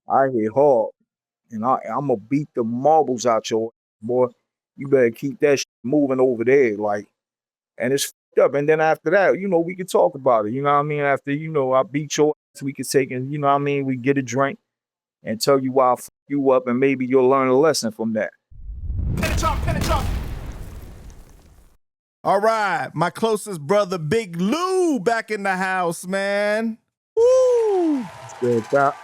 I hit hard, and I'm gonna beat the marbles out your boy. You better keep that shit moving over there, like, and it's fucked up. And then after that, we can talk about it. You know what I mean? After I beat your ass, we can take and you know what I mean. We get a drink and tell you why I fuck you up, and maybe you'll learn a lesson from that. All right, my closest brother, Big Lou, back in the house, man. Woo! It's good, Doc.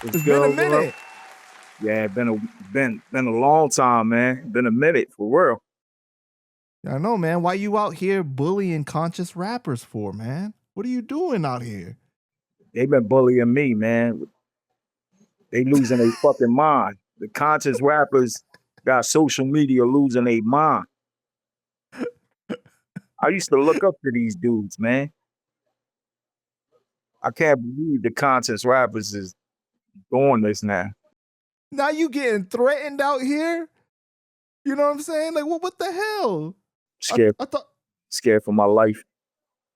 It's been a minute. Yeah, been a long time, man. Been a minute for real. I know, man. Why you out here bullying conscious rappers for, man? What are you doing out here? They been bullying me, man. They losing their fucking mind. The conscious rappers got social media losing their mind. I used to look up to these dudes, man. I can't believe the conscious rappers is doing this now. Now you getting threatened out here? You know what I'm saying? Like, what the hell? Scared. I thought scared for my life.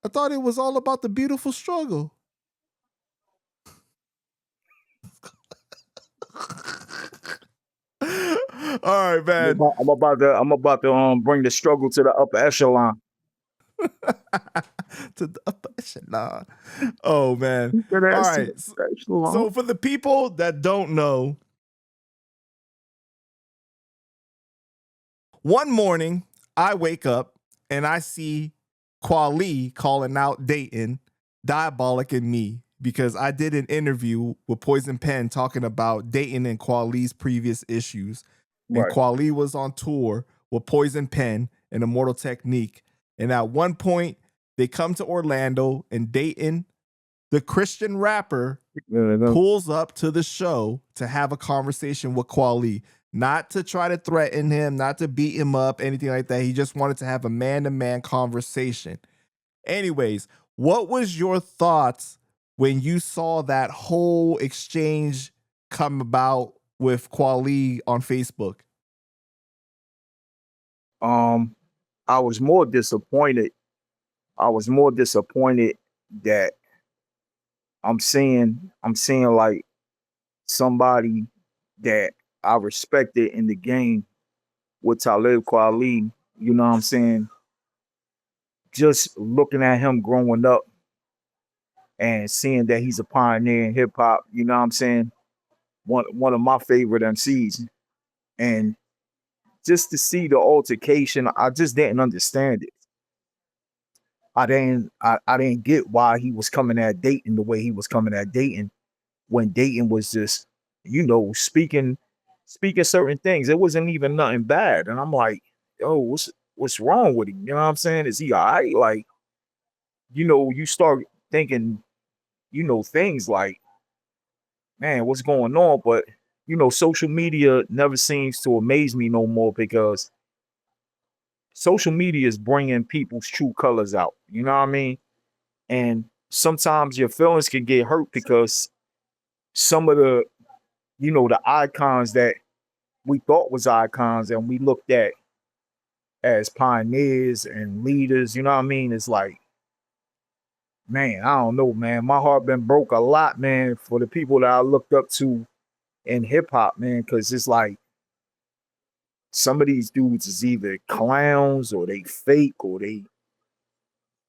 I thought it was all about the beautiful struggle. All right, man. I'm about to bring the struggle to the upper echelon. To the upper echelon. Oh, man. All right. So for the people that don't know, one morning I wake up and I see Kweli calling out Dayton, Diabolic, and me, because I did an interview with Poison Pen talking about Dayton and Kweli's previous issues. And Right. Kweli was on tour with Poison Pen and Immortal Technique. And at one point, they come to Orlando, and Dayton, the Christian rapper, pulls up to the show to have a conversation with Kweli. Not to try to threaten him, not to beat him up, anything like that. He just wanted to have a man-to-man conversation. Anyways, what was your thoughts when you saw that whole exchange come about with Kweli on Facebook? I was more disappointed. That I'm seeing like somebody that I respected in the game with Talib Kweli, you know what I'm saying? Just looking at him growing up and seeing that he's a pioneer in hip hop, you know what I'm saying? One of my favorite MCs. And just to see the altercation, I just didn't understand it. I didn't get why he was coming at Dayton the way he was coming at Dayton when Dayton was just, speaking certain things. It wasn't even nothing bad. And I'm like, yo, what's wrong with him? You know what I'm saying? Is he all right? Like, you start thinking, things like, man, what's going on? But, social media never seems to amaze me no more because social media is bringing people's true colors out. You know what I mean? And sometimes your feelings can get hurt because some of the, the icons that we thought was icons and we looked at as pioneers and leaders, you know what I mean? It's like, man, I don't know, man. My heart been broke a lot, man, for the people that I looked up to in hip hop, man, because it's like some of these dudes is either clowns or they fake or they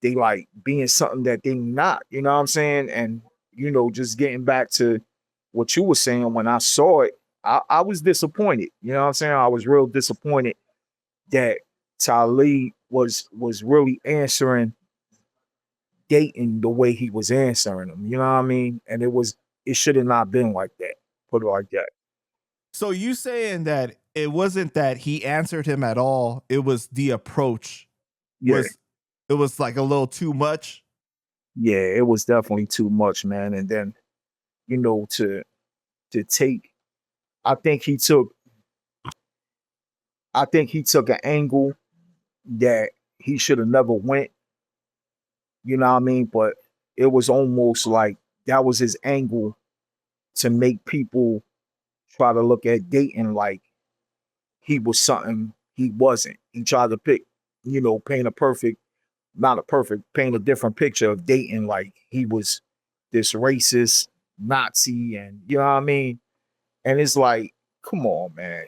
like being something that they not, you know what I'm saying? And, just getting back to what you were saying, when I saw it, I was disappointed. You know what I'm saying? I was real disappointed that Talib was really answering Dayton the way he was answering him. You know what I mean? And it should have not been like that. Put it like that. So you saying that it wasn't that he answered him at all, it was the approach. Yeah. It was like a little too much. Yeah, it was definitely too much, man. And then, to take, I think he took an angle that he should have never went. You know what I mean? But it was almost like that was his angle to make people try to look at Dayton like he was something he wasn't. He tried to paint a different picture of Dayton like he was this racist, Nazi, and you know what I mean? And it's like, come on, man.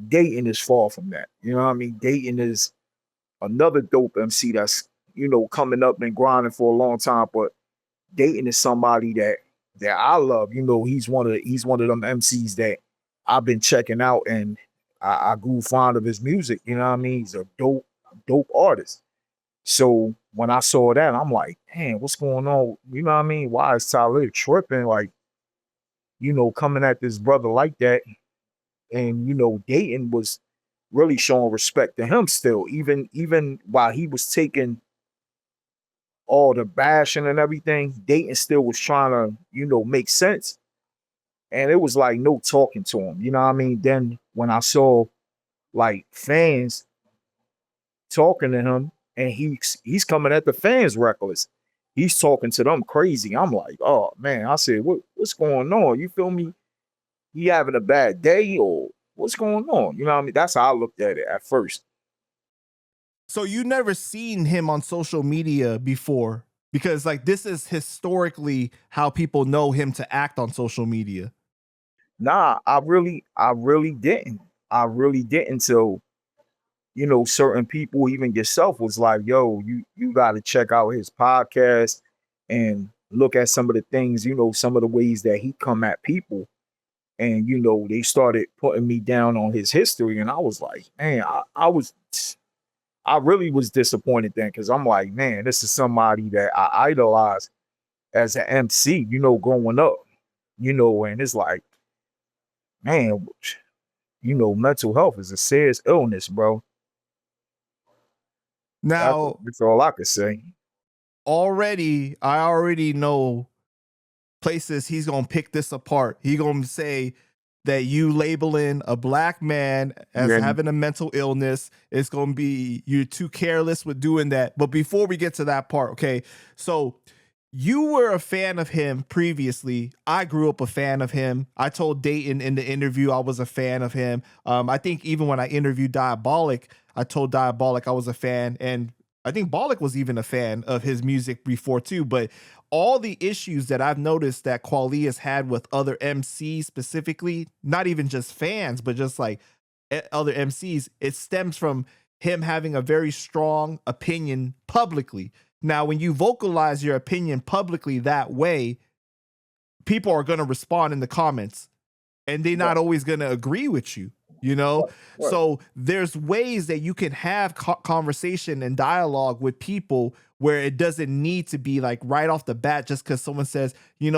Dayton is far from that. You know what I mean? Dayton is another dope MC that's, coming up and grinding for a long time. But Dayton is somebody that I love. He's one of them MCs that I've been checking out, and I grew fond of his music. You know what I mean? He's a dope artist. So when I saw that, I'm like, damn, what's going on? You know what I mean? Why is Talib tripping? Like, coming at this brother like that. And Dayton was really showing respect to him still, even while he was taking all the bashing and everything. Dayton still was trying to, make sense. And it was like no talking to him. You know what I mean? Then when I saw like fans talking to him, and he's coming at the fans reckless. He's talking to them crazy. I'm like, oh man. I said, what's going on? You feel me? He having a bad day, or what's going on? You know what I mean? That's how I looked at it at first. So you never seen him on social media before, because like this is historically how people know him to act on social media. Nah, I really didn't. I really didn't. So, certain people, even yourself, was like, yo, you gotta check out his podcast and look at some of the things, some of the ways that he come at people. And they started putting me down on his history. And I was like, man, I really was disappointed then, because I'm like, man, this is somebody that I idolized as an MC, growing up, and it's like, man, mental health is a serious illness, bro. Now, That's all I could say. I already know places he's gonna pick this apart. He gonna say that you labeling a black man as Yeah. having a mental illness, it's gonna be you're too careless with doing that. But before we get to that part, okay, so you were a fan of him previously. I grew up a fan of him. I told Dayton in the interview I was a fan of him. I think even when I interviewed Diabolic, I told Diabolic I was a fan, and I think Bollock was even a fan of his music before too. But all the issues that I've noticed that Kweli has had with other MCs specifically, not even just fans, but just like other MCs, it stems from him having a very strong opinion publicly. Now, when you vocalize your opinion publicly that way, people are going to respond in the comments, and they're not always going to agree with you, you know? Right. So there's ways that you can have conversation and dialogue with people where it doesn't need to be like right off the bat just because someone says, I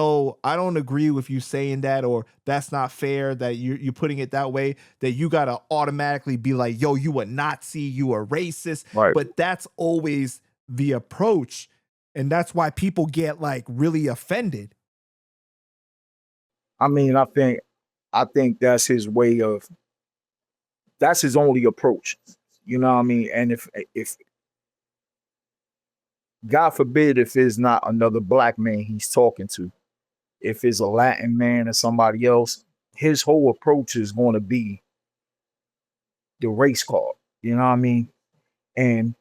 don't agree with you saying that, or that's not fair that you're putting it that way, that you got to automatically be like, yo, you a Nazi, you a racist. Right. But that's always the approach, and that's why people get like really offended. I mean, I think that's his way of, that's his only approach. You know what I mean? And if God forbid, if it's not another black man he's talking to, if it's a Latin man or somebody else, his whole approach is going to be the race card. You know what I mean? And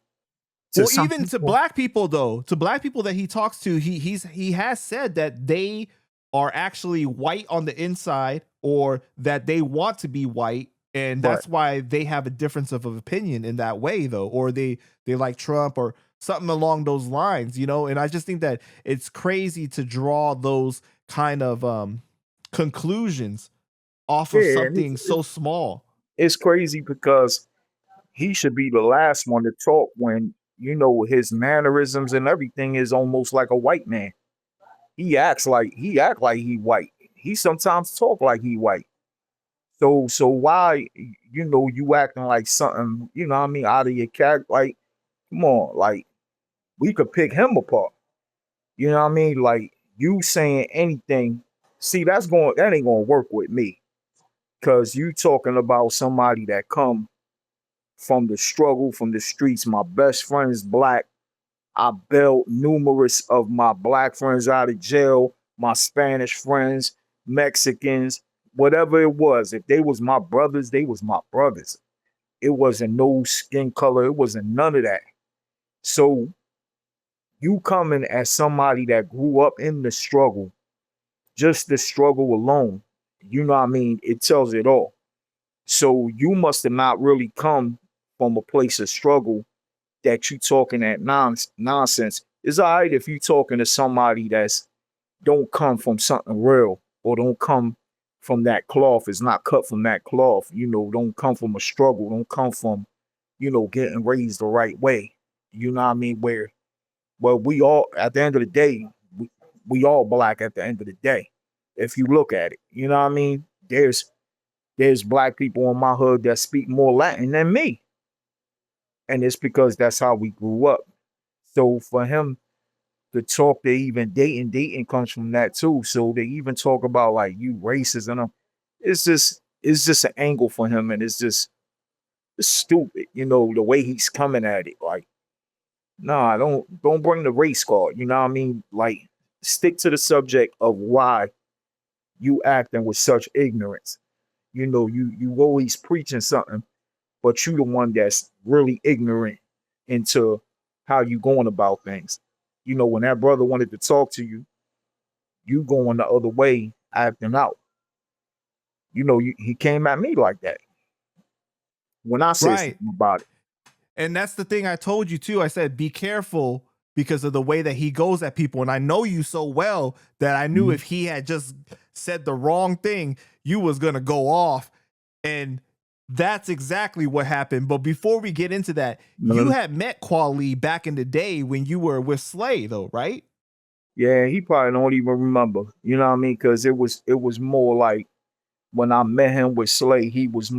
even to black people, though, to black people that he talks to, he has said that they are actually white on the inside, or that they want to be white, and that's why they have a difference of opinion in that way, though, or they like Trump or something along those lines, And I just think that it's crazy to draw those kind of conclusions off of something so small. It's crazy because he should be the last one to talk when his mannerisms and everything is almost like a white man. He act like he white. He sometimes talk like he white. So why you acting like something, what I mean, out of your character? Like, come on, like we could pick him apart. You know what I mean? Like you saying anything, see, that ain't gonna work with me. Cause you talking about somebody that come from the struggle, from the streets. My best friend is black. I bailed numerous of my black friends out of jail, my Spanish friends, Mexicans, whatever it was. If they was my brothers, they was my brothers. It wasn't no skin color. It wasn't none of that. So you coming as somebody that grew up in the struggle, just the struggle alone, you know what I mean, it tells it all. So you must have not really come from a place of struggle that you talking that nonsense. It's all right if you talking to somebody that's don't come from something real or don't come from that cloth, is not cut from that cloth, don't come from a struggle, don't come from, getting raised the right way. You know what I mean? Where well, we all at the end of the day, we all black at the end of the day. If you look at it, you know what I mean? There's black people in my hood that speak more Latin than me. And it's because that's how we grew up. So for him to talk to even dating comes from that too. So they even talk about like you racist and it's just an angle for him, and it's stupid, the way he's coming at it. Like, nah, don't bring the race card. You know what I mean? Like, stick to the subject of why you acting with such ignorance. You always preaching something, but you the one that's really ignorant into how you going about things. When that brother wanted to talk to you, you going the other way, acting out. He came at me like that when I said Right. something about it. And that's the thing I told you too. I said, be careful because of the way that he goes at people. And I know you so well that I knew if he had just said the wrong thing, you was going to go off. And that's exactly what happened. But before we get into that, you had met Kweli back in the day when you were with Slay though, right? Yeah, he probably don't even remember. You know what I mean? Because it was more like when I met him with Slay, he was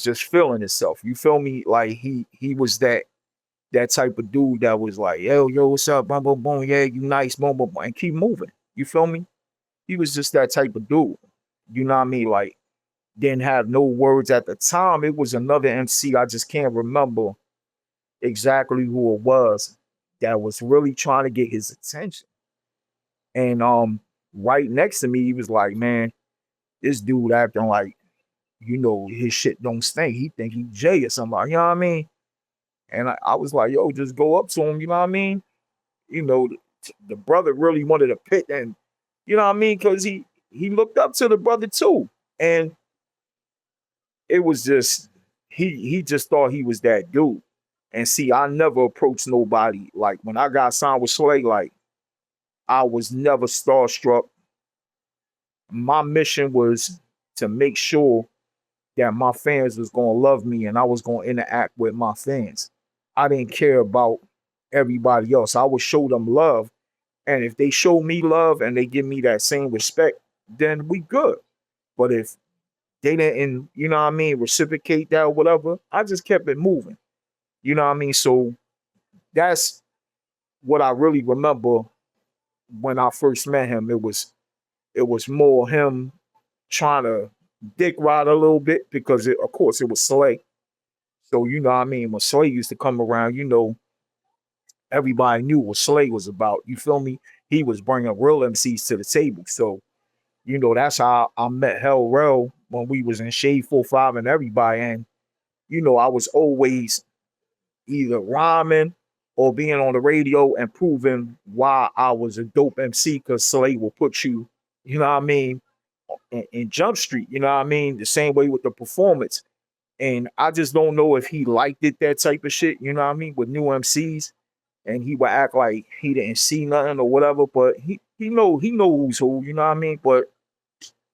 just feeling himself. You feel me? Like he was that type of dude that was like, yo, what's up? Boom, boom, boom. Yeah, you nice, boom, boom, boom, and keep moving. You feel me? He was just that type of dude. You know what I mean? Like, didn't have no words at the time. It was another MC. I just can't remember exactly who it was that was really trying to get his attention. And right next to me, he was like, man, this dude acting like, his shit don't stink. He think he Jay or somebody, you know what I mean? And I was like, yo, just go up to him, you know what I mean? The brother really wanted to pit, and you know what I mean? Because he looked up to the brother too. And it was just, he just thought he was that dude. And see, I never approached nobody. Like when I got signed with Slay, like I was never starstruck. My mission was to make sure that my fans was gonna love me and I was gonna interact with my fans. I didn't care about everybody else. I would show them love. And if they show me love and they give me that same respect, then we good. But if they didn't, you know what I mean, reciprocate that or whatever, I just kept it moving. You know what I mean? So that's what I really remember when I first met him. It was more him trying to dick ride a little bit because of course it was Slay. So you know what I mean, when Slay used to come around, everybody knew what Slay was about. You feel me? He was bringing real MCs to the table. So that's how I met Hell Rel when we was in Shade 45 and everybody. And I was always either rhyming or being on the radio and proving why I was a dope MC, because Slay will put you, you know what I mean, in Jump Street, you know what I mean? The same way with the performance. And I just don't know if he liked it, that type of shit, you know what I mean, with new MCs. And he would act like he didn't see nothing or whatever, but he knows who, you know what I mean? But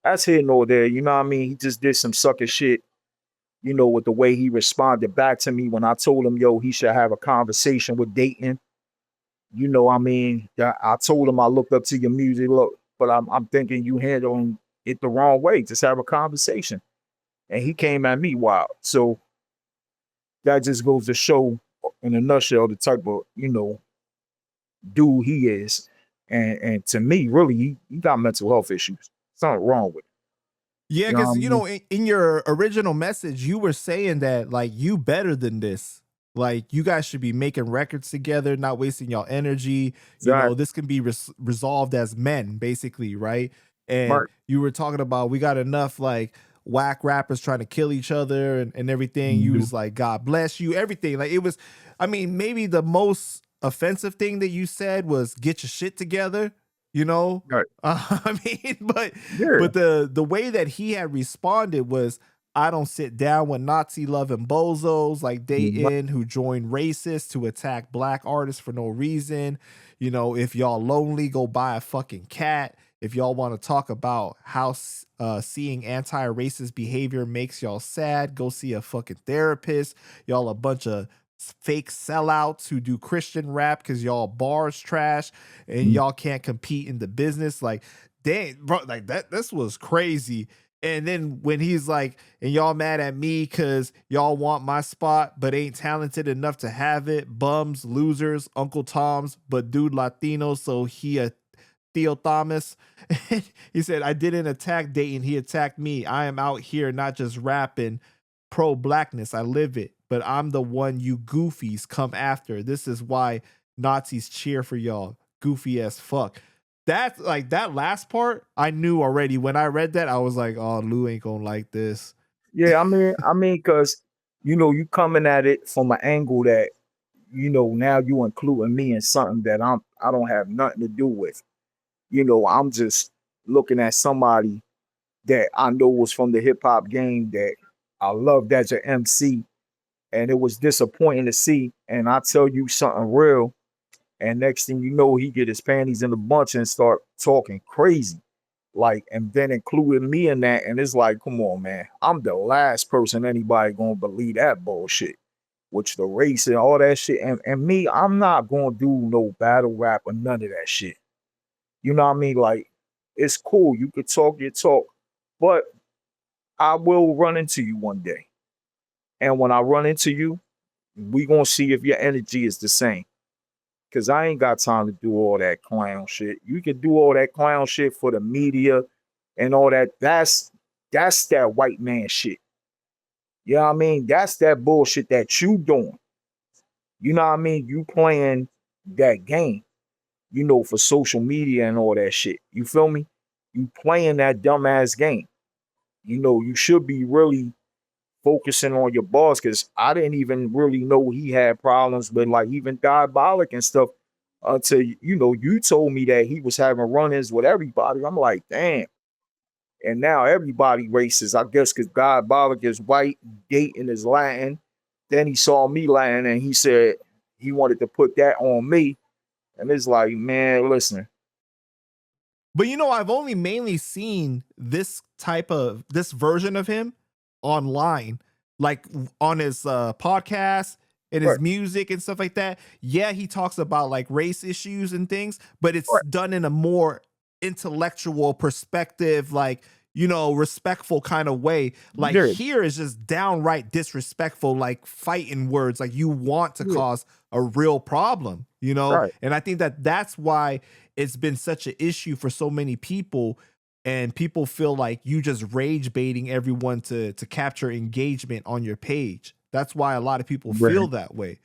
that's here nor there, you know what I mean? He just did some sucker shit, with the way he responded back to me when I told him, yo, he should have a conversation with Dayton. You know what I mean? I told him I looked up to your music, look, but I'm thinking you handling it the wrong way. Just have a conversation. And he came at me wild. So that just goes to show in a nutshell the type of, dude he is. And to me, really, he got mental health issues. Something wrong with it. Yeah, You know what I because mean? in your original message, you were saying that like you better than this. Like you guys should be making records together, not wasting y'all energy. Exactly. This can be resolved as men, basically, right? And Right. you were talking about we got enough like whack rappers trying to kill each other and everything. You was like, God bless you, everything. Like it was, I mean, maybe the most offensive thing that you said was get your shit together. you know? Right. I mean, Yeah. but the way that he had responded was, I don't sit down with Nazi loving bozos like Dayton who join racists to attack black artists for no reason. You know, if y'all lonely, go buy a fucking cat. If y'all want to talk about how seeing anti-racist behavior makes y'all sad, go see a fucking therapist. Y'all a bunch of fake sellouts who do Christian rap because y'all bars trash and y'all can't compete in the business. Like, dang, bro, like that. This was crazy. And then when he's like, and y'all mad at me because y'all want my spot, but ain't talented enough to have it. Bums, losers, Uncle Tom's, but dude Latino, so he a Theo Thomas. He said, I didn't attack Dayton. He attacked me. I am out here not just rapping pro-blackness. I live it. But I'm the one you goofies come after. This is why Nazis cheer for y'all. Goofy as fuck. That's like that last part, I knew already. When I read that, I was like, oh, Lou ain't gonna like this. Yeah, because you coming at it from an angle that now you including me in something that I don't have nothing to do with. I'm just looking at somebody that I know was from the hip hop game that I loved as an MC, and it was disappointing to see. And I tell you something real, and next thing you know, he get his panties in a bunch and start talking crazy. Like, and then including me in that, and it's like, come on, man, I'm the last person anybody gonna believe that bullshit, which the race and all that shit. And me, I'm not gonna do no battle rap or none of that shit. You know what I mean? Like, it's cool. You could talk your talk, but I will run into you one day. And when I run into you, we gonna see if your energy is the same. Cause I ain't got time to do all that clown shit. You can do all that clown shit for the media and all that. That's that white man shit. You know what I mean? That's that bullshit that you doing. You know what I mean? You playing that game, for social media and all that shit. You feel me? You playing that dumbass game. You should be really focusing on your boss, because I didn't even really know he had problems with like even diabolic and stuff until you told me that he was having run-ins with everybody. I'm like, damn. And now everybody racist, I guess, because diabolic is white, Dayton is Latin. Then he saw me Latin and he said he wanted to put that on me. And it's like, man, listen. But I've only mainly seen this version of him online, like on his podcast and his music and stuff like that. Yeah, he talks about like race issues and things, but it's done in a more intellectual perspective, like, respectful kind of way. Like here is just downright disrespectful, like fighting words, like you want to cause a real problem, And I think that's why it's been such an issue for so many people, and people feel like you just rage baiting everyone to capture engagement on your page. That's why a lot of people feel that way,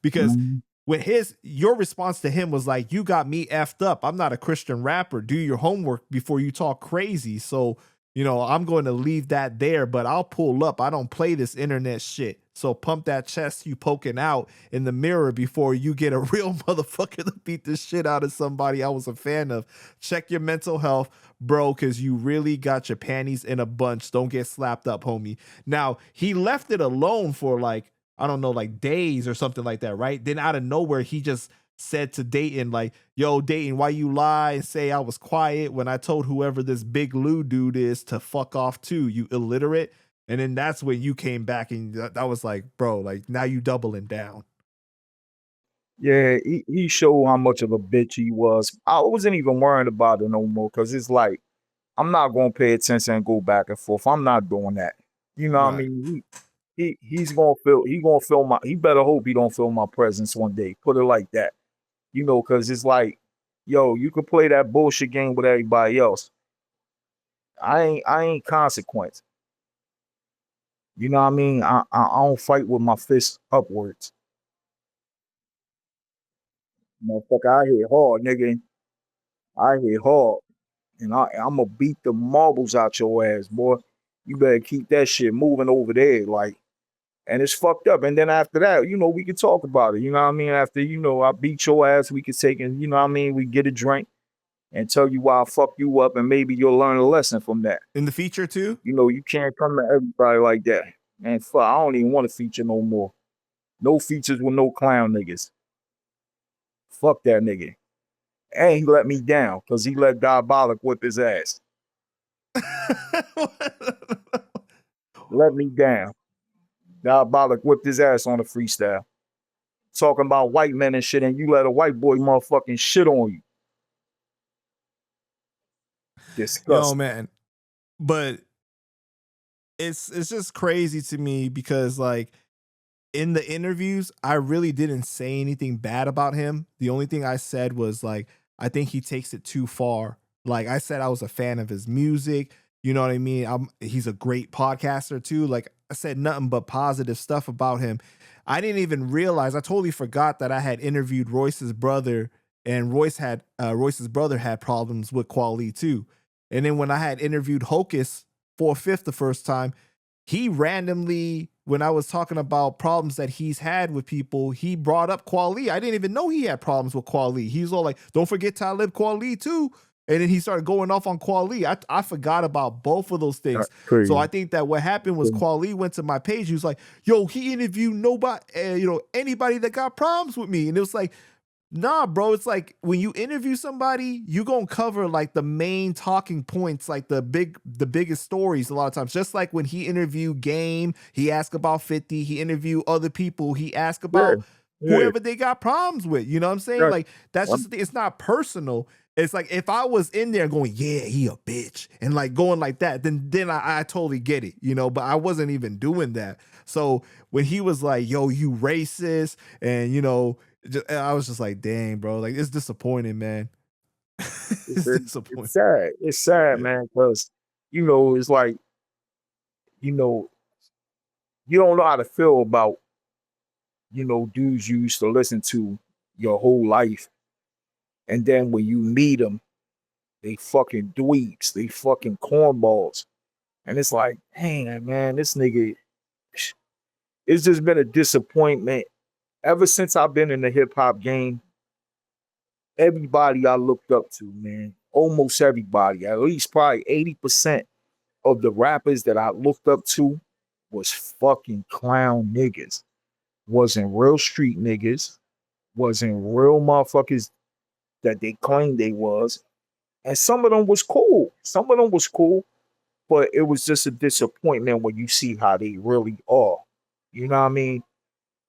because when your response to him was like, you got me effed up. I'm not a Christian rapper. Do your homework before you talk crazy. So, I'm going to leave that there, but I'll pull up. I don't play this internet shit. So pump that chest you poking out in the mirror before you get a real motherfucker to beat the shit out of somebody I was a fan of. Check your mental health, bro, because you really got your panties in a bunch. Don't get slapped up, homie. Now, he left it alone for like, I don't know, like days or something like that, right? Then out of nowhere, he just said to Dayton, like, yo, Dayton, why you lie and say I was quiet when I told whoever this Big Lou dude is to fuck off too, you illiterate? And then that's when you came back, and that was like, bro, like now you doubling down. Yeah, he showed how much of a bitch he was. I wasn't even worrying about it no more, because it's like, I'm not going to pay attention and go back and forth. I'm not doing that. You know what I mean? He's gonna feel my. He better hope he don't feel my presence one day. Put it like that. Because it's like, yo, you could play that bullshit game with everybody else. I ain't consequence. You know what I mean? I don't fight with my fists upwards. Motherfucker, I hit hard, nigga. I hit hard. And I'm gonna beat the marbles out your ass, boy. You better keep that shit moving over there. Like, and it's fucked up. And then after that, we can talk about it. You know what I mean? After, I beat your ass, we can take it, we get a drink. and tell you why I fuck you up, and maybe you'll learn a lesson from that. In the feature too? You know, you can't come to everybody like that. And fuck, I don't even want to feature no more. No features with no clown niggas. Fuck that nigga. And he let me down because he let Diabolic whip his ass. Let me down. Diabolic whipped his ass on the freestyle. Talking about white men and shit, and you let a white boy motherfucking shit on you. Disgusting. Yo, man. But it's just crazy to me because like in the interviews, I really didn't say anything bad about him. The only thing I said was like, I think he takes it too far. Like I said, I was a fan of his music. You know what I mean? He's a great podcaster too. Like I said, nothing but positive stuff about him. I didn't even realize. I totally forgot that I had interviewed Royce's brother, and Royce's brother had problems with Kweli too. And then when I had interviewed Hocus 4/5 the first time, he randomly, when I was talking about problems that he's had with people, he brought up Kweli. I didn't even know he had problems with Kweli. He's all like, don't forget Talib Kweli too. And then he started going off on Kweli. I forgot about both of those things. So I think that what happened was Kweli went to my page. He was like, yo, he interviewed anybody that got problems with me. And it was like, nah, bro. It's like when you interview somebody, you gonna cover like the main talking points, like the biggest stories a lot of times. Just like when he interviewed Game, he asked about 50. He interviewed other people. He asked about whoever they got problems with. You know what I'm saying? Like that's just it's not personal. It's like if I was in there going, yeah, he a bitch, and like going like that, then I totally get it, you know. But I wasn't even doing that. So when he was like, yo, you racist, and you know. I was just like, dang, bro. Like, it's disappointing, man. It's disappointing. It's sad. It's sad, man, because, you know, it's like, you know, you don't know how to feel about, you know, dudes you used to listen to your whole life. And then when you meet them, they fucking dweebs. They fucking cornballs. And it's like, dang, man, this nigga, it's just been a disappointment. Ever since I've been in the hip hop game, everybody I looked up to, man, almost everybody, at least probably 80% of the rappers that I looked up to was fucking clown niggas. Wasn't real street niggas, wasn't real motherfuckers that they claimed they was. And some of them was cool. Some of them was cool, but it was just a disappointment when you see how they really are. You know what I mean?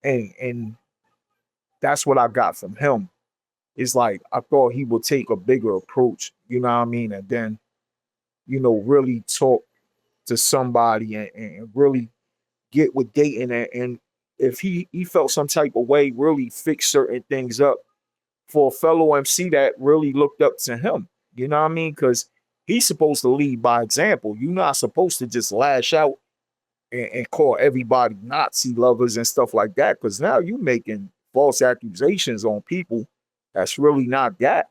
And that's what I got from him. It's like I thought he would take a bigger approach, you know what I mean, and then, you know, really talk to somebody and really get with dating and if he felt some type of way, really fix certain things up for a fellow MC that really looked up to him. You know what I mean? Because he's supposed to lead by example. You're not supposed to just lash out and call everybody Nazi lovers and stuff like that. Because now you're making false accusations on people that's really not that.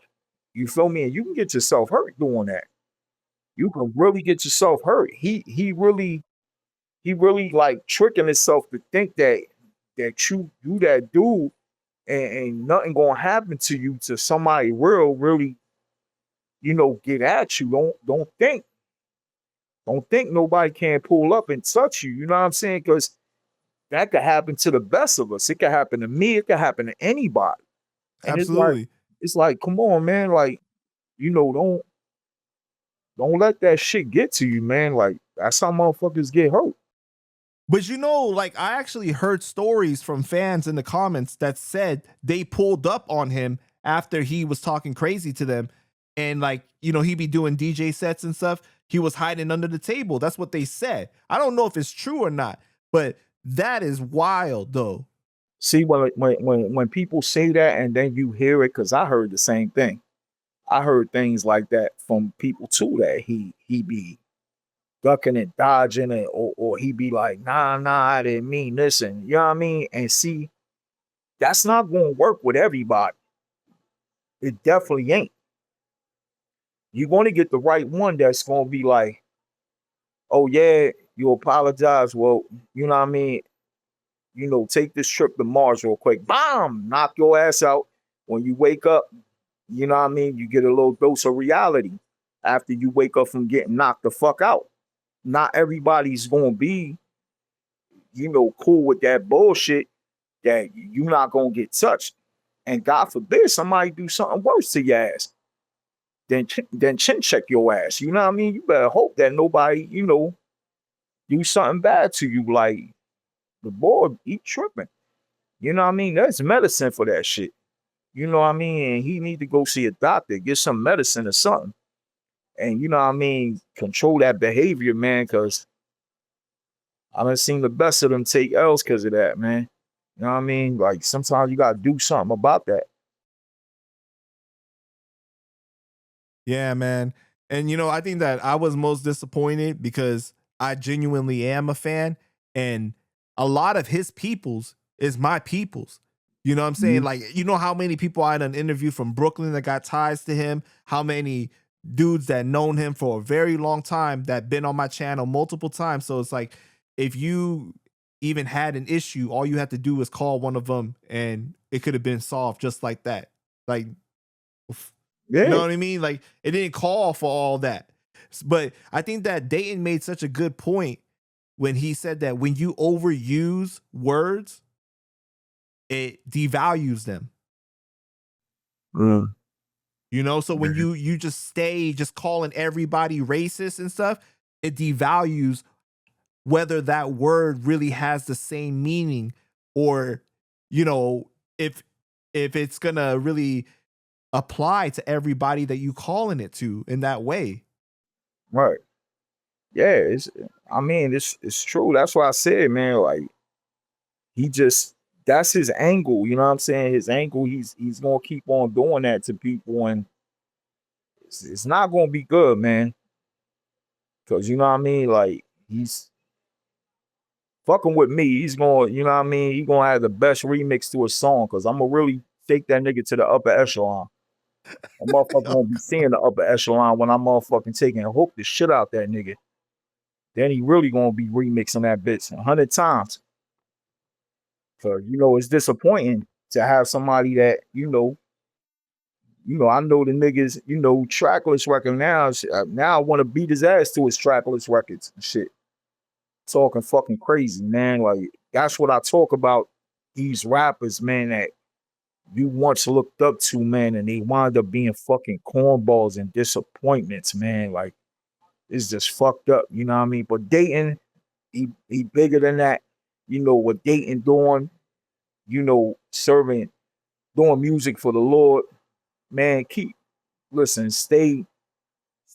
You feel me? And you can get yourself hurt doing that. You can really get yourself hurt. He really like tricking himself to think that you that dude and nothing gonna happen to you to somebody really, you know, get at you. Don't think nobody can pull up and touch you. You know what I'm saying? Because that could happen to the best of us. It could happen to me. It could happen to anybody. And absolutely. It's like, come on, man. Like, you know, don't let that shit get to you, man. Like, that's how motherfuckers get hurt. But you know, like I actually heard stories from fans in the comments that said they pulled up on him after he was talking crazy to them. And like, you know, he'd be doing DJ sets and stuff. He was hiding under the table. That's what they said. I don't know if it's true or not, but that is wild though. See, when people say that and then you hear it, because I heard the same thing. I heard things like that from people too, that he be ducking and dodging it, or he be like, nah, I didn't mean this, and you know what I mean? And see, that's not gonna work with everybody. It definitely ain't. You're gonna get the right one that's gonna be like, oh yeah, you apologize. Well, you know what I mean? You know, take this trip to Mars real quick. Bomb, knock your ass out. When you wake up, You know what I mean? You get a little dose of reality after you wake up from getting knocked the fuck out. Not everybody's gonna be, cool with that bullshit that you're not gonna get touched. And God forbid somebody do something worse to your ass. Then chin check your ass. You know what I mean? You better hope that nobody, do something bad to you. Like the boy, he tripping. You know what I mean? There's medicine for that shit. You know what I mean? And he need to go see a doctor, get some medicine or something. And you know what I mean? Control that behavior, man, because I done seen the best of them take L's because of that, man. You know what I mean? Like sometimes you gotta do something about that. Yeah, man. And I think that I was most disappointed because I genuinely am a fan, and a lot of his peoples is my peoples. You know what I'm saying? Mhm. Like, how many people I had an interview from Brooklyn that got ties to him, how many dudes that known him for a very long time that been on my channel multiple times. So it's like, if you even had an issue, all you had to do was call one of them and it could have been solved just like that. Like, you know Yeah, what I mean? Like, it didn't call for all that. But I think that Dayton made such a good point when he said that when you overuse words, it devalues them. mm, So when you just stay just calling everybody racist and stuff, it devalues whether that word really has the same meaning, or if it's gonna really apply to everybody that you calling it to in that way. right. Yeah, it's true. That's why I said, man, like he just that's his angle, you know what I'm saying? His angle, he's gonna keep on doing that to people, and it's not gonna be good, man. Cause you know what I mean? Like he's fucking with me. He's gonna, you know what I mean? He's gonna have the best remix to a song, cause I'm gonna really take that nigga to the upper echelon. A motherfucker gonna be seeing the upper echelon when I'm motherfucking taking and hook the shit out that nigga. Then he really gonna be remixing that bitch 100 times. So, it's disappointing to have somebody that, I know the niggas, trackless record now. Now I want to beat his ass to his trackless records and shit. Talking fucking crazy, man. Like, that's what I talk about these rappers, man, that you once looked up to, man, and they wind up being fucking cornballs and disappointments, man. Like, it's just fucked up, you know what I mean? But Dayton, he bigger than that. What Dayton doing, serving, doing music for the Lord, man, stay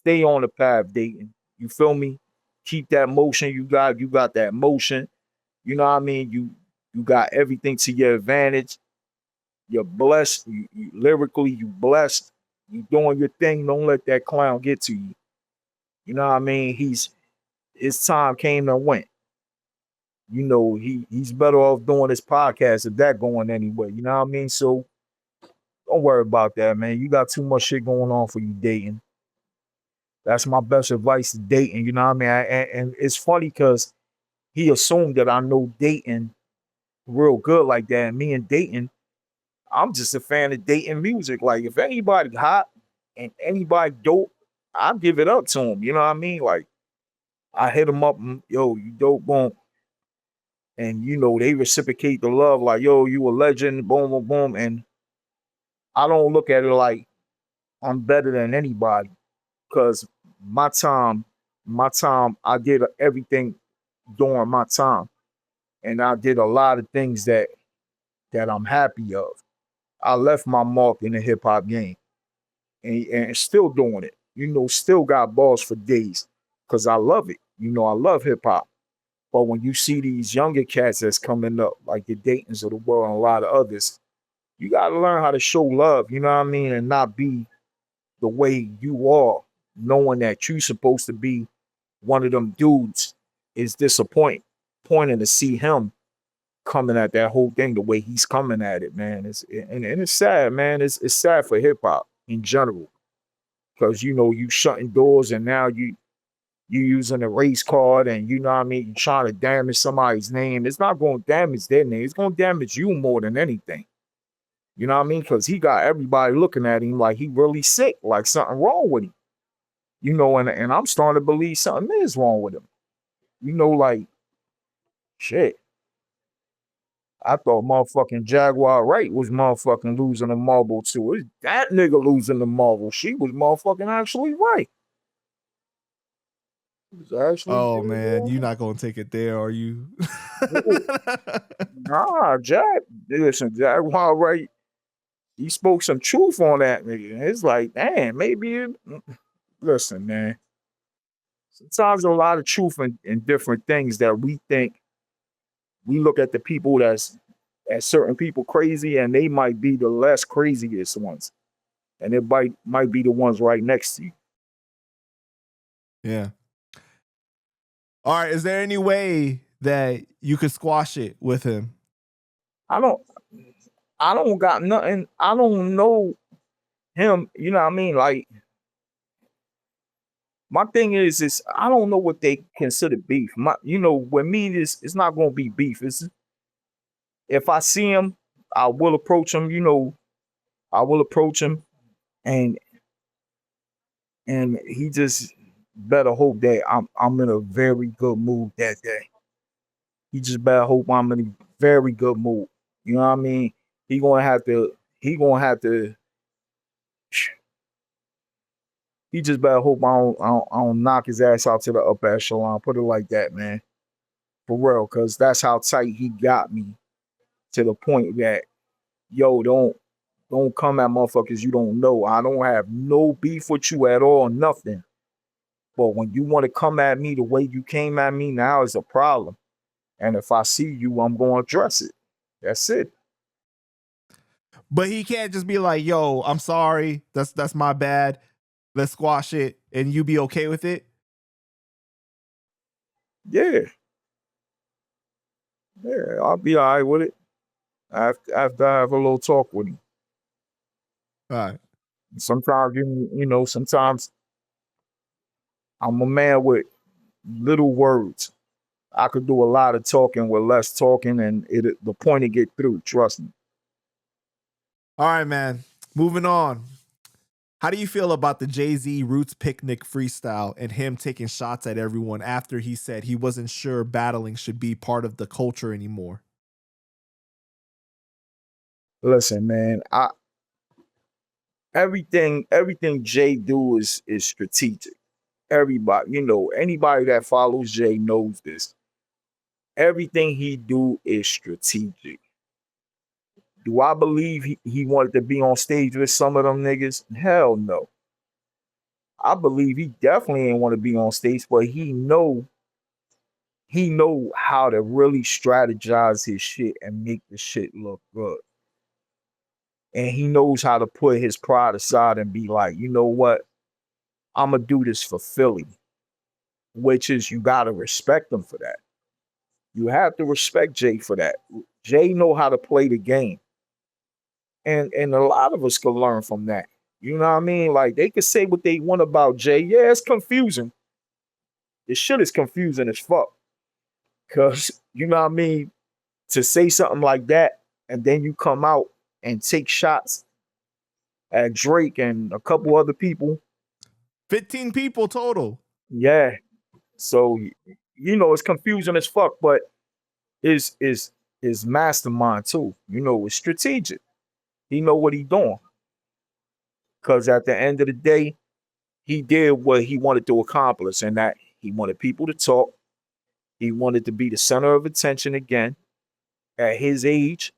on the path, Dayton. You feel me? Keep that motion. You got that motion. You know what I mean? You got everything to your advantage. You're blessed. Lyrically, you blessed. You doing your thing. Don't let that clown get to you. You know what I mean? His time came and went. He's better off doing this podcast if that going anyway. You know what I mean? So don't worry about that, man. You got too much shit going on for you, Dayton. That's my best advice to Dayton. You know what I mean? And it's funny because he assumed that I know Dayton real good like that. And me and Dayton, I'm just a fan of Dayton music. Like if anybody hot and anybody dope, I give it up to him. You know what I mean? Like I hit him up, yo, you dope, boom. And they reciprocate the love, like, yo, you a legend, boom, boom, boom. And I don't look at it like I'm better than anybody because my time, I did everything during my time. And I did a lot of things that I'm happy of. I left my mark in the hip hop game and still doing it. Still got balls for days because I love it. I love hip hop. But when you see these younger cats that's coming up, like the Daytons of the world and a lot of others, you got to learn how to show love, you know what I mean? And not be the way you are, knowing that you're supposed to be one of them dudes. Is disappointing to see him coming at that whole thing the way he's coming at it, man. And it's sad, man. It's sad for hip hop in general. Because you shutting doors and now you using a race card and you know what I mean, you trying to damage somebody's name. It's not going to damage their name. It's going to damage you more than anything. You know what I mean? Because he got everybody looking at him like he really sick, like something wrong with him. You know, and I'm starting to believe something is wrong with him. You know, like shit. I thought motherfucking Jaguar Wright was motherfucking losing the marble too. It's that nigga losing the marble. She was motherfucking actually right. She was actually Oh dead man, you're wrong. not gonna take it there, are you? Nah, listen, Jaguar Wright, he spoke some truth on that nigga. It's like, damn, listen, man. Sometimes there's a lot of truth in different things that we think. We look at the people that's at certain people crazy, and they might be the less craziest ones. And it might be the ones right next to you. Yeah. All right. Is there any way that you could squash it with him? I don't I don't got nothing. I don't know him, you know what I mean? Like my thing is I don't know what they consider beef. With me it's not gonna be beef. It's if I see him, I will approach him, I will approach him and he just better hope that I'm in a very good mood that day. He just better hope I'm in a very good mood. You know what I mean? He gonna have to. He gonna have to. He just better hope I don't knock his ass out to the upper echelon. Put it like that, man. For real, cause that's how tight he got me to the point that don't come at motherfuckers you don't know. I don't have no beef with you at all, nothing. But when you want to come at me the way you came at me now is a problem. And if I see you, I'm gonna address it. That's it. But he can't just be like, "Yo, I'm sorry. That's my bad. Let's squash it," and you be okay with it. Yeah. Yeah, I'll be all right with it. After I have a little talk with him. All right. Sometimes sometimes I'm a man with little words. I could do a lot of talking with less talking, and the point to get through. Trust me. All right, man. Moving on. How do you feel about the Jay-Z Roots Picnic freestyle and him taking shots at everyone after he said he wasn't sure battling should be part of the culture anymore? Listen, man. Everything Jay do is strategic. Everybody, anybody that follows Jay knows this. Everything he do is strategic. Do I believe he wanted to be on stage with some of them niggas? Hell no. I believe he definitely ain't want to be on stage, but he know how to really strategize his shit and make the shit look good. And he knows how to put his pride aside and be like, you know what? I'm gonna do this for Philly, which is you gotta respect him for that. You have to respect Jay for that. Jay know how to play the game. And a lot of us can learn from that. You know what I mean? Like they could say what they want about Jay. Yeah, it's confusing. This shit is confusing as fuck. Cause you know what I mean? To say something like that, and then you come out and take shots at Drake and a couple other people. 15 people total. Yeah. So it's confusing as fuck, but is mastermind too. It's strategic. He know what he doing. Cause at the end of the day, he did what he wanted to accomplish, and that he wanted people to talk. He wanted to be the center of attention again. At his age,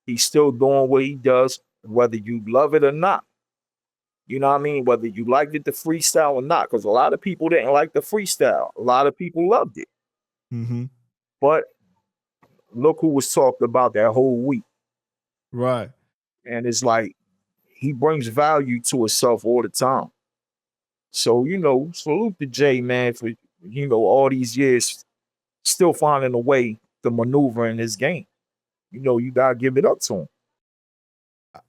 he's still doing what he does, whether you love it or not. You know what I mean? Whether you liked it, the freestyle or not, because a lot of people didn't like the freestyle. A lot of people loved it. Mm-hmm. But look who was talked about that whole week. Right. And it's like he brings value to himself all the time. So, salute to Jay, man, for, all these years still finding a way to maneuver in his game. You gotta give it up to him.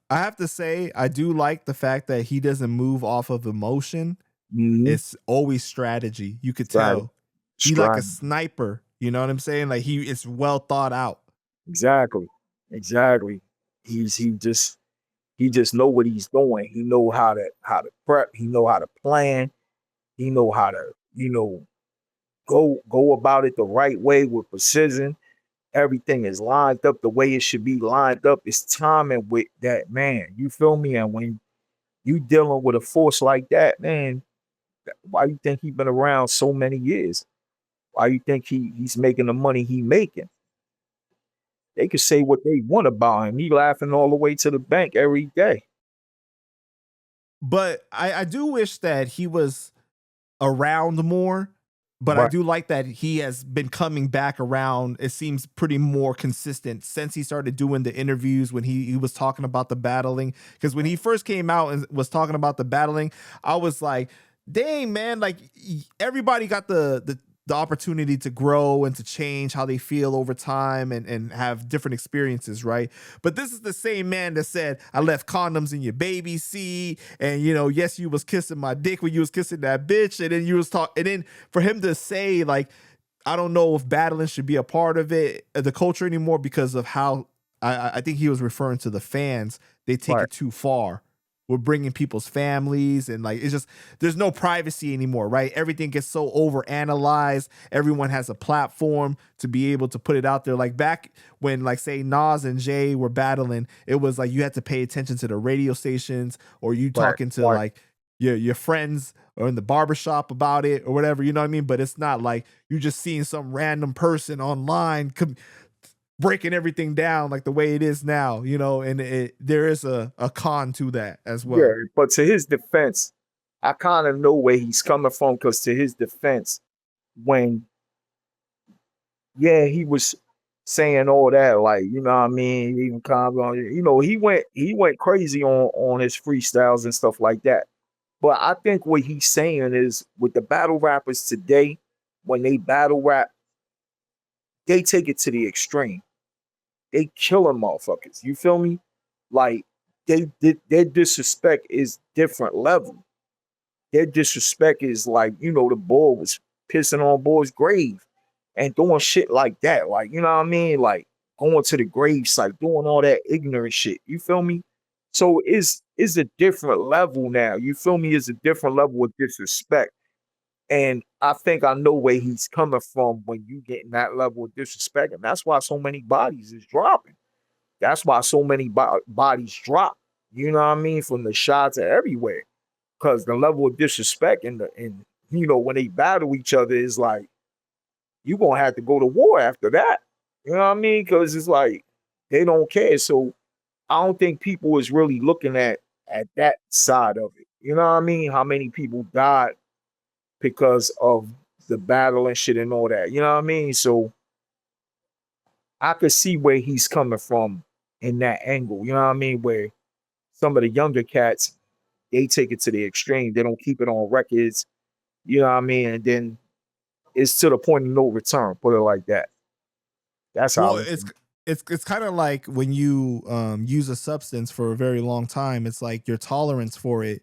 I have to say, I do like the fact that he doesn't move off of emotion. Mm-hmm. It's always strategy. You could Right. tell. He like a sniper. You know what I'm saying? Like it's well thought out. Exactly. Exactly. he just know what he's doing. He know how to prep. He know how to plan. He know how to go about it the right way with precision. Everything is lined up the way it should be lined up. It's timing with that man. You feel me? And when you dealing with a force like that, man, why you think he been around so many years? Why you think he's making the money he making? They could say what they want about him. He laughing all the way to the bank every day. But I do wish that he was around more. But I Right, do like that he has been coming back around. It seems pretty more consistent since he started doing the interviews when he was talking about the battling. Because when he first came out and was talking about the battling, I was like, dang, man, like everybody got the opportunity to grow and to change how they feel over time and have different experiences, right? But this is the same man that said, I left condoms in your baby seat, and yes, you was kissing my dick when you was kissing that bitch, and then you was talking, and then for him to say, like, I don't know if battling should be a part of it, the culture anymore, because of how I think he was referring to the fans. They take right, it too far. We're bringing people's families, and like, it's just, there's no privacy anymore, right? Everything gets so over analyzed. Everyone has a platform to be able to put it out there. Like back when, like, say Nas and Jay were battling, it was like you had to pay attention to the radio stations, or you right, talking to right. like your friends or in the barbershop about it or whatever, you know what I mean? But it's not like you just seeing some random person online breaking everything down like the way it is now, and there is a con to that as Yeah, well. but to his defense, I kind of know where he's coming from because to his defense, when he was saying all that, like, what I mean, even kind of, he went crazy on his freestyles and stuff like that. But I think what he's saying is with the battle rappers today, when they battle rap, they take it to the extreme. They killing motherfuckers. You feel me? Like their disrespect is different level. Their disrespect is like, the boy was pissing on boy's grave and doing shit like that. Like, you know what I mean? Like going to the grave site, doing all that ignorant shit. You feel me? So it's a different level now. You feel me? It's a different level of disrespect. And I think I know where he's coming from when you get in that level of disrespect. And that's why so many bodies is dropping. That's why so many bodies drop. You know what I mean? From the shots to everywhere. Because the level of disrespect when they battle each other is like, you gonna have to go to war after that. You know what I mean? Because it's like they don't care. So I don't think people is really looking at that side of it. You know what I mean? How many people died because of the battle and shit and all that. You know what I mean? So I could see where he's coming from in that angle. You know what I mean? Where some of the younger cats, they take it to the extreme. They don't keep it on records. You know what I mean? And then it's to the point of no return. Put it like that. That's how I Well, look at it's it. it's kind of like when you use a substance for a very long time, it's like your tolerance for it,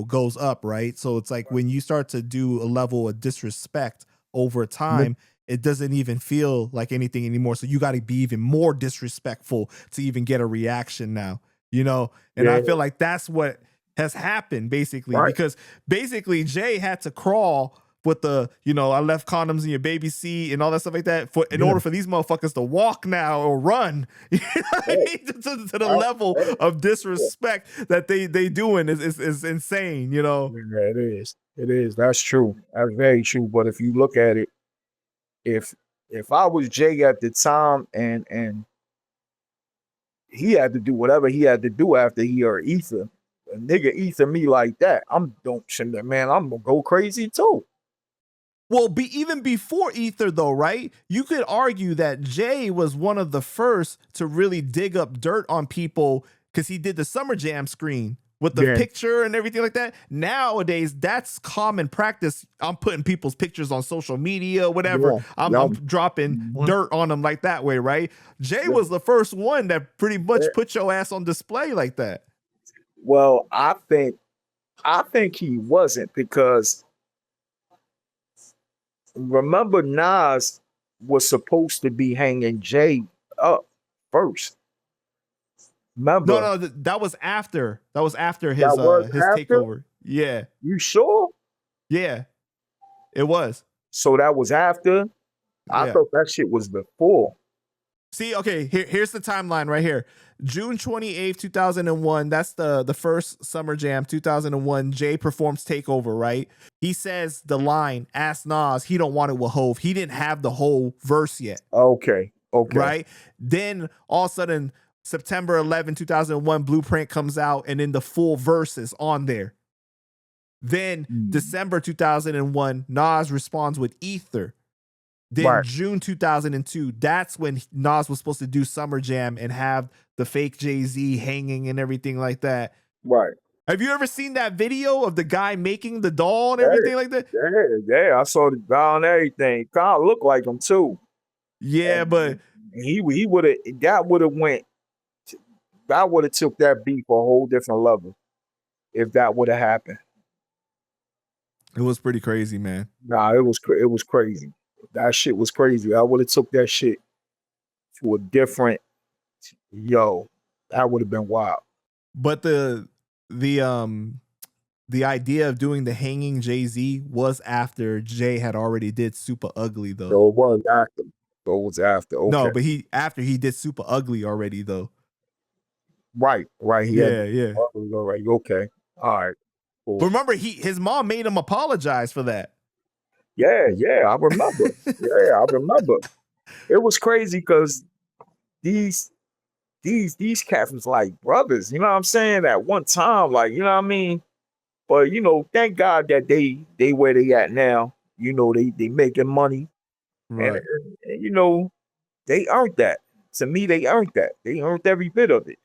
goes up, right? So it's like when you start to do a level of disrespect over Mhm. time, it doesn't even feel like anything anymore. So you got to be even more disrespectful to even get a reaction now, And I Yeah, feel like that's what has happened basically, right. because basically Jay had to crawl with the, I left condoms in your baby seat and all that stuff like that in Yeah, order for these motherfuckers to walk now or run, you know what I right, mean? To the right, level right. of Yeah. disrespect that they doing is insane. Yeah, it is. It is. That's true. That's very true. But if you look at it, if if I was Jay at the time and he had to do whatever he had to do after he heard Ether, a nigga Ether me like that, I'm don't man, I'm gonna go crazy too. Well, even before Ether, though, right? You could argue that Jay was one of the first to really dig up dirt on people because he did the Summer Jam screen with the Yeah, picture and everything like that. Nowadays, that's common practice. I'm putting people's pictures on social media, whatever. yeah, I'm yeah. dropping Mhm. dirt on them like that way, right? Jay Yeah. was the first one that pretty Yeah. much put your ass on display like that. Well, I think he wasn't because remember Nas was supposed to be hanging Jay up first. Remember, No, that was after. That was after that was his after? takeover. Yeah. You sure? Yeah. It was. So that was after? I Yeah. thought that shit was before. See, okay, here's the timeline right here. June 28th, 2001. That's the first Summer Jam, 2001. Jay performs Takeover, right? He says the line, ask Nas, he don't want it with Hove. He didn't have the whole verse yet. Okay. Right? Then all of a sudden, September 11, 2001, Blueprint comes out, and then the full verse is on there. Then December 2001, Nas responds with Ether. Then June 2002, that's when Nas was supposed to do Summer Jam and have the fake Jay-Z hanging and everything like that. Right. Have you ever seen that video of the guy making the doll and everything like that? Yeah. I saw the doll and everything. Kind of looked like him too. Yeah, but he would have that would have took that beat for a whole different level if that would have happened. It was pretty crazy, man. Nah, it was crazy. That shit was crazy. I would have took that shit to a different. That would have been wild. But the idea of doing the hanging Jay-Z was after Jay had already did Super Ugly, though. So it was after. Okay. No, but after he did Super Ugly already, though. Right. Yeah. All right. Okay. All right. Cool. But remember, his mom made him apologize for that. Yeah. I remember. I remember. It was crazy because these cats was like brothers. You know what I'm saying? At one time, like, you know what I mean. But thank God that they where they at now. They making money, right? And they earned that. To me, they earned that. They earned every bit of it.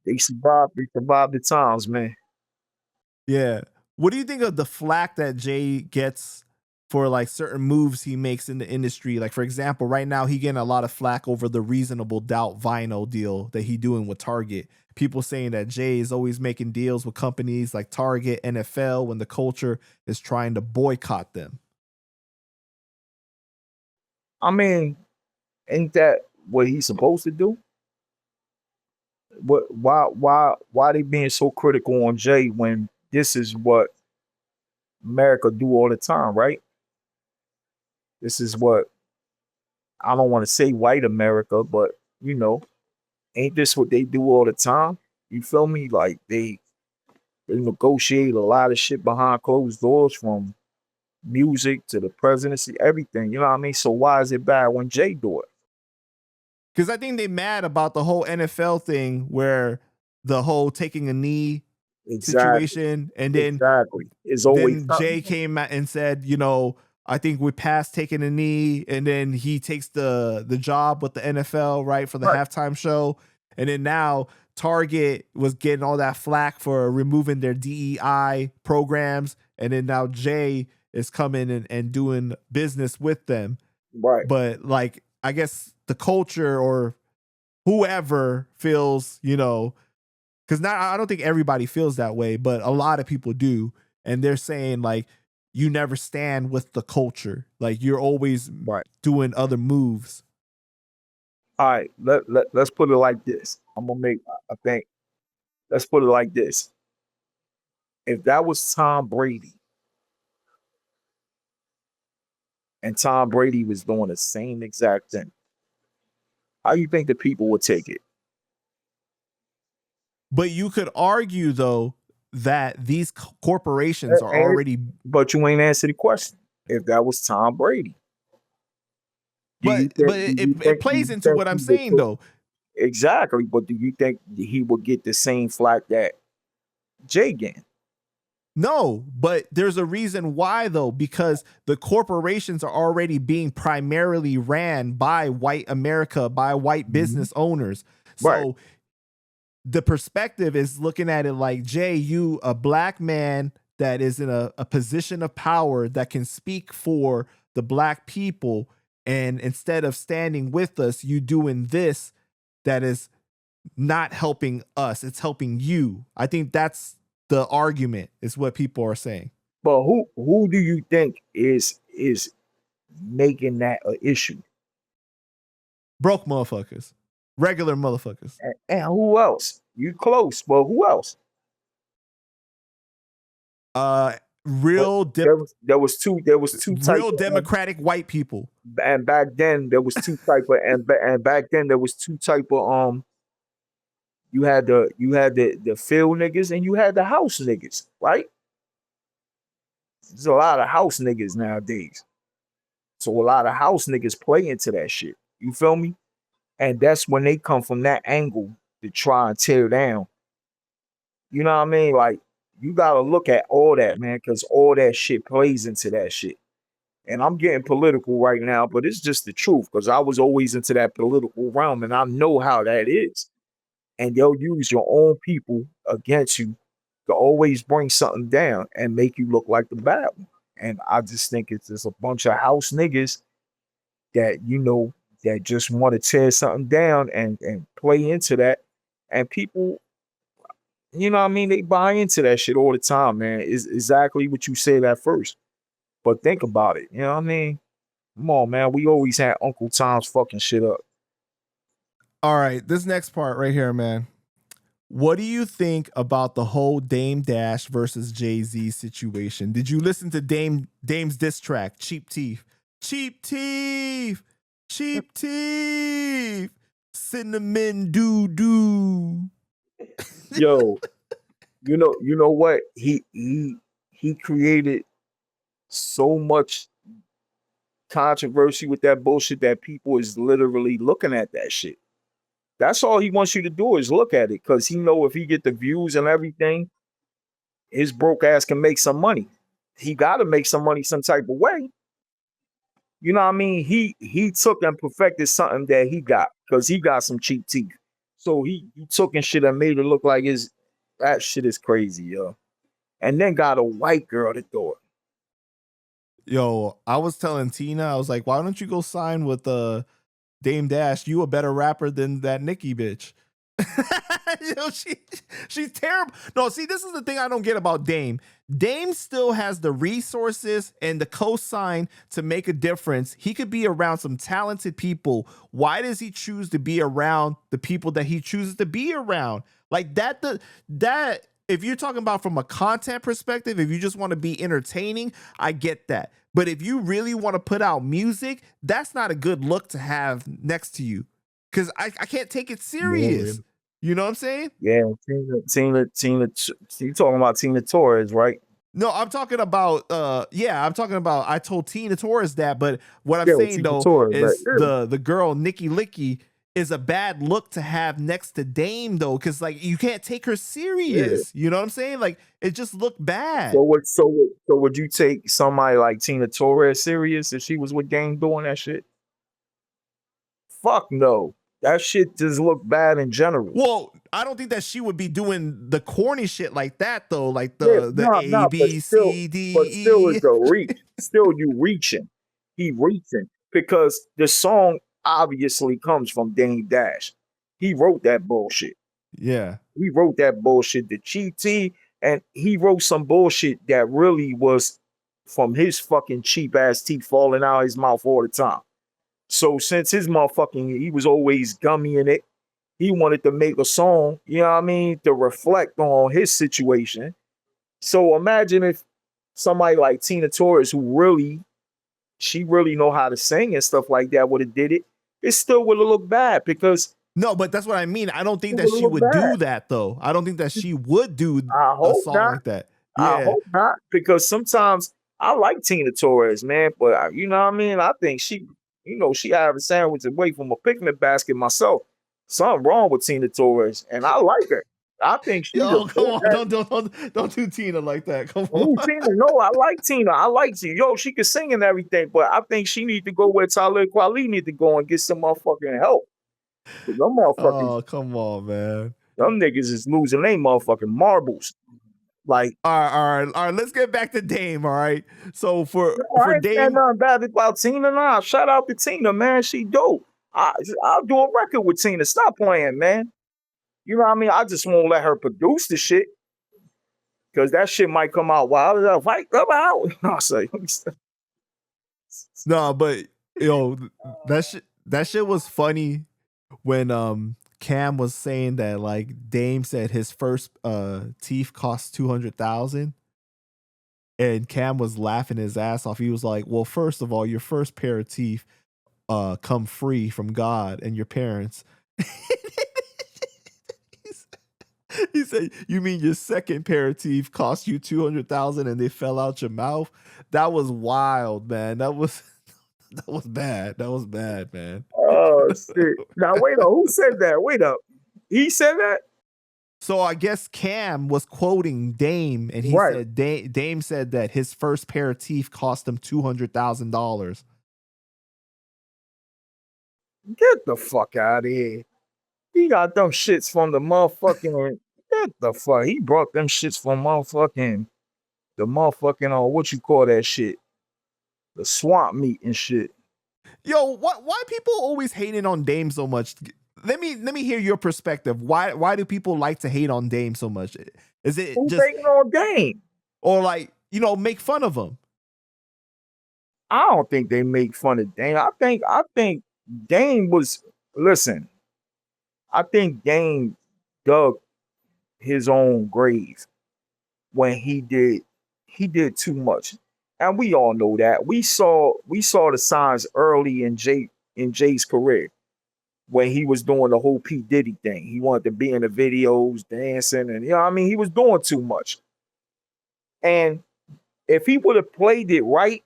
They survived the times, man. Yeah. What do you think of the flack that Jay gets for like certain moves he makes in the industry? Like, for example, right now he getting a lot of flack over the Reasonable Doubt vinyl deal that he doing with Target. People saying that Jay is always making deals with companies like Target, NFL, when the culture is trying to boycott them. I mean, ain't that what he's supposed to do? Why they being so critical on Jay when this is what America do all the time, right? This is what I don't want to say white America, but ain't this what they do all the time? You feel me? Like they negotiate a lot of shit behind closed doors, from music to the presidency, everything. You know what I mean? So why is it bad when Jay do it? Because I think they mad about the whole NFL thing, where the whole taking a knee situation, and then it's always then Jay came out and said, I think we passed taking a knee, and then he takes the job with the NFL, right, for the halftime show, and then now Target was getting all that flack for removing their DEI programs, and then now Jay is coming and doing business with them, right? But like, I guess the culture or whoever feels, because now I don't think everybody feels that way, but a lot of people do, and they're saying like, you never stand with the culture. Like, you're always doing other moves. All right, let's put it like this. Let's put it like this. If that was Tom Brady, and Tom Brady was doing the same exact thing, how do you think the people would take it? But you could argue, though, that these corporations are already... But you ain't answered the question. If that was Tom Brady. But it plays into what I'm saying, though. Exactly. But do you think he would get the same flack that Jay getting? No, but there's a reason why, though, because the corporations are already being primarily ran by white America, by white business owners. So the perspective is looking at it like, Jay, you, a black man that is in a position of power that can speak for the black people, and instead of standing with us, you doing this that is not helping us, it's helping you. I think that's the argument, is what people are saying. But who do you think is making that an issue? Broke motherfuckers. Regular motherfuckers. And who else? You close, but who else? Real there was two real democratic white people. And back then there was two type of and back then there was two type of you had the field niggas and you had the house niggas, right? There's a lot of house niggas nowadays. So a lot of house niggas play into that shit. You feel me? And that's when they come from that angle to try and tear down. You know what I mean? Like, you gotta look at all that, man, because all that shit plays into that shit. And I'm getting political right now, but it's just the truth, because I was always into that political realm and I know how that is. And they'll use your own people against you to always bring something down and make you look like the bad one. And I just think it's just a bunch of house niggas that, that just want to tear something down and play into that. And people, you know what I mean? They buy into that shit all the time, man. It's exactly what you said at first. But think about it. You know what I mean? Come on, man. We always had Uncle Tom's fucking shit up. All right. This next part right here, man. What do you think about the whole Dame Dash versus Jay-Z situation? Did you listen to Dame's diss track, Cheap Teeth? Cheap Teeth! Cheap Teeth! Cinnamon doo-doo. Yo, you know what? He created so much controversy with that bullshit that people is literally looking at that shit. That's all he wants you to do is look at it, because he know if he get the views and everything, his broke ass can make some money. He got to make some money some type of way. You know what I mean? He took and perfected something that he got, because he got some cheap teeth. So he took and shit and made it look like that shit is crazy, yo. And then got a white girl to do it. Yo, I was telling Tina, I was like, why don't you go sign with Dame Dash? You a better rapper than that Nicki bitch. Yo, she's terrible. No, see, this is the thing I don't get about Dame. Dame still has the resources and the cosign to make a difference. He could be around some talented people. Why does he choose to be around the people that he chooses to be around? Like that if you're talking about from a content perspective, if you just want to be entertaining, I get that. But if you really want to put out music, that's not a good look to have next to you. Because I can't take it serious. Yeah. You know what I'm saying? Yeah, Tina. You talking about Tina Torres, right? No, I'm talking about I told Tina Torres that, but what I'm saying Tina though Torres, is right? the girl Nikki Licky is a bad look to have next to Dame though, because like you can't take her serious. Yeah. You know what I'm saying? Like it just looked bad. So would you take somebody like Tina Torres serious if she was with Dame doing that shit? Fuck no. That shit just look bad in general. Well, I don't think that she would be doing the corny shit like that though, like A, B, C, D, E. But still it's a reach. Still you reaching. He reaching. Because the song obviously comes from Dame Dash. He wrote that bullshit. Yeah. He wrote that bullshit, the cheap tea, and he wrote some bullshit that really was from his fucking cheap ass teeth falling out of his mouth all the time. So since he was always gummy in it, he wanted to make a song, you know what I mean, to reflect on his situation. So imagine if somebody like Tina Torres, she really know how to sing and stuff like that, would have did it, it still would have looked bad because... No, but that's what I mean. I don't think that she would do that, though. I don't think that she would do a song like that. Yeah. I hope not, because sometimes I like Tina Torres, man, but you know what I mean? I think she have a sandwich away from a picnic basket myself. Something wrong with Tina Torres, and I like her. I think she's come on, don't do Tina like that. Come on. Tina, no, I like Tina. I like Tina. Yo, she can sing and everything, but I think she need to go where Talib Kweli need to go and get some motherfucking help. Them motherfuckers. Oh, come on, man. Them niggas is losing their motherfucking marbles. Like, all right. Let's get back to Dame. All right. So for Dame, I ain't nothing bad about Tina. Nah, shout out to Tina, man. She dope. I'll do a record with Tina. Stop playing, man. You know what I mean? I just won't let her produce the shit because that shit might come out wild. I'll say. No, but yo, that shit was funny when Cam was saying that like Dame said his first teeth cost 200,000, and Cam was laughing his ass off. He was like, "Well, first of all, your first pair of teeth come free from God and your parents." He said, "You mean your second pair of teeth cost you 200,000 and they fell out your mouth?" That was wild, man. That was bad. That was bad, man. Oh shit! Now wait up, who said that? Wait up, he said that? So I guess Cam was quoting Dame, and he Right. said Dame said that his first pair of teeth cost him $200,000. Get the fuck out of here. He got them shits from the motherfucking. Get the fuck. He brought them shits from the motherfucking what you call that shit? The swamp meat and shit. Yo, why people always hating on Dame so much? Let me hear your perspective. Why do people like to hate on Dame so much? Is it Who's just hating on Dame? or like, make fun of him? I don't think they make fun of Dame. I think Dame was listen. I think Dame dug his own grave when he did too much. And we all know that. We saw the signs early in Jay's career when he was doing the whole P. Diddy thing. He wanted to be in the videos, dancing, and he was doing too much. And if he would have played it right,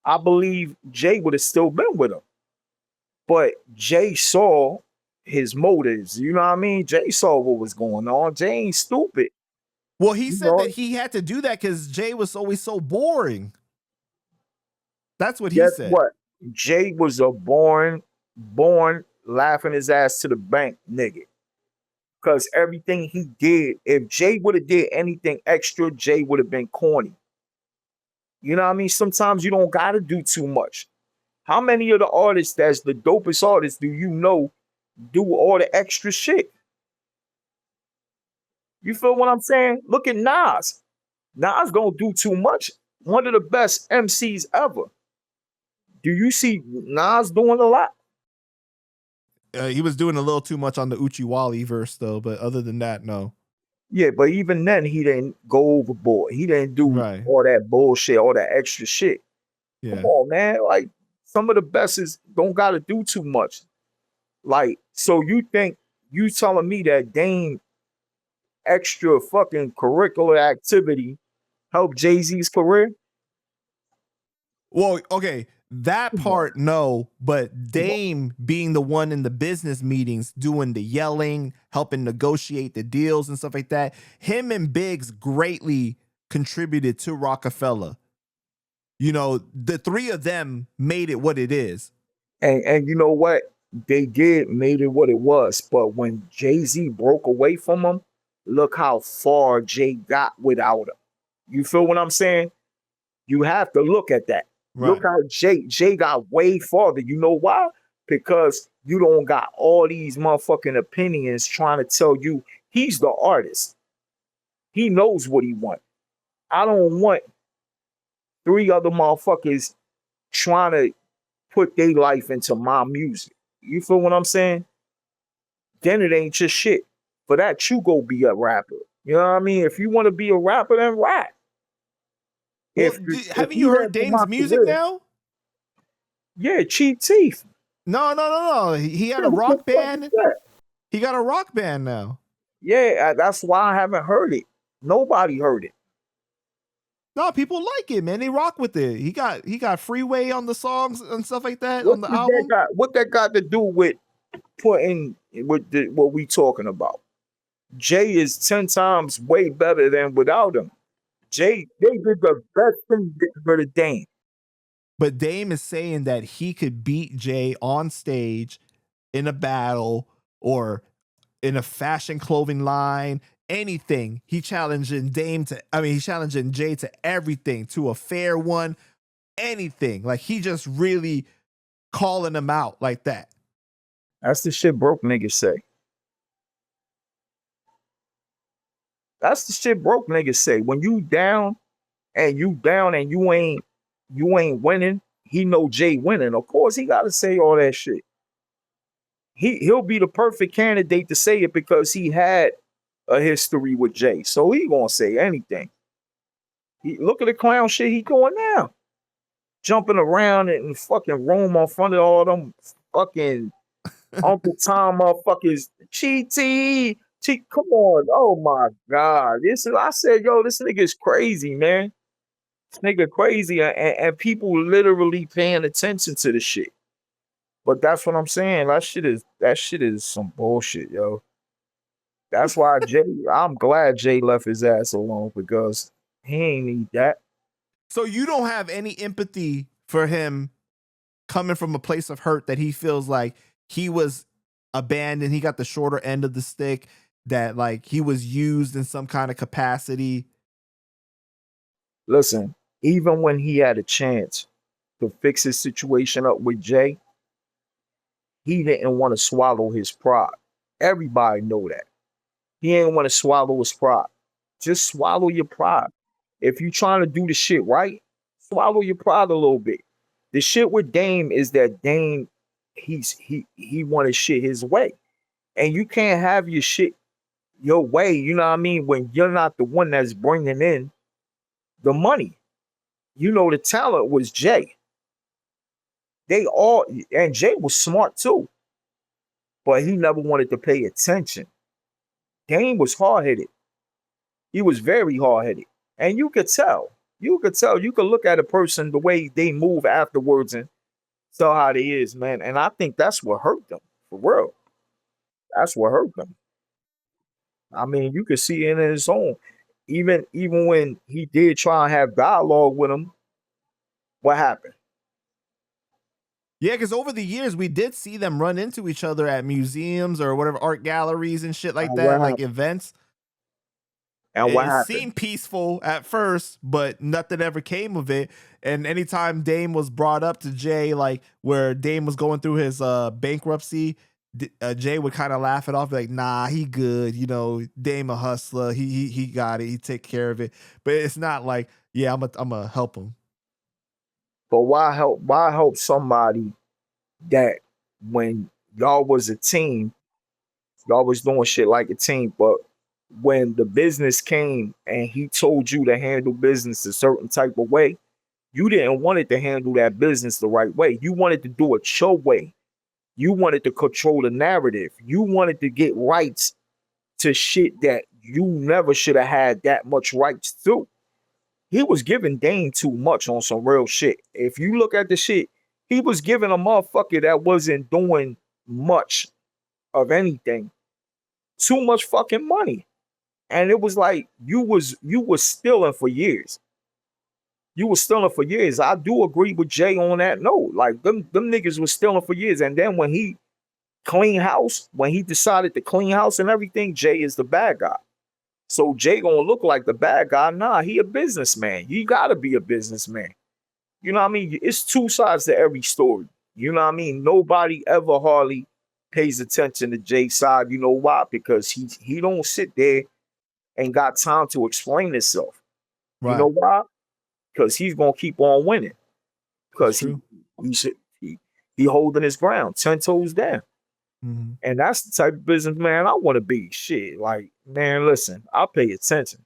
I believe Jay would have still been with him. But Jay saw his motives. You know what I mean? Jay saw what was going on. Jay ain't stupid. Well, he said that he had to do that because Jay was always so boring. That's what he Guess said. what? Jay was a born laughing his ass to the bank nigga. Because everything he did, if Jay would have did anything extra, Jay would have been corny. You know what I mean? Sometimes you don't gotta do too much. How many of the artists that's the dopest artists do you know do all the extra shit? You feel what I'm saying? Look at Nas. Nas gonna do too much. One of the best MCs ever. Do you see Nas doing a lot? He was doing a little too much on the Uchiwali verse though, but other than that, no. Yeah, but even then he didn't go overboard. He didn't do all that bullshit, all that extra shit. Yeah. Come on, man. Like some of the best don't gotta do too much. Like, so you think you telling me that Dame extra fucking curricular activity helped Jay-Z's career? Well, okay, that part, no, but Dame being the one in the business meetings, doing the yelling, helping negotiate the deals and stuff like that, him and Biggs greatly contributed to Rockefeller. The three of them made it what it is. And you know what? They did made it what it was. But when Jay-Z broke away from him, look how far Jay got without him. You feel what I'm saying? You have to look at that. Right. Look how Jay got way farther. You know why? Because you don't got all these motherfucking opinions trying to tell you he's the artist. He knows what he wants. I don't want 3 other motherfuckers trying to put their life into my music. You feel what I'm saying? Then it ain't just shit. For that, you go be a rapper. You know what I mean? If you want to be a rapper, then rap. Well, haven't you heard Dame's music now? Yeah, Cheap Teeth. No. He had a rock band. He got a rock band now. Yeah, that's why I haven't heard it. Nobody heard it. No, people like it, man. They rock with it. He got Freeway on the songs and stuff like that on the album. What that got to do with putting with what we talking about? Jay is 10 times way better than without him. Jay, they did the best thing for the Dame. But Dame is saying that he could beat Jay on stage in a battle or in a fashion clothing line, anything. He's challenging Jay to everything, to a fair one, anything. Like he just really calling him out like that. That's the shit broke niggas say. That's the shit broke niggas say. When you down and you ain't winning, he know Jay winning. Of course he gotta say all that shit. he'll be the perfect candidate to say it because he had a history with Jay. So he gonna say anything. Look at the clown shit he doing now. Jumping around and fucking roam on front of all them fucking Uncle Tom motherfuckers. Cheaty. Come on. Oh my God. I said, yo, this nigga is crazy, man. This nigga crazy. And people literally paying attention to the shit. But that's what I'm saying. That shit is some bullshit, yo. That's why I'm glad Jay left his ass alone because he ain't need that. So you don't have any empathy for him coming from a place of hurt that he feels like he was abandoned, he got the shorter end of the stick, that like he was used in some kind of capacity. Listen, even when he had a chance to fix his situation up with Jay, he didn't want to swallow his pride. Everybody know that. He didn't want to swallow his pride. Just swallow your pride. If you trying to do the shit right, swallow your pride a little bit. The shit with Dame is that Dame, he wanted shit his way. And you can't have your shit your way, you know what I mean, when you're not the one that's bringing in the money. You know, the talent was Jay. And Jay was smart too, but he never wanted to pay attention. Dame was hard-headed. He was very hard-headed. And you could tell. You could look at a person the way they move afterwards and tell how they is, man. And I think that's what hurt them, for real. That's what hurt them. I mean, you could see it in his own. Even when he did try and have dialogue with him, what happened? Yeah, because over the years we did see them run into each other at museums or whatever, art galleries and shit like that, like events. And what it happened? Seemed peaceful at first, but nothing ever came of it. And anytime Dame was brought up to Jay, like where Dame was going through his bankruptcy, Jay would kind of laugh it off, like, "Nah, he good. You know, Dame a hustler. He got it. He take care of it." But it's not like, yeah, I'm gonna help him. But why help somebody that when y'all was a team, y'all was doing shit like a team, but when the business came and he told you to handle business a certain type of way, you didn't want it to handle that business the right way. You wanted to do it your way. You wanted to control the narrative. You wanted to get rights to shit that you never should have had that much rights to. He was giving Dame too much on some real shit. If you look at the shit, he was giving a motherfucker that wasn't doing much of anything too much fucking money. And it was like you was stealing for years. You were stealing for years. I do agree with Jay on that note. Like them niggas was stealing for years. And then when he clean house, when he decided to clean house and everything, Jay is the bad guy. So Jay gonna look like the bad guy. Nah, he a businessman. You gotta be a businessman. You know what I mean? It's two sides to every story. You know what I mean? Nobody ever hardly pays attention to Jay's side. You know why? Because he don't sit there and got time to explain himself. Right. You know why? Because he's gonna keep on winning. Because he holding his ground, 10 toes down. Mm-hmm. And that's the type of businessman I want to be. Shit, like, man, listen, I pay attention.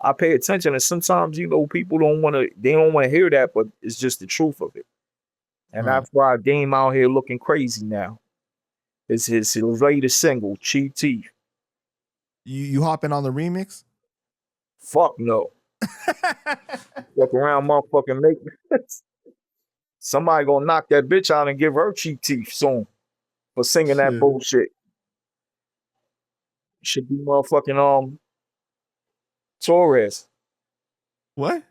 And sometimes, you know, people don't want to hear that, but it's just the truth of it. And that's why Dame out here looking crazy now. It's his latest single, Cheap Teeth. You hopping on the remix? Fuck no. Walk around motherfucking make somebody gonna knock that bitch out and give her Cheap Teeth soon for singing that bullshit. Should be motherfucking Torres. What?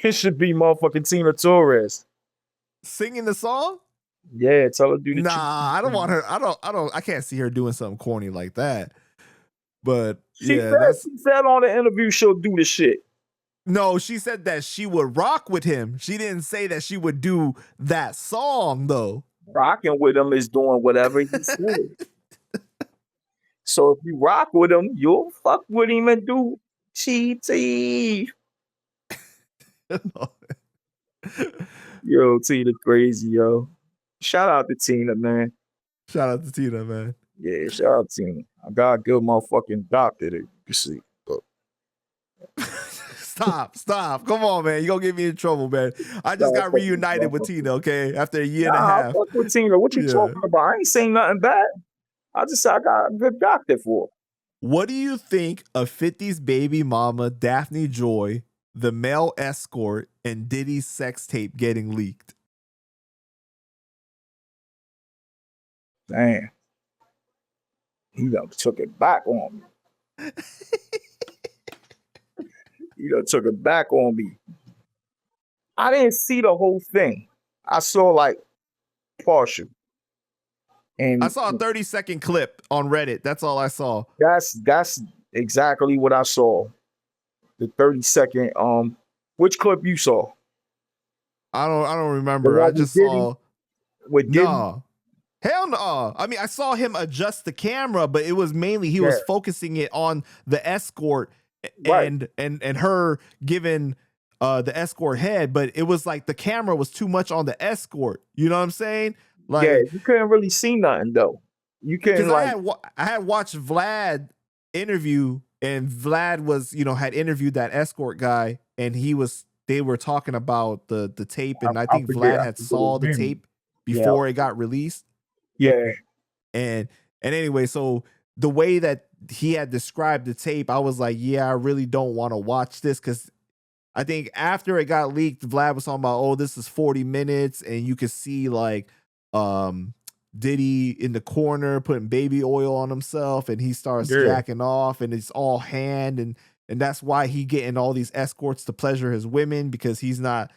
It should be motherfucking Tina Torres singing the song. Yeah, tell her to do the. Nah, I don't want her. I can't see her doing something corny like that. But she said on the interview she'll do the shit. No, she said that she would rock with him. She didn't say that she would do that song though. Rocking with him is doing whatever he said. So if you rock with him, you'll fuck with him and do cheaty. Yo, Tina crazy, yo. Shout out to Tina, man. Shout out to Tina, man. Yeah, shout out to him. I got a good motherfucking doctor that you see. Stop. Come on, man. You gonna get me in trouble, man. I just got reunited with Tina, okay? After a year and a half. I fuck with Tina. What you Yeah. talking about? I ain't saying nothing bad. I got a good doctor for her. What do you think of 50's baby mama, Daphne Joy, the male escort, and Diddy's sex tape getting leaked? Damn. He done took it back on me. He done took it back on me. I didn't see the whole thing. I saw like partial. And I saw a 30-second clip on Reddit. That's all I saw. That's exactly what I saw. The 30-second. Which clip you saw? I don't remember. I just saw with Diddy? No. Hell no. I mean, I saw him adjust the camera, but it was mainly he was focusing it on the escort and her giving the escort head, but it was like the camera was too much on the escort. You know what I'm saying? Like, yeah, you couldn't really see nothing though. You couldn't like. I had watched Vlad interview, and Vlad was had interviewed that escort guy, and they were talking about the tape, and I think Vlad had saw the tape before it got released. Yeah. And anyway, so the way that he had described the tape, I was like, yeah, I really don't want to watch this, because I think after it got leaked, Vlad was talking about, oh, this is 40 minutes, and you could see like Diddy in the corner putting baby oil on himself, and he starts jacking off, and it's all hand, and that's why he getting all these escorts to pleasure his women, because he's not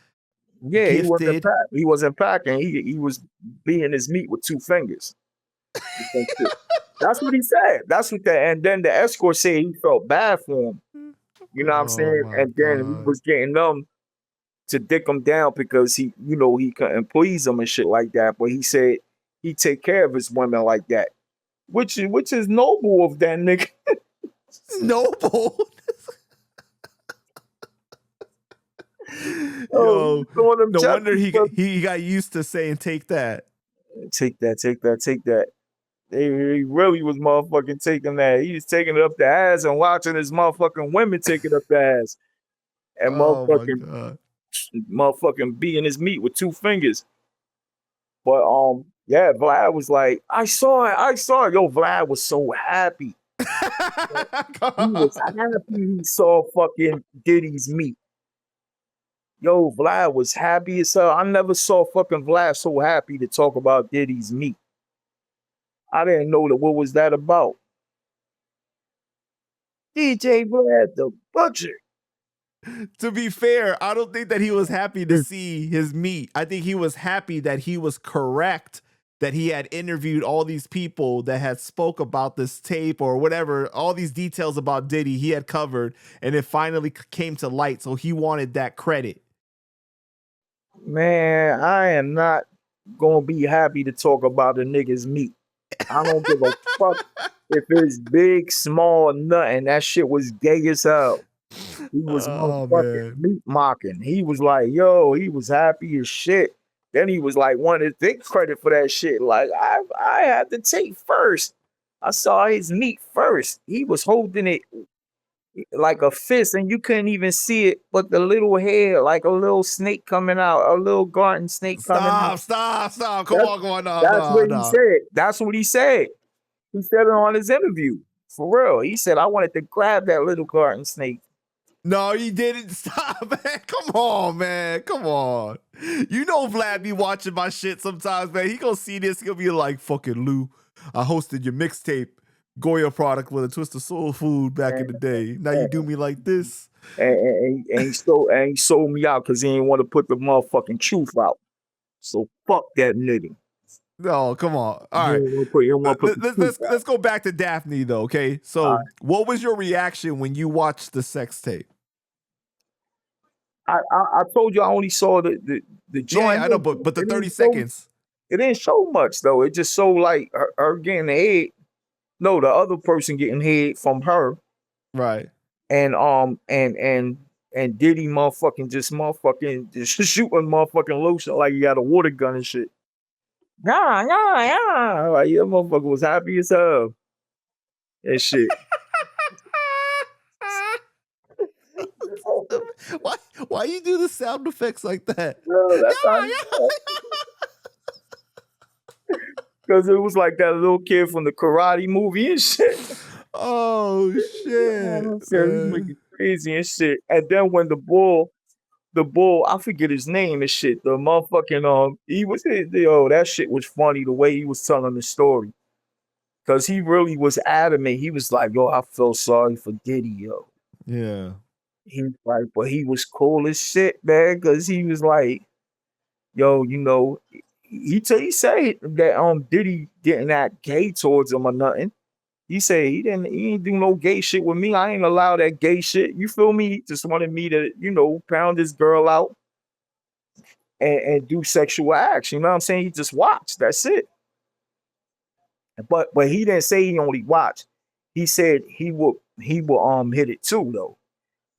gifted. He wasn't packing. He was being his meat with 2 fingers. That's what he said. And then the escort said he felt bad for him. You know what I'm saying? And then he was getting them to dick him down because he couldn't please them and shit like that. But he said he take care of his women like that, which is noble of that nigga. Noble. Yo, no wonder he got used to saying take that. Take that. He really was motherfucking taking that. He was taking it up the ass and watching his motherfucking women take it up the ass. And motherfucking beating his meat with 2 fingers. But yeah, Vlad was like, I saw it. Yo, Vlad was so happy. He was happy he saw fucking Diddy's meat. Yo, Vlad was happy as hell. I never saw fucking Vlad so happy to talk about Diddy's meat. I didn't know what was that about. DJ Vlad the Butcher. To be fair, I don't think that he was happy to see his meat. I think he was happy that he was correct, that he had interviewed all these people that had spoke about this tape or whatever, all these details about Diddy he had covered, and it finally came to light. So he wanted that credit. Man, I am not gonna be happy to talk about a nigga's meat. I don't give a fuck if it's big, small, nothing. That shit was gay as hell. He was motherfucking meat mocking. He was like, yo, he was happy as shit. Then he was like, wanted to take credit for that shit. Like, I had the tape first. I saw his meat first. He was holding it like a fist, and you couldn't even see it, but the little hair, like a little snake coming out, a little garden snake coming out. Stop. Come on. That's what he said. That's what he said. He said it on his interview. For real. He said, I wanted to grab that little garden snake. No, he didn't. Stop, man. Come on, man. Come on. You know Vlad be watching my shit sometimes, man. He gonna see this. He gonna be like, fucking Lou, I hosted your mixtape Goya product with a twist of soul food back in the day. Now you do me like this. And he sold me out because he didn't want to put the motherfucking truth out. So fuck that nigga. No, come on. All right. Let's go back to Daphne though, okay? So what was your reaction when you watched the sex tape? I told you I only saw the joint. Yeah, I know, but the 30 seconds. It didn't show much though. It just showed like her getting the head. No, the other person getting head from her. Right. And Diddy motherfucking just shooting motherfucking lotion like he got a water gun and shit. yeah. Like, that motherfucker was happy as hell. And shit. why why you do the sound effects like that? Bro, that's how he Yeah, felt. Because it was like that little kid from the karate movie and shit. Oh shit, I'm serious, he's man. making crazy and shit. And then when the bull, I forget his name and shit. The motherfucking he was yo, that shit was funny the way he was telling the story. Cause he really was adamant. He was like, yo, I feel sorry for Diddy, yo. Yeah. He was like, but he was cool as shit, man. Cause he was like, yo, he said that Diddy didn't act gay towards him or nothing. He said he didn't do no gay shit with me. I ain't allow that gay shit. You feel me? He just wanted me to, pound this girl out and do sexual acts. You know what I'm saying? He just watched. That's it. But he didn't say he only watched. He said he will hit it too though.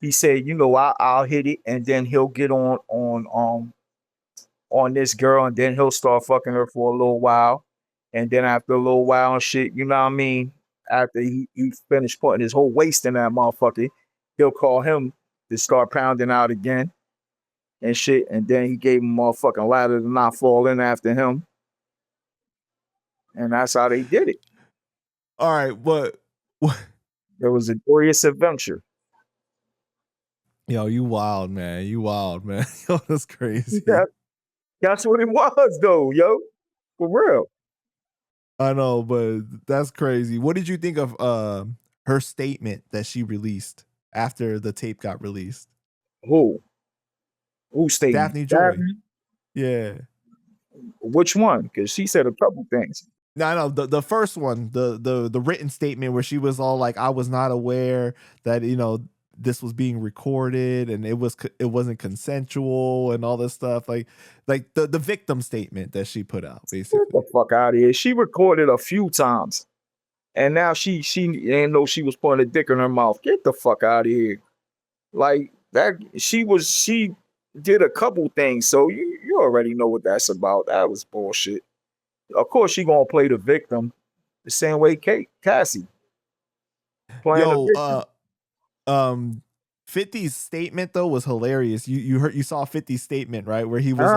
He said, I'll hit it and then he'll get on this girl and then he'll start fucking her for a little while. And then after a little while and shit, you know what I mean? After he finished putting his whole waist in that motherfucker, he'll call him to start pounding out again and shit. And then he gave him a motherfucking ladder to not fall in after him. And that's how they did it. All right, but It was a glorious adventure. yo, you wild, man. You wild, man. Yo, that's crazy. Yeah, that's what it was, though, yo. For real. I know, but that's crazy. What did you think of her statement that she released after the tape got released? Who? Who stayed? Daphne Joy. Yeah. Which one? Because she said a couple things. No, the first one, the written statement where she was all like, I was not aware that, this was being recorded and it wasn't consensual and all this stuff. Like the victim statement that she put out, basically. Get the fuck out of here. She recorded a few times. And now she didn't know she was putting a dick in her mouth. Get the fuck out of here. Like that she did a couple things. So you already know what that's about. That was bullshit. Of course she gonna play the victim the same way Cassie. Playing the victim. 50's statement though was hilarious. You saw 50's statement, right? Where he was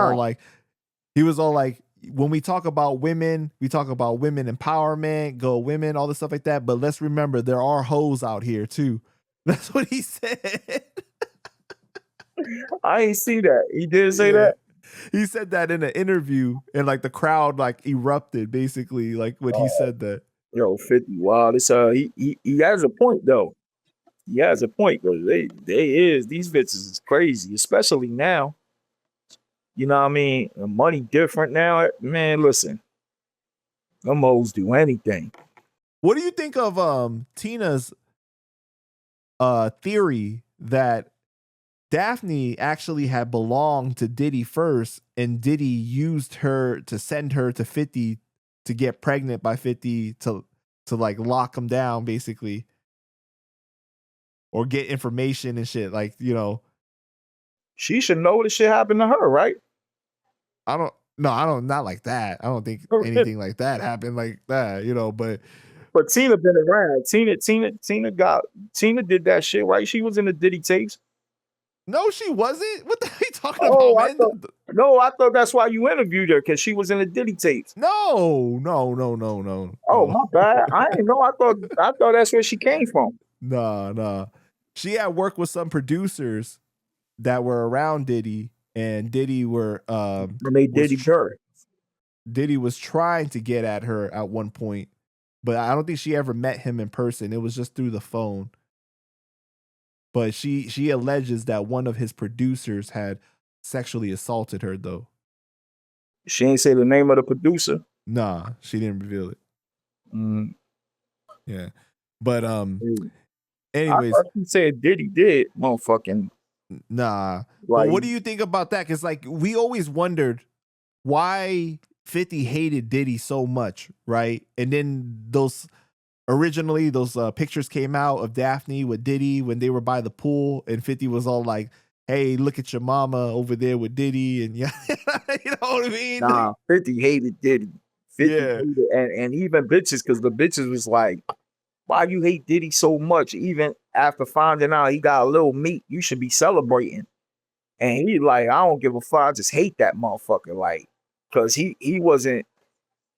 all like, when we talk about women, we talk about women empowerment, go women, all this stuff like that. But let's remember there are hoes out here too. That's what he said. I ain't see that. He did say that. He said that in an interview, and like the crowd like erupted basically, like when he said that. Yo, 50. Wow, this he has a point though. He has a point because these bitches is crazy, especially now. You know what I mean? The money different now. Man, listen, them hoes do anything. What do you think of Tina's theory that Daphne actually had belonged to Diddy first, and Diddy used her to send her to 50 to get pregnant by 50 to like lock him down basically, or get information and shit, like, She should know this shit happened to her, right? Not like that. I don't think anything like that happened like that, But Tina been around. Tina did that shit, right? She was in the Diddy tapes. No, she wasn't. What the hell are you talking about, man? I thought that's why you interviewed her, because she was in the Diddy tapes. No. Oh, my bad. I didn't know. I thought that's where she came from. Nah. She had worked with some producers that were around Diddy, and Diddy Diddy was trying to get at her at one point, but I don't think she ever met him in person. It was just through the phone. But she alleges that one of his producers had sexually assaulted her, though. She ain't say the name of the producer. Nah, she didn't reveal it. Yeah, but anyways, I thought she said Diddy did, motherfucking. Nah. But what do you think about that? Because like we always wondered why 50 hated Diddy so much, right? And then those pictures came out of Daphne with Diddy when they were by the pool, and 50 was all like, hey, look at your mama over there with Diddy, and yeah, you know what I mean? Nah, 50 hated Diddy. 50 Yeah. hated, and even bitches, because the bitches was like, why you hate Diddy so much? Even after finding out he got a little meat, you should be celebrating. And he like, I don't give a fuck. I just hate that motherfucker. Like, cause he wasn't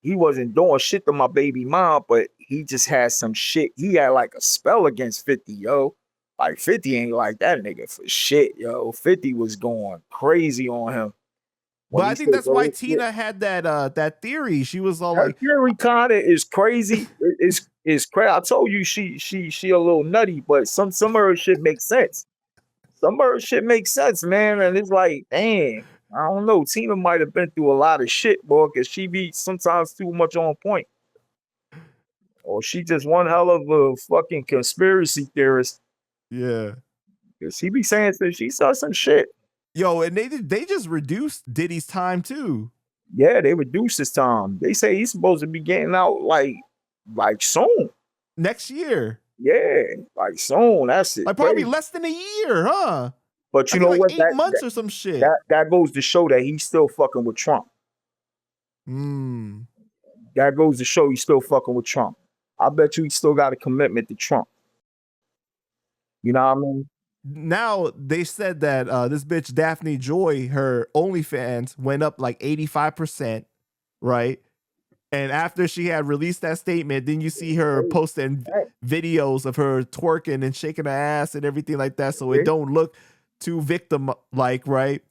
doing shit to my baby mom, but he just had some shit. He had like a spell against 50, yo. Like 50 ain't like that nigga for shit, yo. 50 was going crazy on him. But I think that's why Tina had that theory. She was all her like, theory kinda is crazy. It's crazy. I told you she a little nutty, but some of her shit makes sense. Some of her shit makes sense, man. And it's like, damn, I don't know. Tina might have been through a lot of shit, boy, because she be sometimes too much on point. Or she just one hell of a fucking conspiracy theorist. yeah. Cause she be saying that she saw some shit. Yo, and they just reduced Diddy's time too. Yeah, they reduced his time. They say he's supposed to be getting out like soon. Next year. Yeah, like soon. That's it. Like probably less than a year, huh? But you know like what? 8 months or some shit. That goes to show that he's still fucking with Trump. That goes to show he's still fucking with Trump. I bet you he still got a commitment to Trump. You know what I mean? Now they said that this bitch Daphne Joy, her OnlyFans went up like 85%, right? And after she had released that statement, then you see her posting videos of her twerking and shaking her ass and everything like that, so it don't look too victim like, right?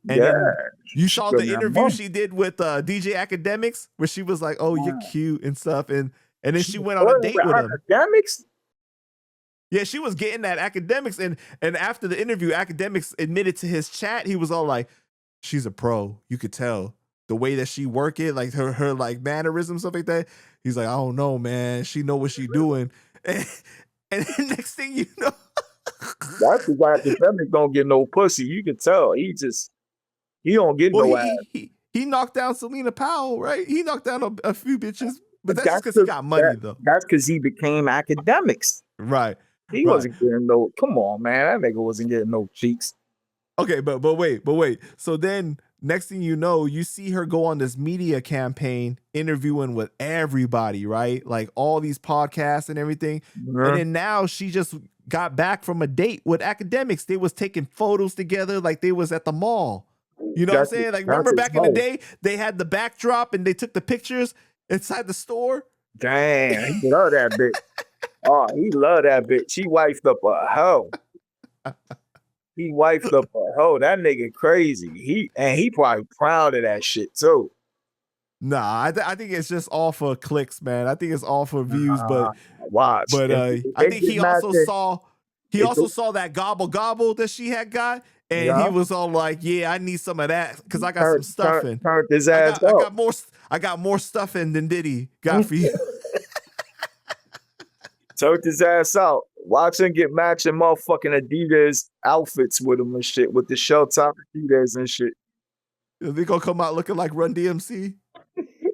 And then you saw the interview she did with DJ Academics, where she was like, "Oh, you're cute" and stuff, and then she went on a date with him. Academics? Yeah, she was getting that Academics, and after the interview, Academics admitted to his chat. He was all like, "She's a pro. You could tell the way that she work it, like her like mannerisms, stuff like that." He's like, "I don't know, man. She know what she doing." And then next thing you know, that's why Academics don't get no pussy. You can tell he don't get no ass. He knocked down Selena Powell, right? He knocked down a few bitches, but that's because he got money though. That's because he became Academics, right? He wasn't getting no. Come on, man, that nigga wasn't getting no cheeks. Okay, but wait. So then next thing you know, you see her go on this media campaign interviewing with everybody, right? Like all these podcasts and everything. And then now she just got back from a date with Academics. They was taking photos together like they was at the mall. You know what I'm saying? Like remember back in the day, they had the backdrop and they took the pictures inside the store? Damn, he love that bitch. Oh, he love that bitch. He wifed up a hoe. He wifed up a hoe. That nigga crazy. He probably proud of that shit too. Nah, I think it's just all for clicks, man. I think it's all for views, but watch. But I think he also saw that gobble that she had got, and he was all like, "Yeah, I need some of that because I got some stuffing." Turned his ass up. I got more stuffing than Diddy got for you. Turned his ass out. Watch him get matching motherfucking Adidas outfits with him and shit, with the shell top Adidas and shit. They gonna come out looking like Run DMC?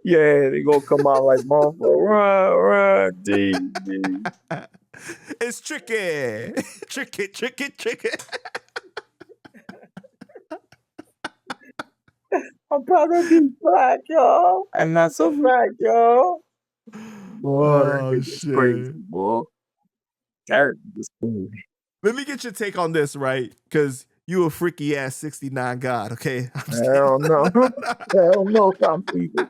Yeah, they gonna come out like motherfucker, run, D. It's tricky. tricky. I'm proud to be black, y'all. And that's a fact, y'all. Boy, shit. Crazy, boy. That is cool. Let me get your take on this, right? Because you a freaky ass 69 god, okay? Hell no. Hell no, some people.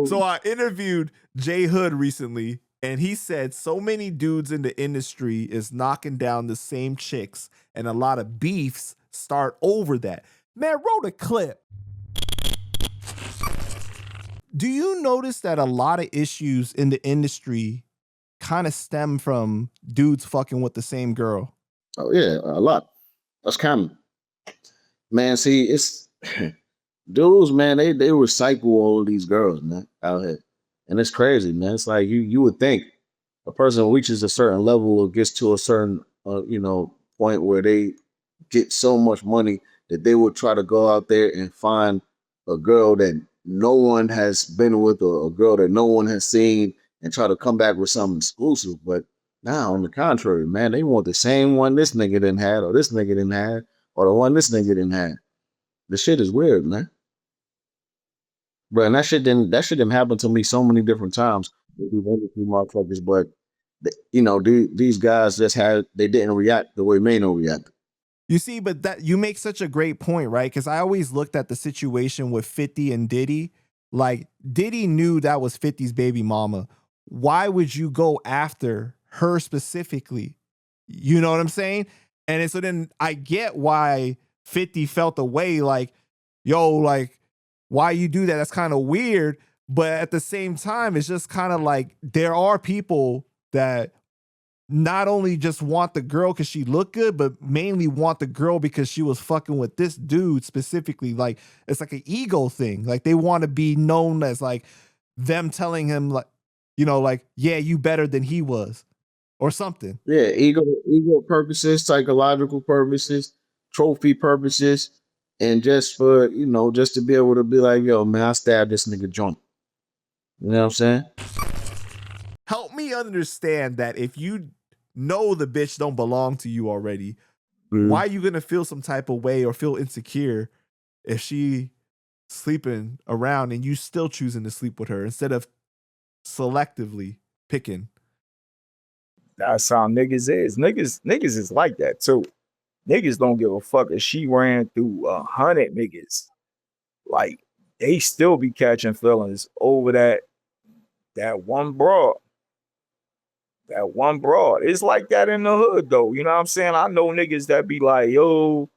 So I interviewed J Hood recently, and he said so many dudes in the industry is knocking down the same chicks, and a lot of beefs start over that. Man, roll the clip. Do you notice that a lot of issues in the industry kind of stem from dudes fucking with the same girl? Oh yeah, a lot. That's common. Man, see, it's dudes, man, they recycle all of these girls, man, out here. And it's crazy, man. It's like you would think a person reaches a certain level or gets to a certain point where they get so much money that they would try to go out there and find a girl that no one has been with or a girl that no one has seen and try to come back with something exclusive. But Now, on the contrary, man, they want the same one this nigga didn't have, or this nigga didn't have, or the one this nigga didn't have. The shit is weird, man. Bro, and that shit didn't happen to me so many different times with these industry motherfuckers, but these guys they didn't react the way Mano reacted. You see, but that you make such a great point, right? Because I always looked at the situation with 50 and Diddy. Like, Diddy knew that was 50's baby mama. Why would you go after her specifically? You know what I'm saying? And so then I get why 50 felt the way, like, yo, like, why you do that? That's kind of weird. But at the same time, it's just kind of like there are people that not only just want the girl because she looked good, but mainly want the girl because she was fucking with this dude specifically. Like, it's like an ego thing. Like, they want to be known as like them telling him, like, like, yeah, you better than he was or something. Yeah, ego purposes, psychological purposes, trophy purposes, and just for, just to be able to be like, yo, man, I stabbed this nigga joint. You know what I'm saying? Help me understand that if you know the bitch don't belong to you already, why are you gonna feel some type of way or feel insecure if she sleeping around and you still choosing to sleep with her instead of selectively picking? That's how niggas is. Niggas is like that too. Niggas don't give a fuck if she ran through 100 niggas. Like, they still be catching feelings over that one broad. That one broad. It's like that in the hood, though. You know what I'm saying? I know niggas that be like, yo,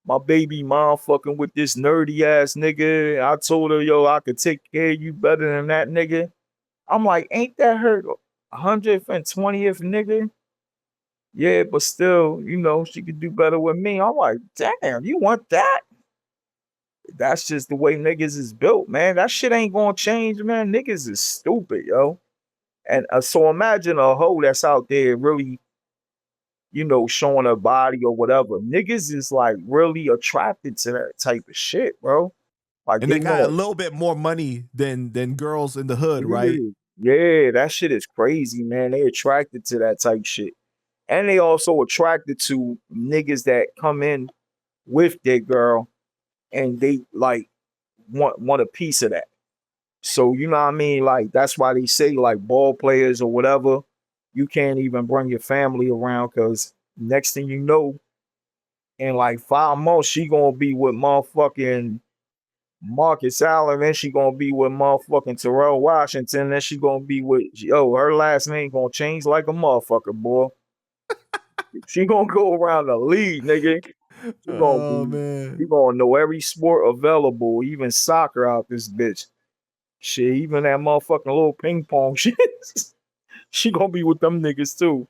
my baby mom fucking with this nerdy ass nigga. I told her, yo, I could take care of you better than that nigga. I'm like, ain't that her 120th nigga? Yeah, but still, she could do better with me. I'm like, damn, you want that? That's just the way niggas is built, man. That shit ain't gonna change, man. Niggas is stupid, yo. And so imagine a hoe that's out there really, showing her body or whatever. Niggas is like really attracted to that type of shit, bro. Like, And they got a little bit more money than girls in the hood, right? Yeah, that shit is crazy, man. They attracted to that type shit. And they also attracted to niggas that come in with their girl and they like want a piece of that. So, you know what I mean? Like, that's why they say, like, ball players or whatever, you can't even bring your family around because next thing you know, in like 5 months, she gonna be with motherfucking Marcus Allen, then she gonna be with motherfucking Terrell Washington, then she gonna be with, her last name gonna change like a motherfucker, boy. She gonna go around the league, nigga. She gonna know every sport available, even soccer out this bitch. Shit, even that motherfucking little ping pong shit. She gonna be with them niggas too.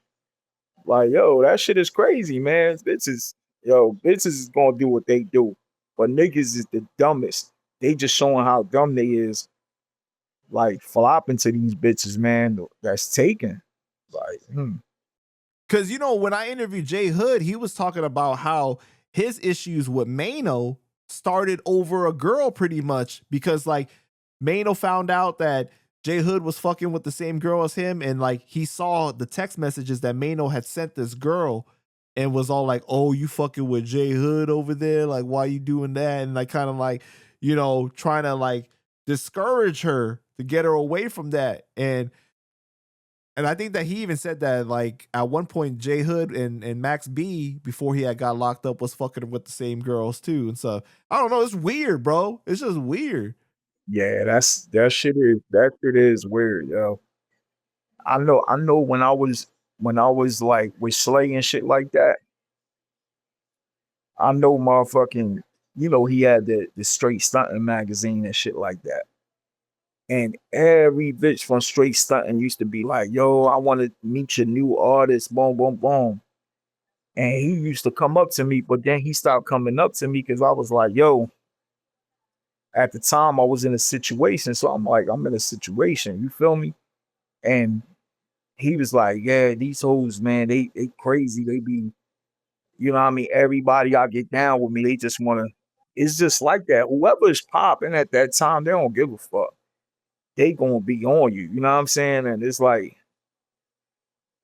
Like, yo, that shit is crazy, man. Bitches is gonna do what they do. But niggas is the dumbest. They just showing how dumb they is. Like, flopping to these bitches, man. That's taken. Like, Because, when I interviewed Jay Hood, he was talking about how his issues with Mano started over a girl pretty much because, like, Mano found out that Jay Hood was fucking with the same girl as him, and like he saw the text messages that Mano had sent this girl and was all like, oh, you fucking with Jay Hood over there? Like, why you doing that? And like kind of like, trying to like discourage her to get her away from that. And I think that he even said that like at one point Jay Hood and Max B, before he had got locked up, was fucking with the same girls too. And so I don't know, it's weird, bro. It's just weird. yeah, that shit is weird, yo. I know when I was like with Slay and shit like that, I know motherfucking, he had the Straight Stunting magazine and shit like that. And every bitch from Straight Stunting used to be like, yo, I want to meet your new artist, boom, boom, boom. And he used to come up to me, but then he stopped coming up to me because I was like, yo, at the time I was in a situation. So I'm like, I'm in a situation, you feel me? And he was like, yeah, these hoes, man, they crazy. They be, you know what I mean? Everybody I get down with me, they just want to, it's just like that. Whoever's popping at that time, they don't give a fuck. They gonna be on you. You know what I'm saying? And it's like,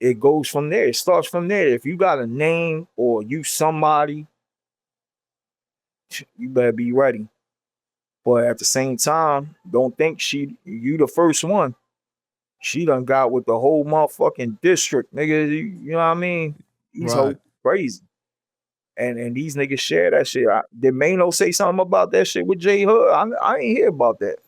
it goes from there. It starts from there. If you got a name or you somebody, you better be ready. But at the same time, don't think you the first one. She done got with the whole motherfucking district, nigga. You know what I mean? These Right. whole crazy. And these niggas share that shit. Did Mano say something about that shit with J Hood? I ain't hear about that.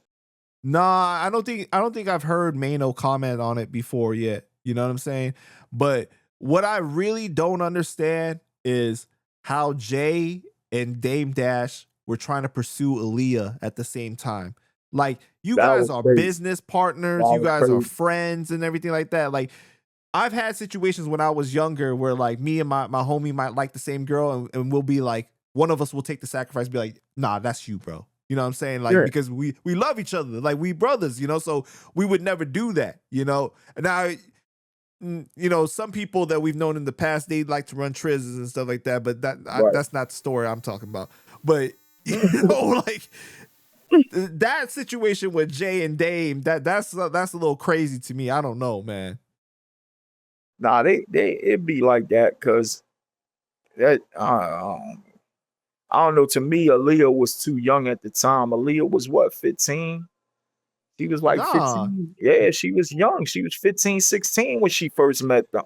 Nah, I don't think I've heard Mano comment on it before yet. You know what I'm saying? But what I really don't understand is how Jay and Dame Dash were trying to pursue Aaliyah at the same time. Like, you That guys was are crazy. business partners, That you was guys are crazy. friends and everything like that. Like, I've had situations when I was younger where like me and my homie might like the same girl and we'll be like, one of us will take the sacrifice, be like, nah, that's you, bro. You know what I'm saying? Like, Yeah. because we love each other, like we brothers, you know, so we would never do that, you know? Now, you know, some people that we've known in the past, they like to run trizzes and stuff like that, but Right. that's not the story I'm talking about. But, you know, like, that situation with Jay and Dame, that's a little crazy to me. I don't know, man. Nah, it be like that because that I don't know. To me, Aaliyah was too young at the time. Aaliyah was what, 15? She was like Nah. 15. Yeah, she was young. She was 15, 16 when she first met them.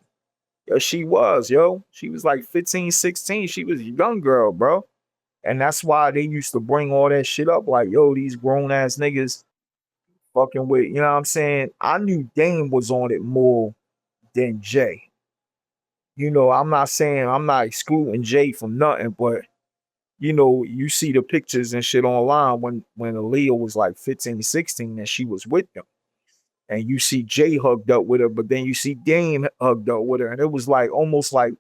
Yeah, she was, yo. She was like 15, 16. She was a young girl, bro. And that's why they used to bring all that shit up. Like, yo, these grown ass niggas fucking with, you know what I'm saying? I knew Dame was on it more than Jay. You know, I'm not excluding Jay from nothing, but you know, you see the pictures and shit online when Aaliyah was like 15, 16 and she was with them. And you see Jay hugged up with her, but then you see Dame hugged up with her. And it was like almost like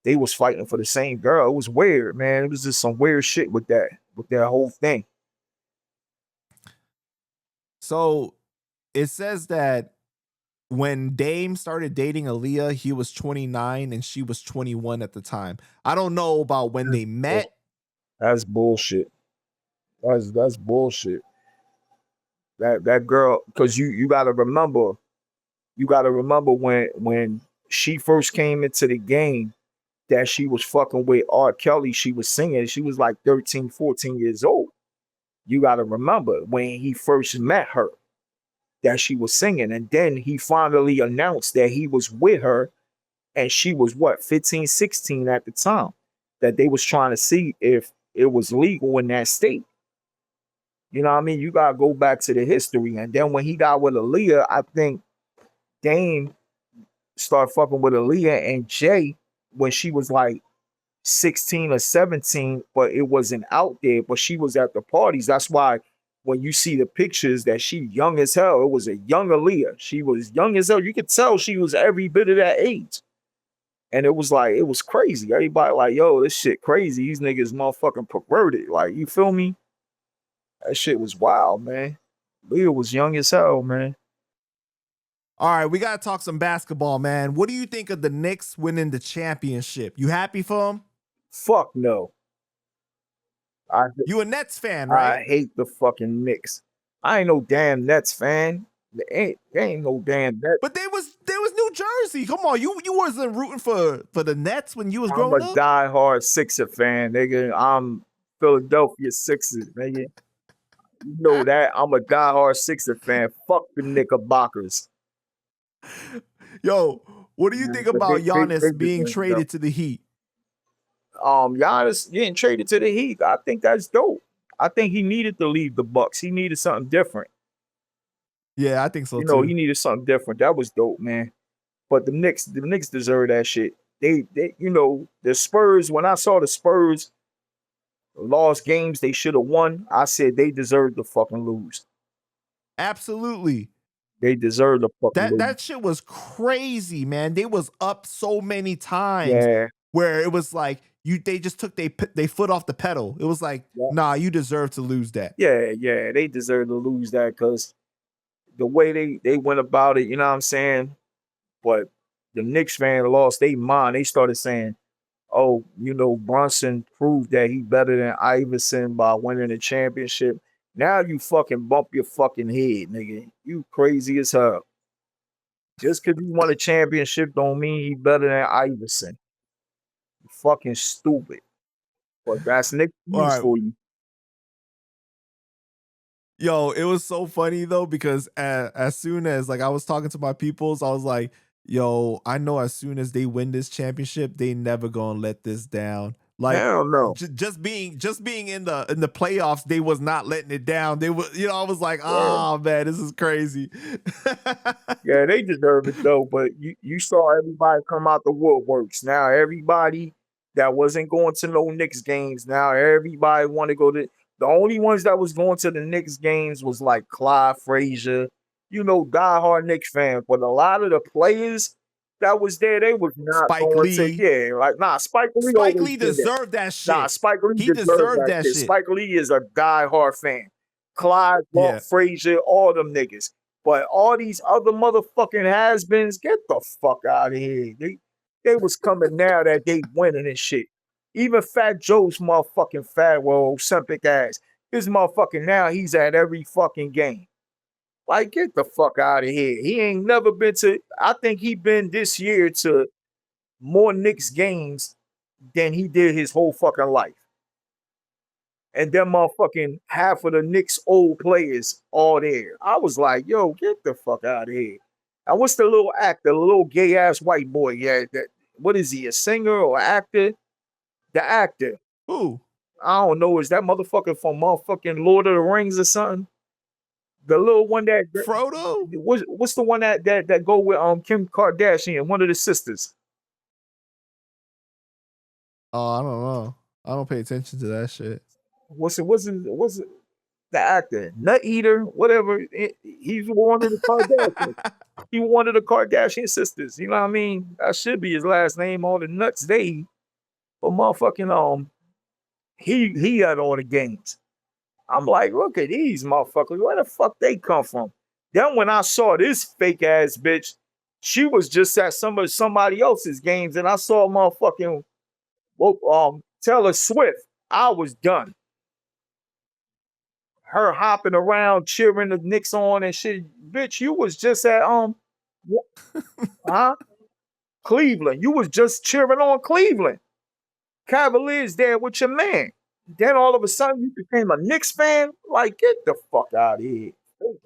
they was fighting for the same girl. It was weird, man. It was just some weird shit with that whole thing. So it says that when Dame started dating Aaliyah, he was 29 and she was 21 at the time. I don't know about when they met. That's bullshit. That's bullshit. That girl, because you gotta remember when she first came into the game that she was fucking with R. Kelly, she was singing, she was like 13, 14 years old. You gotta remember when he first met her that she was singing, and then he finally announced that he was with her, and she was what, 15, 16 at the time, that they was trying to see if it was legal in that state. You know what I mean? You gotta go back to the history. And then when he got with Aaliyah, I think Dame started fucking with Aaliyah and Jay when she was like 16 or 17, but it wasn't out there, but she was at the parties. That's why when you see the pictures that she young as hell, it was a young Aaliyah. She was young as hell. You could tell she was every bit of that age. And it was like, it was crazy. Everybody like, yo, this shit crazy. These niggas motherfucking perverted. Like, you feel me? That shit was wild, man. Aaliyah was young as hell, man. All right, we got to talk some basketball, man. What do you think of the Knicks winning the championship? You happy for them? Fuck no. You a Nets fan, I right? hate the fucking Knicks. I ain't no damn Nets fan. They ain't no damn Nets. But there was New Jersey. Come on, you wasn't rooting for the Nets when you was I'm growing a up? diehard Sixer fan, nigga. I'm Philadelphia Sixers, nigga. You know that. I'm a diehard Sixer fan. Fuck the Knickerbockers. Yo, what do you think But about Giannis just being win, though. traded to the Heat? Giannis getting traded to the Heat. I think that's dope. I think he needed to leave the Bucks. He needed something different. Yeah, I think so You know, too. he needed something different. That was dope, man. But the Knicks deserve that shit. They, you know, the Spurs, when I saw the Spurs lost games they should have won, I said they deserved to fucking lose. Absolutely. They deserve to fucking lose. That shit was crazy, man. They was up so many times Yeah. where it was like they just took they foot off the pedal. It was like, nah, you deserve to lose that. Yeah, they deserve to lose that because the way they went about it, you know what I'm saying? But the Knicks fan lost their mind. They started saying, oh, you know, Brunson proved that he better than Iverson by winning the championship. Now you fucking bump your fucking head, nigga. You crazy as hell. Just because he won a championship don't mean he better than Iverson. Fucking stupid. But that's Nick All Hughes right. for you. Yo, it was so funny though, because as soon as like I was talking to my peoples, I was like, yo, I know as soon as they win this championship, they never gonna let this down. Like Hell no. just being in the playoffs, they was not letting it down. They were, I was like, Yeah. oh man, this is crazy. Yeah, they deserve it though. But you saw everybody come out the woodworks. Now everybody that wasn't going to no Knicks games, now everybody want to go to. The only ones that was going to the Knicks games was like Clyde Frazier, diehard Knicks fan. But a lot of the players that was there, they was not Spike going to. Lee. Yeah, like Spike Lee. Spike Lee deserved that shit. Nah, Spike Lee He deserved that shit. Spike Lee is a diehard fan. Clyde, Walt Frazier, all them niggas. But all these other motherfucking has-beens, get the fuck out of here. They was coming now that they winning and shit. Even Fat Joe's motherfucking Ozempic ass. His motherfucking now he's at every fucking game. Like, get the fuck out of here. He ain't never been to, I think he been this year to more Knicks games than he did his whole fucking life. And then motherfucking half of the Knicks old players all there. I was like, yo, get the fuck out of here. And what's the little actor, the little gay ass white boy? Yeah, what is he, a singer or actor? The actor. Who? I don't know. Is that motherfucker from motherfucking Lord of the Rings or something? The little one that Frodo? What's the one that go with Kim Kardashian, one of the sisters? Oh, I don't know. I don't pay attention to that shit. What's it? The actor, Nut Eater, whatever. He's one of the Kardashians. He one of the Kardashian sisters. You know what I mean? That should be his last name. All the nuts they eat. But motherfucking he had all the games. I'm like, look at these motherfuckers. Where the fuck they come from? Then when I saw this fake ass bitch, she was just at somebody else's games, and I saw motherfucking Taylor Swift. I was done. Her hopping around, cheering the Knicks on and shit. Bitch, you was just at Cleveland. You was just cheering on Cleveland. Cavaliers there with your man. Then all of a sudden you became a Knicks fan? Like, get the fuck out of here.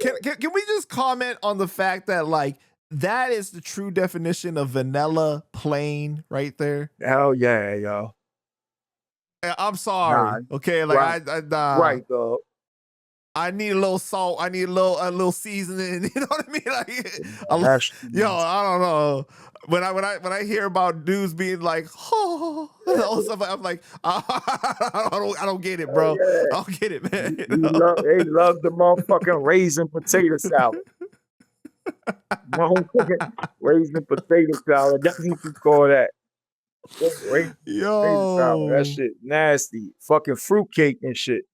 Can we just comment on the fact that like that is the true definition of vanilla plain right there? Hell yeah, yo. I'm sorry. Nah, okay, like right, right, dog. I need a little salt. I need a little seasoning. You know what I mean? Like, I don't know. When I hear about dudes being like, oh, and all stuff, I'm like, I don't get it, bro. I don't get it, man. They love the motherfucking raisin potato salad. Motherfucking raisin potato salad. That's what you call that. Raisin potato salad. That shit nasty. Fucking fruitcake and shit.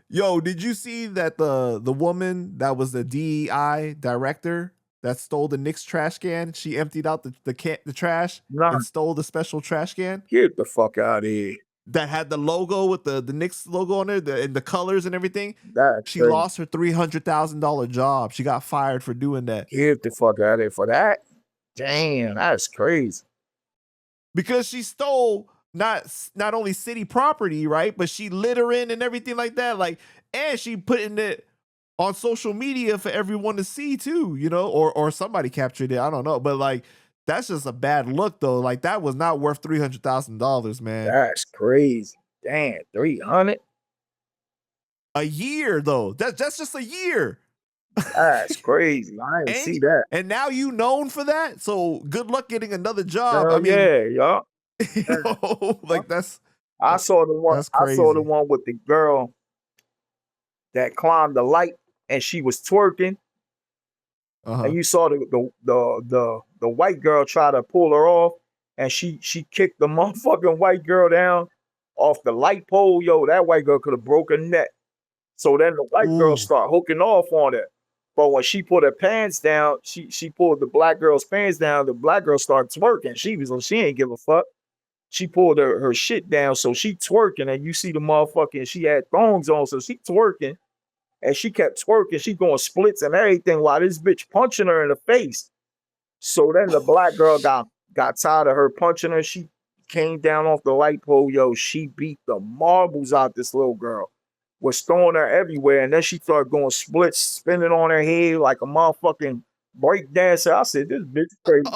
Yo, did you see that the woman that was the DEI director that stole the Knicks trash can? She emptied out the trash and stole the special trash can. Get the fuck out of here. That had the logo with the Knicks logo on it, and the colors and everything. She crazy. lost her $300,000 job. She got fired for doing that. Get the fuck out of here for that. Damn, that's crazy. Because she stole not only city property, right, but she littering and everything like that, like, and she putting it on social media for everyone to see too, or somebody captured it, I don't know, but like that's just a bad look though. Like that was not worth $300,000, man. That's crazy. Damn, 300 a year though. That's just a year. That's crazy. I didn't see that. And now you known for that, so good luck getting another job. I mean, yeah, y'all. Like that's. I saw the one. I saw the one with the girl that climbed the light and she was twerking, and you saw the white girl try to pull her off, and she kicked the motherfucking white girl down off the light pole. Yo, that white girl could have broken her neck. So then the white girl start hooking off on it. But when she put her pants down, she pulled the black girl's pants down. The black girl started twerking. She ain't give a fuck. She pulled her shit down, so she twerking, and you see the motherfucking, she had thongs on, so she twerking. And she kept twerking. She going splits and everything while this bitch punching her in the face. So then the black girl got tired of her punching her. She came down off the light pole. Yo, she beat the marbles out this little girl. Was throwing her everywhere. And then she started going splits, spinning on her head like a motherfucking break dancer. I said, this bitch crazy.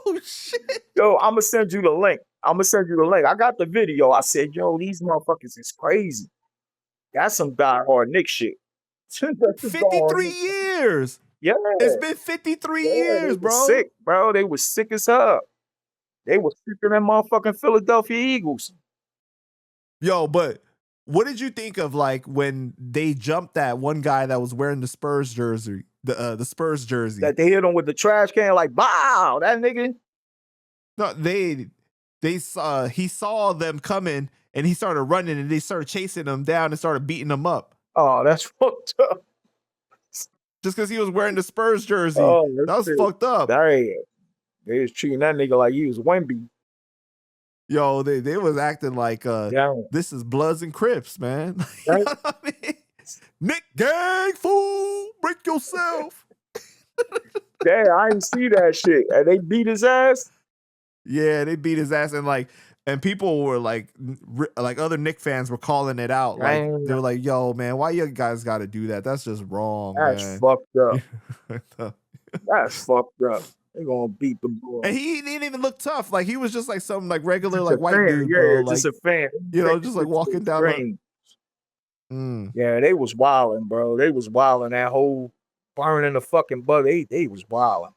Oh, shit. Yo, I'm going to send you the link. I got the video. I said, yo, these motherfuckers is crazy. That's some diehard Knicks shit. 53 years. Yeah. It's been 53 years, bro. Sick, bro. They was sick as hell. They was sicker than motherfucking Philadelphia Eagles. Yo, but what did you think of like when they jumped that one guy that was wearing the Spurs jersey, the Spurs jersey? That they hit him with the trash can, like, wow, that nigga. No, he saw them coming and he started running and they started chasing him down and started beating him up. Oh, that's fucked up. Just because he was wearing the Spurs jersey. Oh, that was fucked up. They was treating that nigga like he was Wemby. Yo, they was acting like this is Bloods and Crips, man. You know what I mean? Nick gang, fool, break yourself. Damn, I didn't see that shit. And they beat his ass? Yeah, they beat his ass, and people were like other Knick fans were calling it out. Like they were like, "Yo, man, why you guys got to do that? That's just wrong, That's man." fucked up. That's fucked up. They gonna beat the boy. And he didn't even look tough. Like he was just like some like regular like white dude, yeah, bro. Just like a fan. You know, just like walking down. Yeah, they was wilding, bro. They was wilding that whole burning the fucking bug. They was wilding.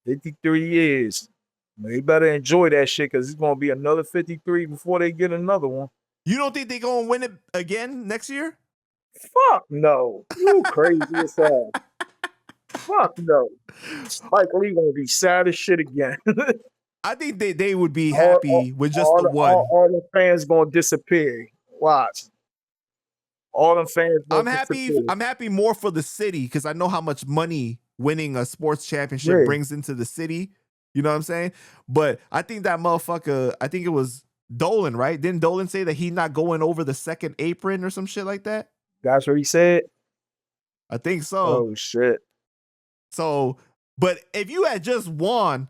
53 years. They better enjoy that shit because it's gonna be another 53 before they get another one. You don't think they gonna win it again next year? Fuck no. You crazy as hell. Fuck no. Spike Lee gonna be sad as shit again. I think they would be happy with just the one. All the fans gonna disappear. Watch. All them fans. I'm happy more for the city because I know how much money winning a sports championship brings into the city. You know what I'm saying? But I think that motherfucker, I think it was Dolan, right? Didn't Dolan say that he's not going over the second apron or some shit like that? That's what he said? I think so. Oh, shit. So, but if you had just won,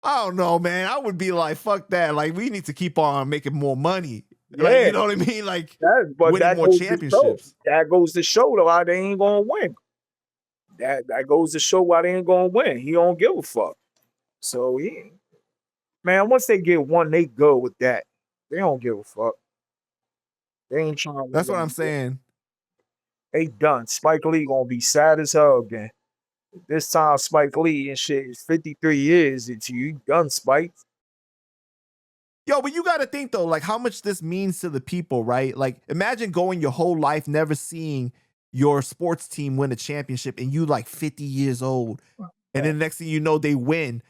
I don't know, man. I would be like, fuck that. Like, we need to keep on making more money. Yeah. Like, you know what I mean? Like, winning more championships. That goes to show, though, why they ain't going to win. That goes to show why they ain't going to win. He don't give a fuck. So, yeah. Man, once they get one, they go with that. They don't give a fuck. They ain't trying to. That's what I'm saying. They done. Spike Lee gonna be sad as hell again. This time, Spike Lee and shit is 53 years. It's you done, Spike. Yo, but you got to think, though, like how much this means to the people, right? Like, imagine going your whole life never seeing your sports team win a championship and you like 50 years old. And then the next thing you know, they win.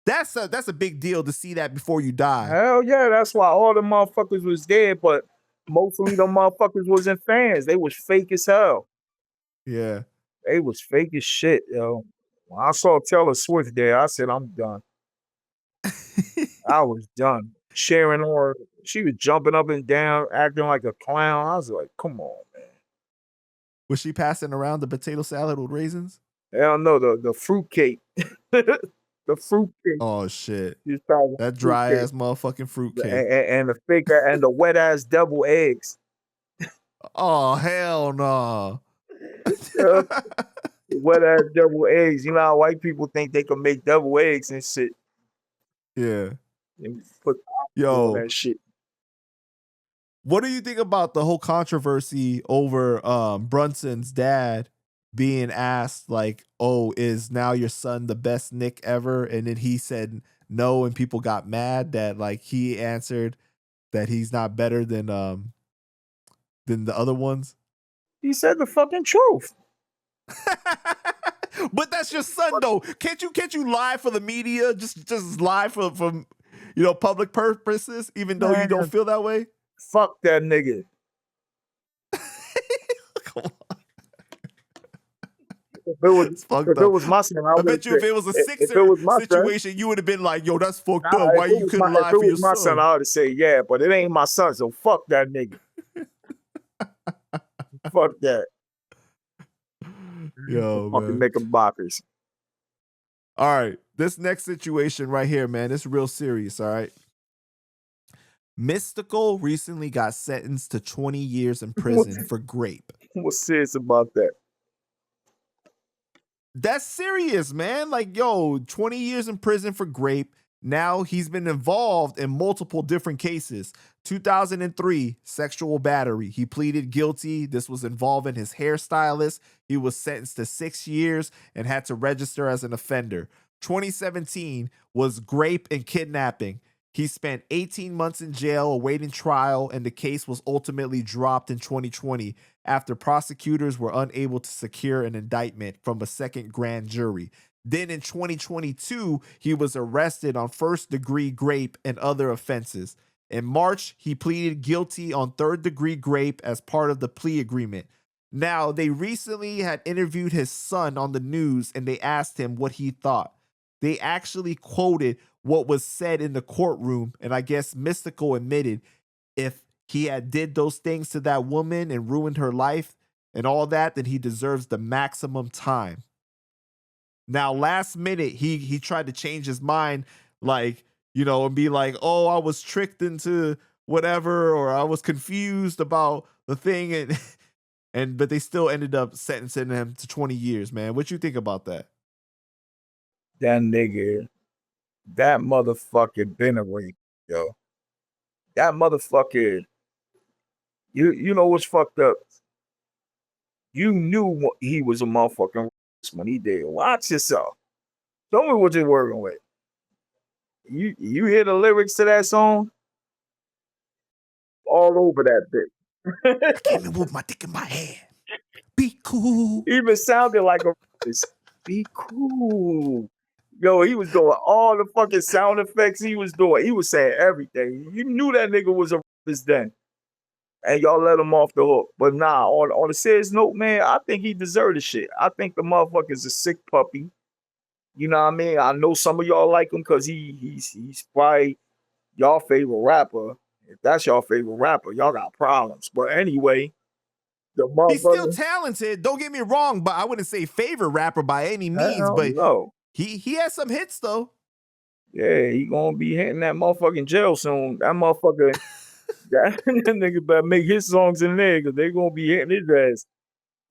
That's a big deal to see that before you die. Hell yeah, that's why all the motherfuckers was dead, but mostly the motherfuckers wasn't fans. They was fake as hell. Yeah. They was fake as shit, yo. When I saw Taylor Swift there, I said, I'm done. I was done. Sharing her, she was jumping up and down, acting like a clown. I was like, come on, man. Was she passing around the potato salad with raisins? Hell no, the fruit cake. The fruit cake. Oh shit! That dry ass motherfucking fruit cake and the fake and the wet ass double eggs. Oh hell no! Wet ass double eggs. You know how white people think they can make double eggs and shit. Yeah. And put all that shit. What do you think about the whole controversy over Brunson's dad being asked like, oh, is now your son the best Knick ever? And then he said no, and people got mad that like he answered that he's not better than the other ones. He said the fucking truth. But that's your son though. Can't you lie for the media? Just lie for public purposes, even though you don't feel that way? Fuck that nigga. Come on. If it was my son, I bet you if it was a Sixer situation, you would have been like, yo, that's fucked up. Why you couldn't lie for your son? If it was my son, I would have said, yeah, but it ain't my son, so fuck that nigga. Fuck that. Yo, Fucking man. making boppers. All right. This next situation right here, man, it's real serious, all right? Mystikal recently got sentenced to 20 years in prison for grape. What's serious about that? That's serious, man. Like, yo, 20 years in prison for grape. Now he's been involved in multiple different cases. 2003, sexual battery. He pleaded guilty. This was involving his hairstylist. He was sentenced to 6 years and had to register as an offender. 2017 was grape and kidnapping. He spent 18 months in jail awaiting trial, and the case was ultimately dropped in 2020 after prosecutors were unable to secure an indictment from a second grand jury. Then in 2022, he was arrested on first-degree grape and other offenses. In March, he pleaded guilty on third-degree grape as part of the plea agreement. Now, they recently had interviewed his son on the news, and they asked him what he thought. They actually quoted what was said in the courtroom, and I guess Mystikal admitted if he had did those things to that woman and ruined her life and all that, then he deserves the maximum time. Now, last minute, he tried to change his mind, like, you know, and be like, oh, I was tricked into whatever, or I was confused about the thing, but they still ended up sentencing him to 20 years, man. What you think about that? That nigga, that motherfucker been a rape, yo. That motherfucker, you know what's fucked up? You knew he was a motherfucking rapist when he did. Watch yourself. Tell me what you're working with. You hear the lyrics to that song? All over that bitch. I came in with my dick in my hand. Be cool. Even sounded like a rapist. Be cool. Yo, he was doing all the fucking sound effects he was doing. He was saying everything. You knew that nigga was a rapist then. And y'all let him off the hook. But nah, on a serious note, man, I think he deserved the shit. I think the motherfucker's a sick puppy. You know what I mean? I know some of y'all like him because he's probably y'all favorite rapper. If that's y'all favorite rapper, y'all got problems. But anyway, the motherfucker, he's still talented. Don't get me wrong, but I wouldn't say favorite rapper by any means. But no, he has some hits though. Yeah, he gonna be hitting that motherfucking jail soon. That motherfucker, that nigga better make his songs in there because they gonna be hitting his ass.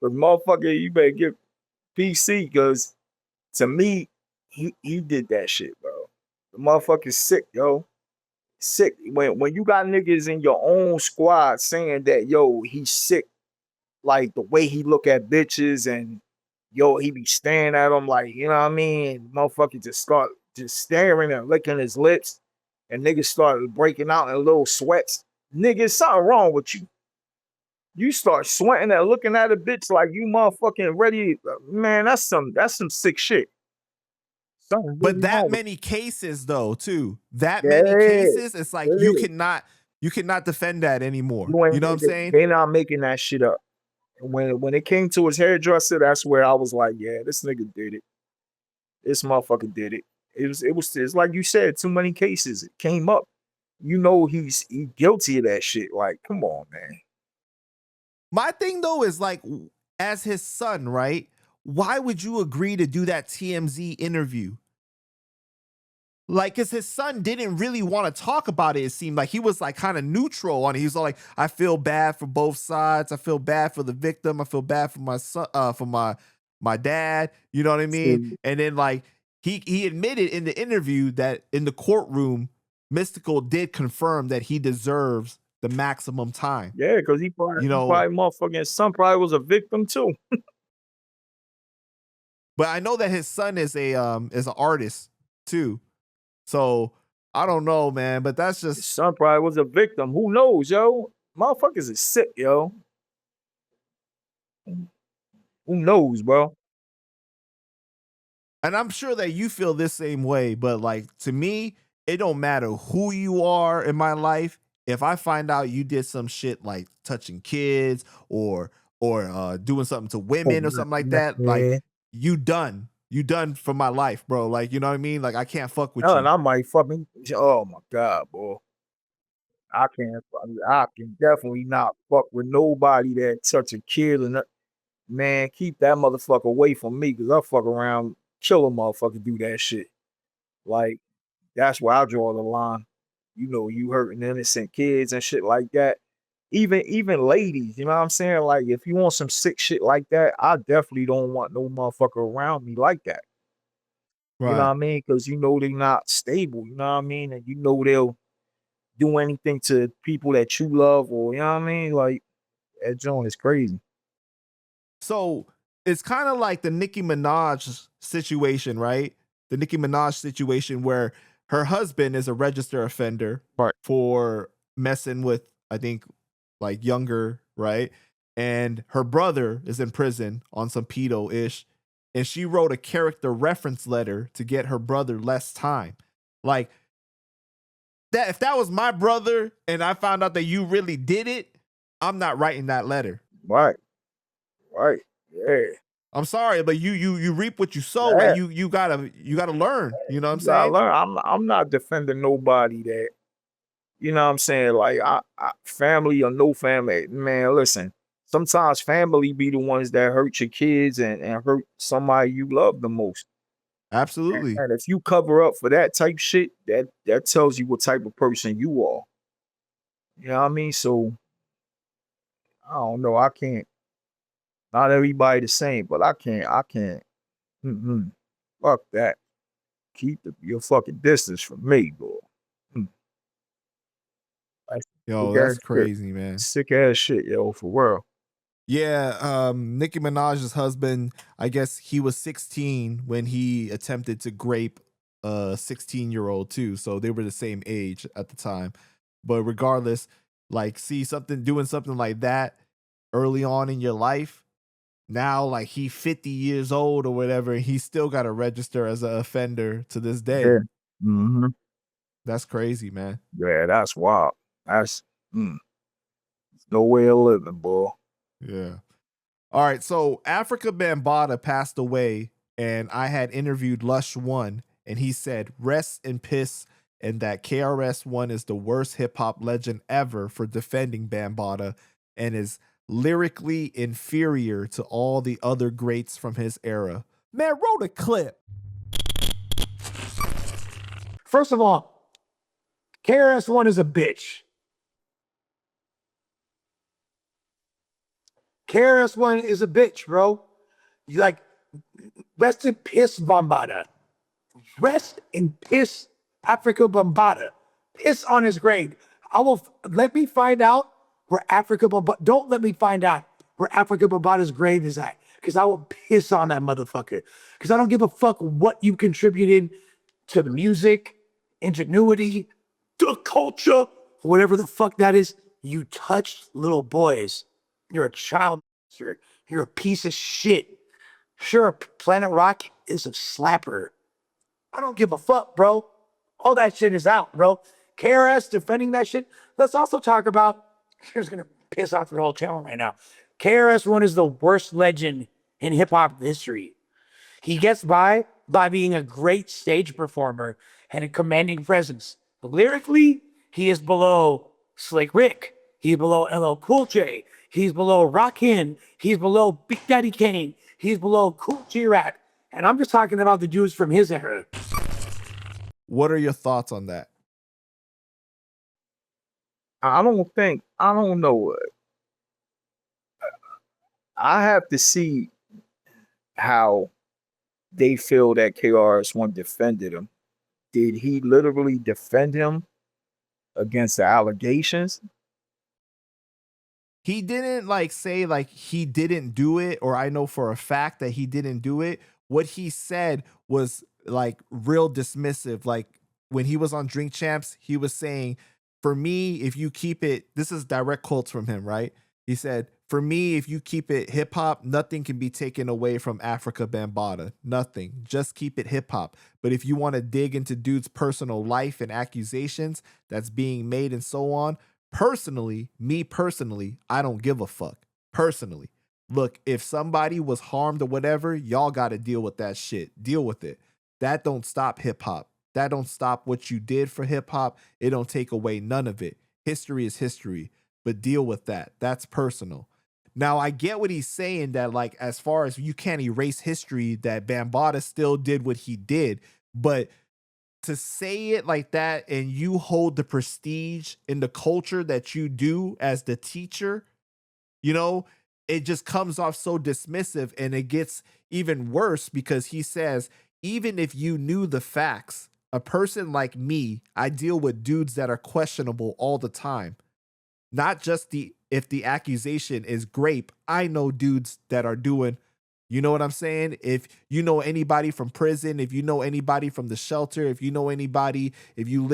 Cause motherfucker, you better get PC because to me, he did that shit, bro. The motherfucker's sick, yo. Sick. When you got niggas in your own squad saying that, yo, he's sick, like the way he look at bitches and yo, he be staring at them like, you know what I mean? Motherfucker just start just staring and licking his lips, and niggas started breaking out in little sweats. Nigga, something wrong with you. You start sweating and looking at a bitch like you motherfucking ready. Man, that's some sick shit. Something But really that wrong with many cases though, too. That you. many Yeah, cases, it's like it you is. cannot defend that anymore. You ain't You know what I'm saying? They not making that shit up. When it came to his hairdresser, that's where I was like, yeah, this nigga did it. This motherfucker did it. It's like you said, too many cases. It came up. You know he's guilty of that shit. Like, come on, man. My thing though is like, as his son, right? Why would you agree to do that TMZ interview? Like, cause his son didn't really want to talk about it. It seemed like he was like kind of neutral on it. He was like, I feel bad for both sides. I feel bad for the victim. I feel bad for my son, for my dad. You know what I mean? And then like he admitted in the interview that in the courtroom, Mystikal did confirm that he deserves the maximum time. Yeah, because he probably, motherfucking son probably was a victim too. But I know that his son is an artist too. So I don't know, man, but that's just... His son probably was a victim. Who knows, yo? Motherfuckers is sick, yo. Who knows, bro? And I'm sure that you feel this same way, but like to me, it don't matter who you are in my life. If I find out you did some shit like touching kids or doing something to women or something like that, like you done for my life, bro. Like, you know what I mean? Like I can't fuck with you. And I might fucking, oh my God, boy. I can't. I can definitely not fuck with nobody that touch a kid. And man, keep that motherfucker away from me, cause I fuck around, kill a motherfucker, do that shit. Like that's where I draw the line. You know, you hurting innocent kids and shit like that. Even ladies, you know what I'm saying? Like if you want some sick shit like that, I definitely don't want no motherfucker around me like that. You know what Right. I mean? Because you know they're not stable. You know what I mean? And you know they'll do anything to people that you love, or you know what I mean? Like that joint is crazy. So it's kind of like the Nicki Minaj situation, right? The Nicki Minaj situation where her husband is a registered offender Right. for messing with, I think, like younger, right? And her brother is in prison on some pedo ish. And she wrote a character reference letter to get her brother less time. Like that, if that was my brother and I found out that you really did it, I'm not writing that letter. Right. Right. Yeah. I'm sorry, but you reap what you sow. Like Yeah. you gotta learn. You know what I'm You gotta saying? learn. I'm not defending nobody that, you know what I'm saying? Like I family or no family, man, listen. Sometimes family be the ones that hurt your kids and hurt somebody you love the most. Absolutely. And if you cover up for that type shit, that tells you what type of person you are. You know what I mean? So I don't know. I can't. Not everybody the same, but I can't. I can't. Mm-mm. Fuck that. Keep your fucking distance from me, bro. Mm. That's Yo, sick that's ass shit. crazy, man. Sick ass shit, yo, for real. Yeah, Nicki Minaj's husband, I guess he was 16 when he attempted to grape a 16-year-old too. So they were the same age at the time. But regardless, like doing something like that early on in your life, now like he 50 years old or whatever, he still got to register as an offender to this day. Yeah. Mm-hmm. That's crazy, man. Yeah, that's wild. That's no way of living, boy. Yeah. All right. So Africa Bambaataa passed away, and I had interviewed Lush One, and he said, "Rest in piss," and that KRS-One is the worst hip hop legend ever for defending Bambaataa and is lyrically inferior to all the other greats from his era. Man, roll the clip. First of all, KRS-One is a bitch. KRS-One is a bitch, bro. You like, rest in piss, Bambaataa. Rest in piss, Africa Bambaataa. Piss on his grave. Let me find out where Africa Bambaataa, don't let me find out where Africa Bambaataa's grave is at, because I will piss on that motherfucker. Because I don't give a fuck what you contributed to the music, ingenuity, to culture, whatever the fuck that is. You touched little boys. You're a child. You're a piece of shit. Sure, Planet Rock is a slapper. I don't give a fuck, bro. All that shit is out, bro. KRS defending that shit. Let's also talk about, here's gonna piss off the whole channel right now. KRS-One is the worst legend in hip hop history. He gets by being a great stage performer and a commanding presence. But lyrically, he is below Slick Rick. He's below LL Cool J. He's below Rakim. He's below Big Daddy Kane. He's below Cool G-Rap. And I'm just talking about the dudes from his era. What are your thoughts on that? I don't know. I have to see how they feel that KRS-One defended him. Did he literally defend him against the allegations? He didn't like say like he didn't do it, or I know for a fact that he didn't do it. What he said was like real dismissive. Like when he was on Drink Champs, he was saying, "For me, if you keep it," this is direct quotes from him, right? He said, "For me, if you keep it hip hop, nothing can be taken away from Africa Bambaataa. Nothing. Just keep it hip hop. But if you want to dig into dude's personal life and accusations that's being made and so on, personally, I don't give a fuck. Personally. Look, if somebody was harmed or whatever, y'all got to deal with that shit. Deal with it. That don't stop hip hop. That don't stop what you did for hip hop. It don't take away none of it. History is history, but deal with that. That's personal. Now, I get what he's saying that, like, as far as you can't erase history, that Bambaataa still did what he did. But to say it like that and you hold the prestige in the culture that you do as the teacher, you know, it just comes off so dismissive, and it gets even worse because he says, even if you knew the facts, a person like me, I deal with dudes that are questionable all the time. Not just if the accusation is grape, I know dudes that are doing, you know what I'm saying? If you know anybody from prison, if you know anybody from the shelter, if you know anybody, if you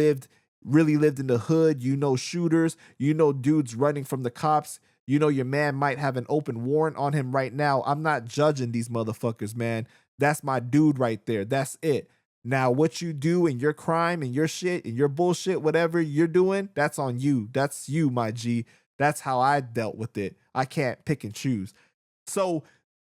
really lived in the hood, you know shooters, you know dudes running from the cops, you know your man might have an open warrant on him right now. I'm not judging these motherfuckers, man. That's my dude right there. That's it. Now, what you do and your crime and your shit and your bullshit, whatever you're doing, that's on you. That's you, my G. That's how I dealt with it. I can't pick and choose. So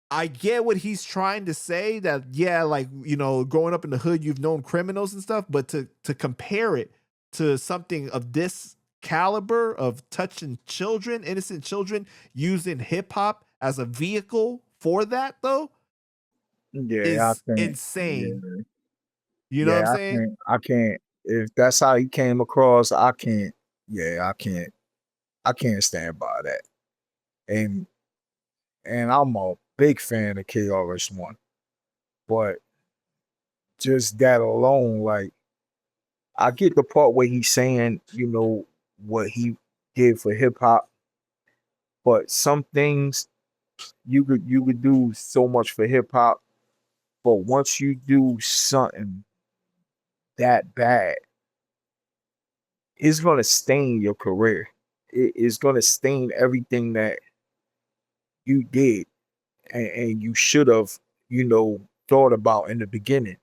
I get what he's trying to say, that, yeah, like, you know, growing up in the hood, you've known criminals and stuff, but to compare it to something of this caliber of touching children, innocent children, using hip hop as a vehicle for that, though, Yeah, I is think. insane. Yeah, You know what I'm yeah, saying? I can't. If that's how he came across, I can't. Yeah, I can't. I can't stand by that. And I'm a big fan of KRS-One, but just that alone, like, I get the part where he's saying, you know, what he did for hip hop, but some things you could do so much for hip hop, but once you do something that bad, it's gonna stain your career. It's gonna stain everything that you did and you should have, you know, thought about in the beginning.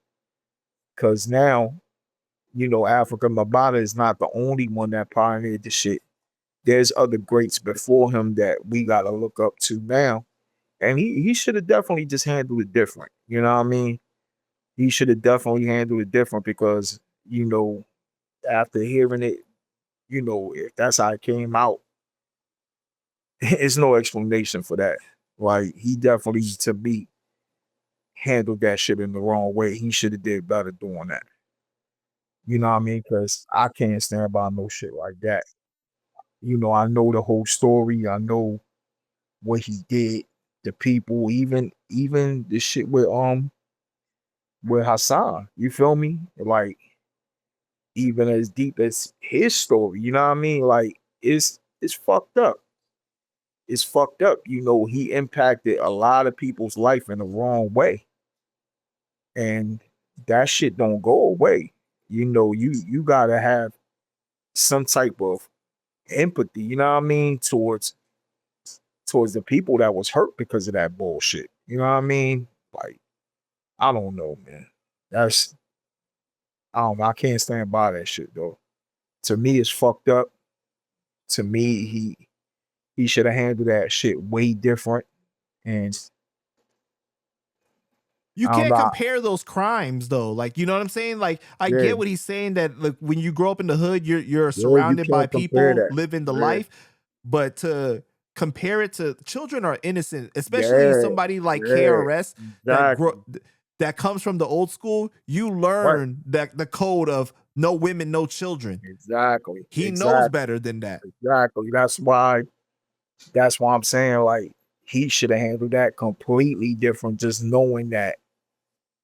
Cause now, you know, Africa Mabata is not the only one that pioneered the shit. There's other greats before him that we gotta look up to now. And he should have definitely just handled it different. You know what I mean? He should have definitely handled it different because, you know, after hearing it, you know, if that's how it came out, it's no explanation for that. Like, he definitely, to me, handled that shit in the wrong way. He should have did better doing that. You know what I mean? Because I can't stand by no shit like that. You know, I know the whole story. I know what he did, the people, even the shit with Hassan. You feel me? Like, even as deep as his story, you know what I mean? Like, it's fucked up. It's fucked up. You know, he impacted a lot of people's life in the wrong way. And that shit don't go away. You know, you gotta have some type of empathy, you know what I mean, towards the people that was hurt because of that bullshit. You know what I mean? Like, I don't know, man. That's I don't know. I can't stand by that shit though. To me, it's fucked up. To me, he should have handled that shit way different. And You I don't can't know. compare those crimes though. Like, you know what I'm saying? Like, I Yeah, get what he's saying, that, like, when you grow up in the hood, you're yeah, you surrounded by can't compare people that. living the Yeah, life, but to compare it to, children are innocent, especially yeah, somebody like yeah. KRS Exactly. that comes from the old school. You Right. learn that the code of no women, no children. Exactly. He knows Exactly. better than that. Exactly. That's why I'm saying, like, he should have handled that completely different, just knowing that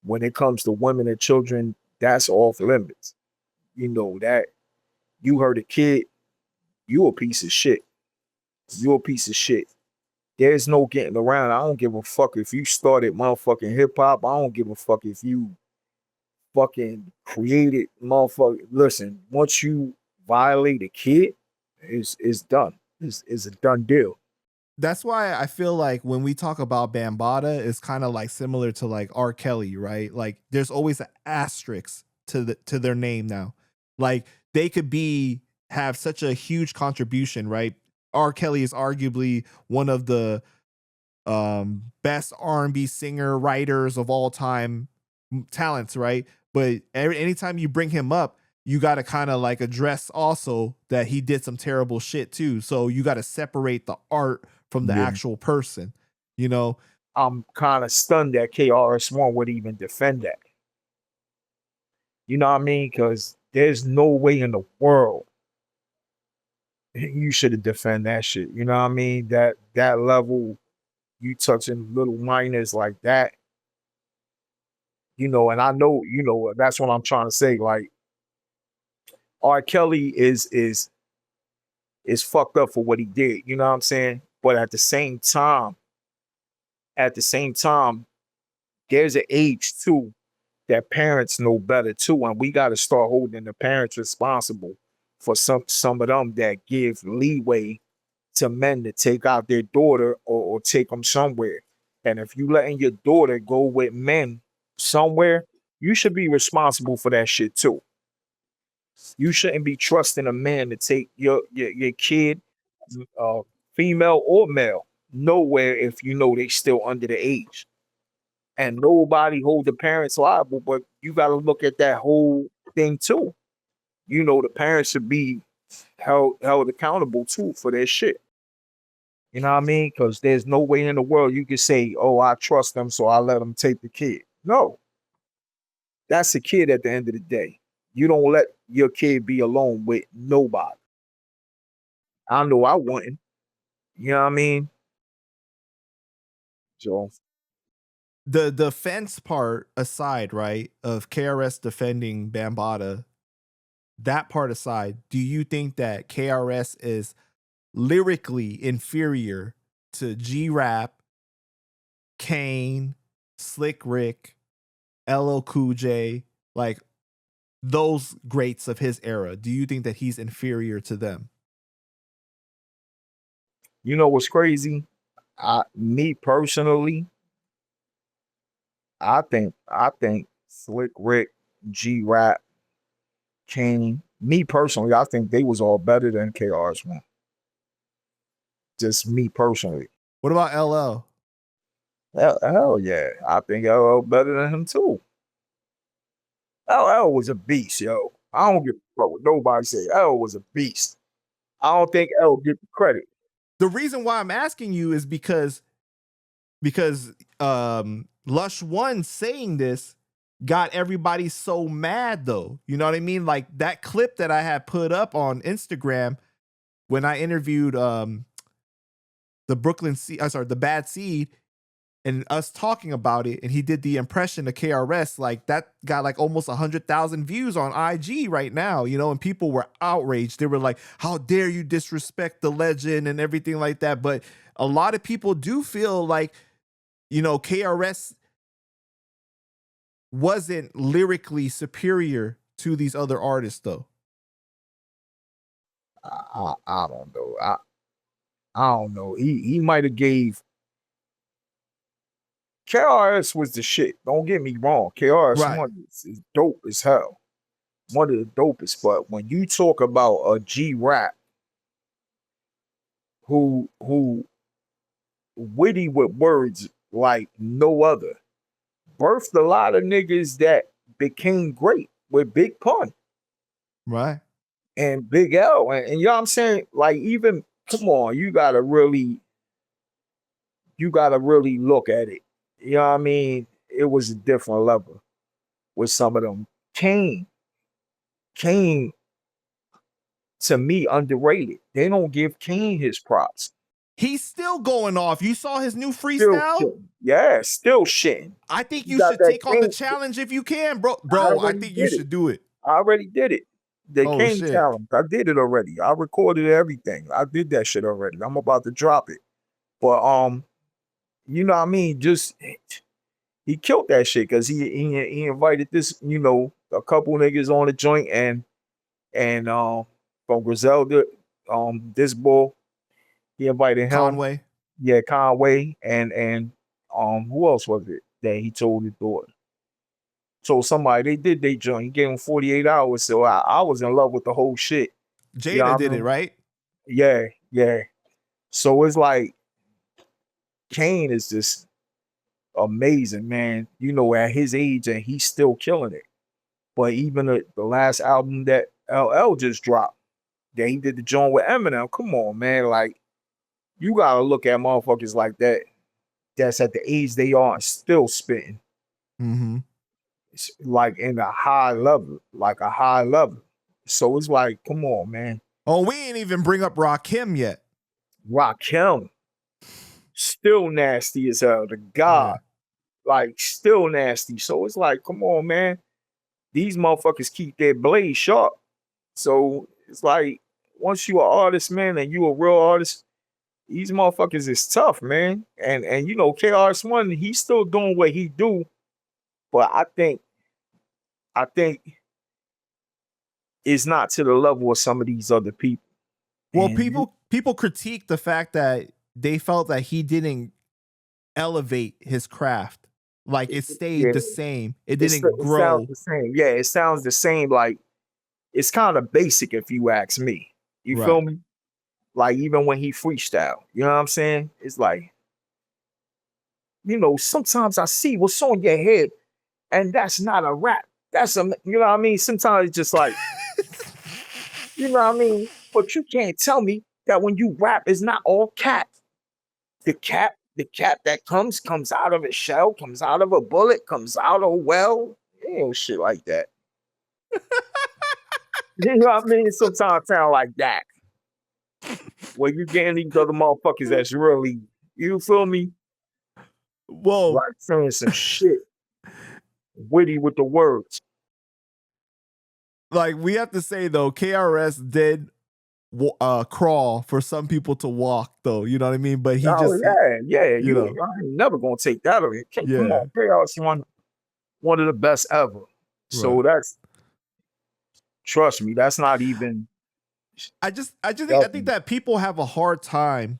when it comes to women and children, that's off limits. You know, that you hurt a kid, you a piece of shit. You a piece of shit. There's no getting around. I don't give a fuck if you started motherfucking hip hop. I don't give a fuck if you fucking created motherfucker. Listen, once you violate a kid, it's done. It's a done deal. That's why I feel like when we talk about Bambaataa, it's kind of like similar to like R. Kelly, right? Like, there's always an asterisk to their name now. Like, they could have such a huge contribution, right? R. Kelly is arguably one of the best R&B singer writers of all time, talents, right? But anytime you bring him up, you got to kind of like address also that he did some terrible shit too. So you got to separate the art from the actual person, you know? I'm kind of stunned that KRS-One would even defend that. You know what I mean? Because there's no way in the world you should have defend that shit. You know what I mean? That level, you touching little minors like that. You know, and I know, you know, that's what I'm trying to say. Like, R. Kelly is fucked up for what he did. You know what I'm saying? But at the same time, there's an age too that parents know better too, and we got to start holding the parents responsible for some of them that give leeway to men to take out their daughter or take them somewhere. And if you letting your daughter go with men somewhere, you should be responsible for that shit too. You shouldn't be trusting a man to take your kid, uh, female or male, nowhere if you know they still under the age. And nobody hold the parents liable, but you got to look at that whole thing too. You know, the parents should be held accountable too for their shit. You know what I mean? Because there's no way in the world you can say, "Oh, I trust them, so I let them take the kid." No, that's a kid at the end of the day. You don't let your kid be alone with nobody. I know I wouldn't. You know what I mean? So The defense part aside, right, of KRS defending Bambaataa, that part aside, do you think that KRS is lyrically inferior to G-Rap, Kane, Slick Rick, LL Cool J, like those greats of his era? Do you think that he's inferior to them? you know what's crazy? Me personally, I think Slick Rick, G Rap, Kane. Me personally, I think they was all better than KRS-One. Just me personally. What about LL? Hell yeah, I think LL better than him too. LL was a beast, yo. I don't give a fuck what nobody say. L was a beast. I don't think L get the credit. The reason why I'm asking you is because Lush One saying this got everybody so mad though. You know what I mean? Like that clip that I had put up on Instagram when I interviewed the the Bad Seed, and us talking about it, and he did the impression of KRS, like that got like almost 100,000 views on IG right now, you know, and people were outraged. They were like, how dare you disrespect the legend and everything like that. But a lot of people do feel like, you know, KRS wasn't lyrically superior to these other artists though. I don't know. I don't know. He might have gave KRS was the shit. Don't get me wrong. KRS Right. One is dope as hell. One of the dopest. But when you talk about a G Rap who witty with words like no other, birthed a lot of niggas that became great with Big Pun Right. and Big L. And you know what I'm saying? Like, even, come on, you gotta really look at it. You know what I mean? It was a different level with some of them. Kane, to me, underrated. They don't give Kane his props. He's still going off. You saw his new Still freestyle? shitting. Yeah, still shitting. I think You you got should that take on the Kane- challenge if you can, bro. I Bro, I already think you did it. should do it. I already did it. The Oh, Kane shit. challenge. I did it already. I recorded everything. I did that shit already. I'm about to drop it. But you know what I mean? Just he killed that shit because he invited this, you know, a couple niggas on the joint and from Griselda, this bull, he invited him. Conway. Yeah, Conway and who else was it that he told his daughter? So somebody, they did they joint. He gave him 48 hours. So I was in love with the whole shit. Jada You know what I did it, mean? right? Yeah. So it's like Kane is just amazing, man. You know, at his age, and he's still killing it. But even the last album that LL just dropped, that he did the joint with Eminem. Come on, man. Like, you gotta look at motherfuckers like that. That's at the age they are and still spitting. Mm-hmm. It's like in a high level, like a high level. So it's like, come on, man. Oh, we ain't even bring up Rakim yet. Rakim, still nasty as hell. The God, like still nasty. So it's like, come on, man. These motherfuckers keep their blade sharp. So it's like, once you an artist, man, and you a real artist, these motherfuckers is tough, man. And you know, KRS-One, he's still doing what he do, but I think it's not to the level of some of these other people. Well, And people critique the fact that they felt that he didn't elevate his craft. Like it stayed the same. It didn't it grow. sounds the same. Yeah, it sounds the same. Like, it's kind of basic if you ask me. You Right. feel me? Like, even when he freestyle, you know what I'm saying? It's like, you know, sometimes I see what's on your head, and that's not a rap. That's a, you know what I mean? Sometimes it's just like, you know what I mean? But you can't tell me that when you rap, it's not all cap. The cap that comes out of a shell, comes out of a bullet, comes out of a well, you know, shit like that. You know what I mean? Sometimes sound like that. Well, you getting these other motherfuckers that's really, you feel me? Whoa. Like saying some shit. Witty with the words. Like we have to say though, KRS did crawl for some people to walk though. You know what I mean? But he just, yeah. you know. I ain't never gonna take that away. Come Yeah. on, KRS one of the best ever. So that's, trust me, that's not even. I think that people have a hard time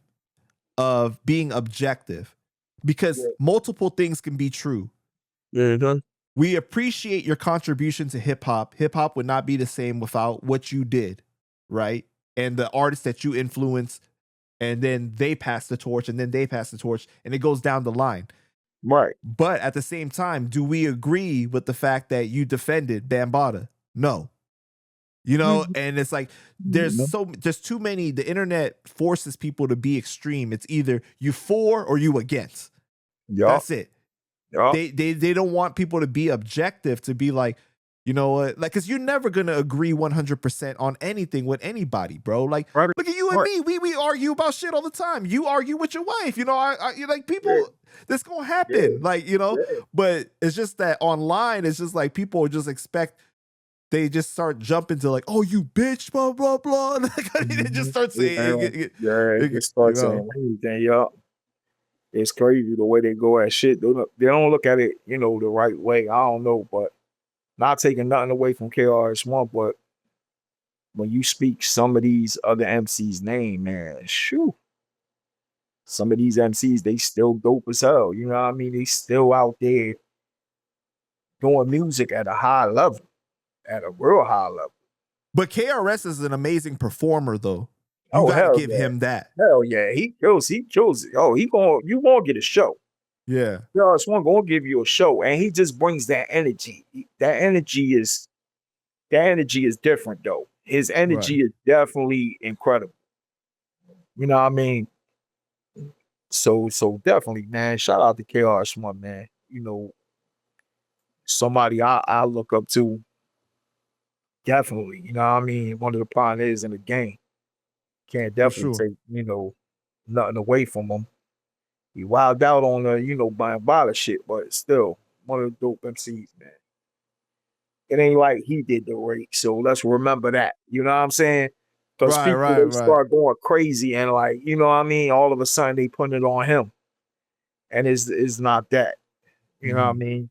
of being objective because multiple things can be true. Yeah, it does. We appreciate your contribution to hip hop. Hip hop would not be the same without what you did, right? And the artists that you influenced, and then they pass the torch, and then they pass the torch, and it goes down the line. Right. But at the same time, do we agree with the fact that you defended Bambaataa? No. You know, and it's like there's too many. The internet forces people to be extreme. It's either you for or you against. Yeah. That's it. Yeah. They don't want people to be objective, to be like, you know what, like, because you're never gonna agree 100% on anything with anybody, bro. Like, look at you and me. We argue about shit all the time. You argue with your wife. You know, I like people. That's gonna happen. Like, you know, but it's just that online, it's just like people just expect. They just start jumping to like, oh, you bitch, blah, blah, blah. And they just start saying, it starts saying anything, y'all. It's crazy the way they go at shit. They don't look at it, you know, the right way. I don't know, but not taking nothing away from KRS-One, but when you speak some of these other MCs' name, man, shoo. Some of these MCs, they still dope as hell. You know what I mean? They still out there doing music at a high level. At a real high level. But KRS is an amazing performer, though. You Oh, gotta give him that. Hell yeah, he kills it. Oh, you gonna get a show. Yeah. KRS-One gonna give you a show, and he just brings that energy. That energy is different though. His energy is definitely incredible. You know what I mean? So definitely, man. Shout out to KRS-One, man. You know, somebody I look up to. Definitely, you know what I mean? One of the pioneers in the game. Can't definitely take, you know, nothing away from him. He wilded out on the, you know, Bambaataa shit, but still, one of the dope MCs, man. It ain't like he did the rape, so let's remember that. You know what I'm saying? Because people they start going crazy and like, you know what I mean? All of a sudden they put it on him. And it's not that. You know what I mean?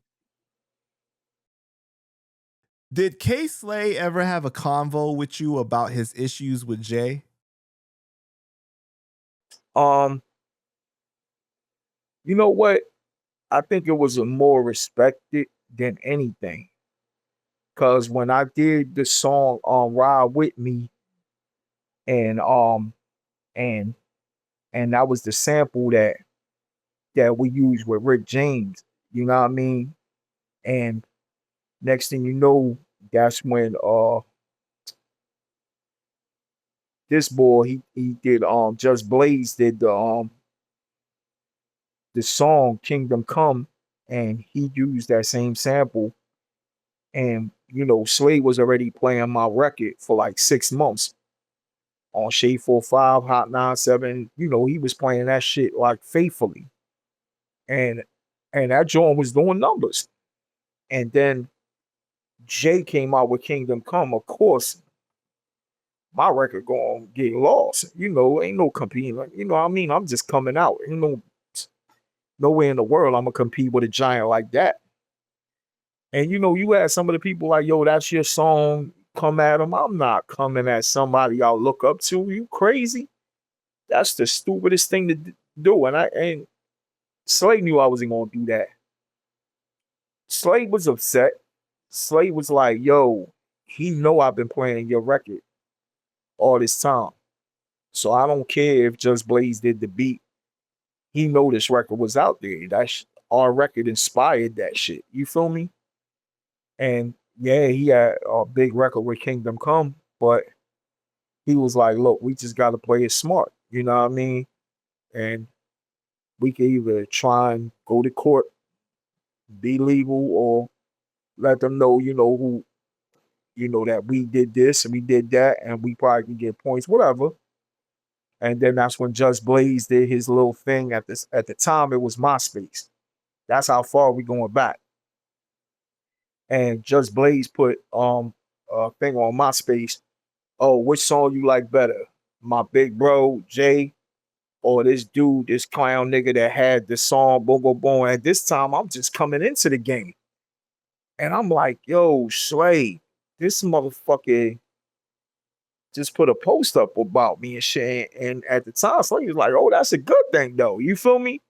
Did K Slay ever have a convo with you about his issues with Jay? You know what? I think it was a more respected than anything. Cause when I did the song Ride With Me and that was the sample that we used with Rick James, you know what I mean? And next thing you know, that's when this boy he did Just Blaze did the song Kingdom Come, and he used that same sample. And Slade was already playing my record for like 6 months on Shade 45, Hot 97. He was playing that shit like faithfully. And that joint was doing numbers. And then Jay came out with Kingdom Come. Of course, my record gonna get lost. Ain't no competing. What I mean? I'm just coming out. No way in the world I'm gonna compete with a giant like that. And you had some of the people like, yo, that's your song. Come at them. I'm not coming at somebody y'all look up to. You crazy? That's the stupidest thing to do. And Slade knew I wasn't gonna do that. Slade was upset. Slade was like, yo, he know I've been playing your record all this time. So I don't care if Just Blaze did the beat. He know this record was out there. Our record inspired that shit. You feel me? And yeah, he had a big record with Kingdom Come, but he was like, look, we just got to play it smart. You know what I mean? And we can either try and go to court, be legal, or let them know, who, that we did this and we did that, and we probably can get points, whatever. And then that's when Just Blaze did his little thing at the time. It was MySpace. That's how far we going back. And Just Blaze put a thing on MySpace. Oh, which song you like better? My big bro, Jay, or this dude, this clown nigga that had this song, boom, boom, boom. And this time I'm just coming into the game. And I'm like, yo, Slade, this motherfucker just put a post up about me and shit. And at the time, Slade was like, oh, that's a good thing, though. You feel me?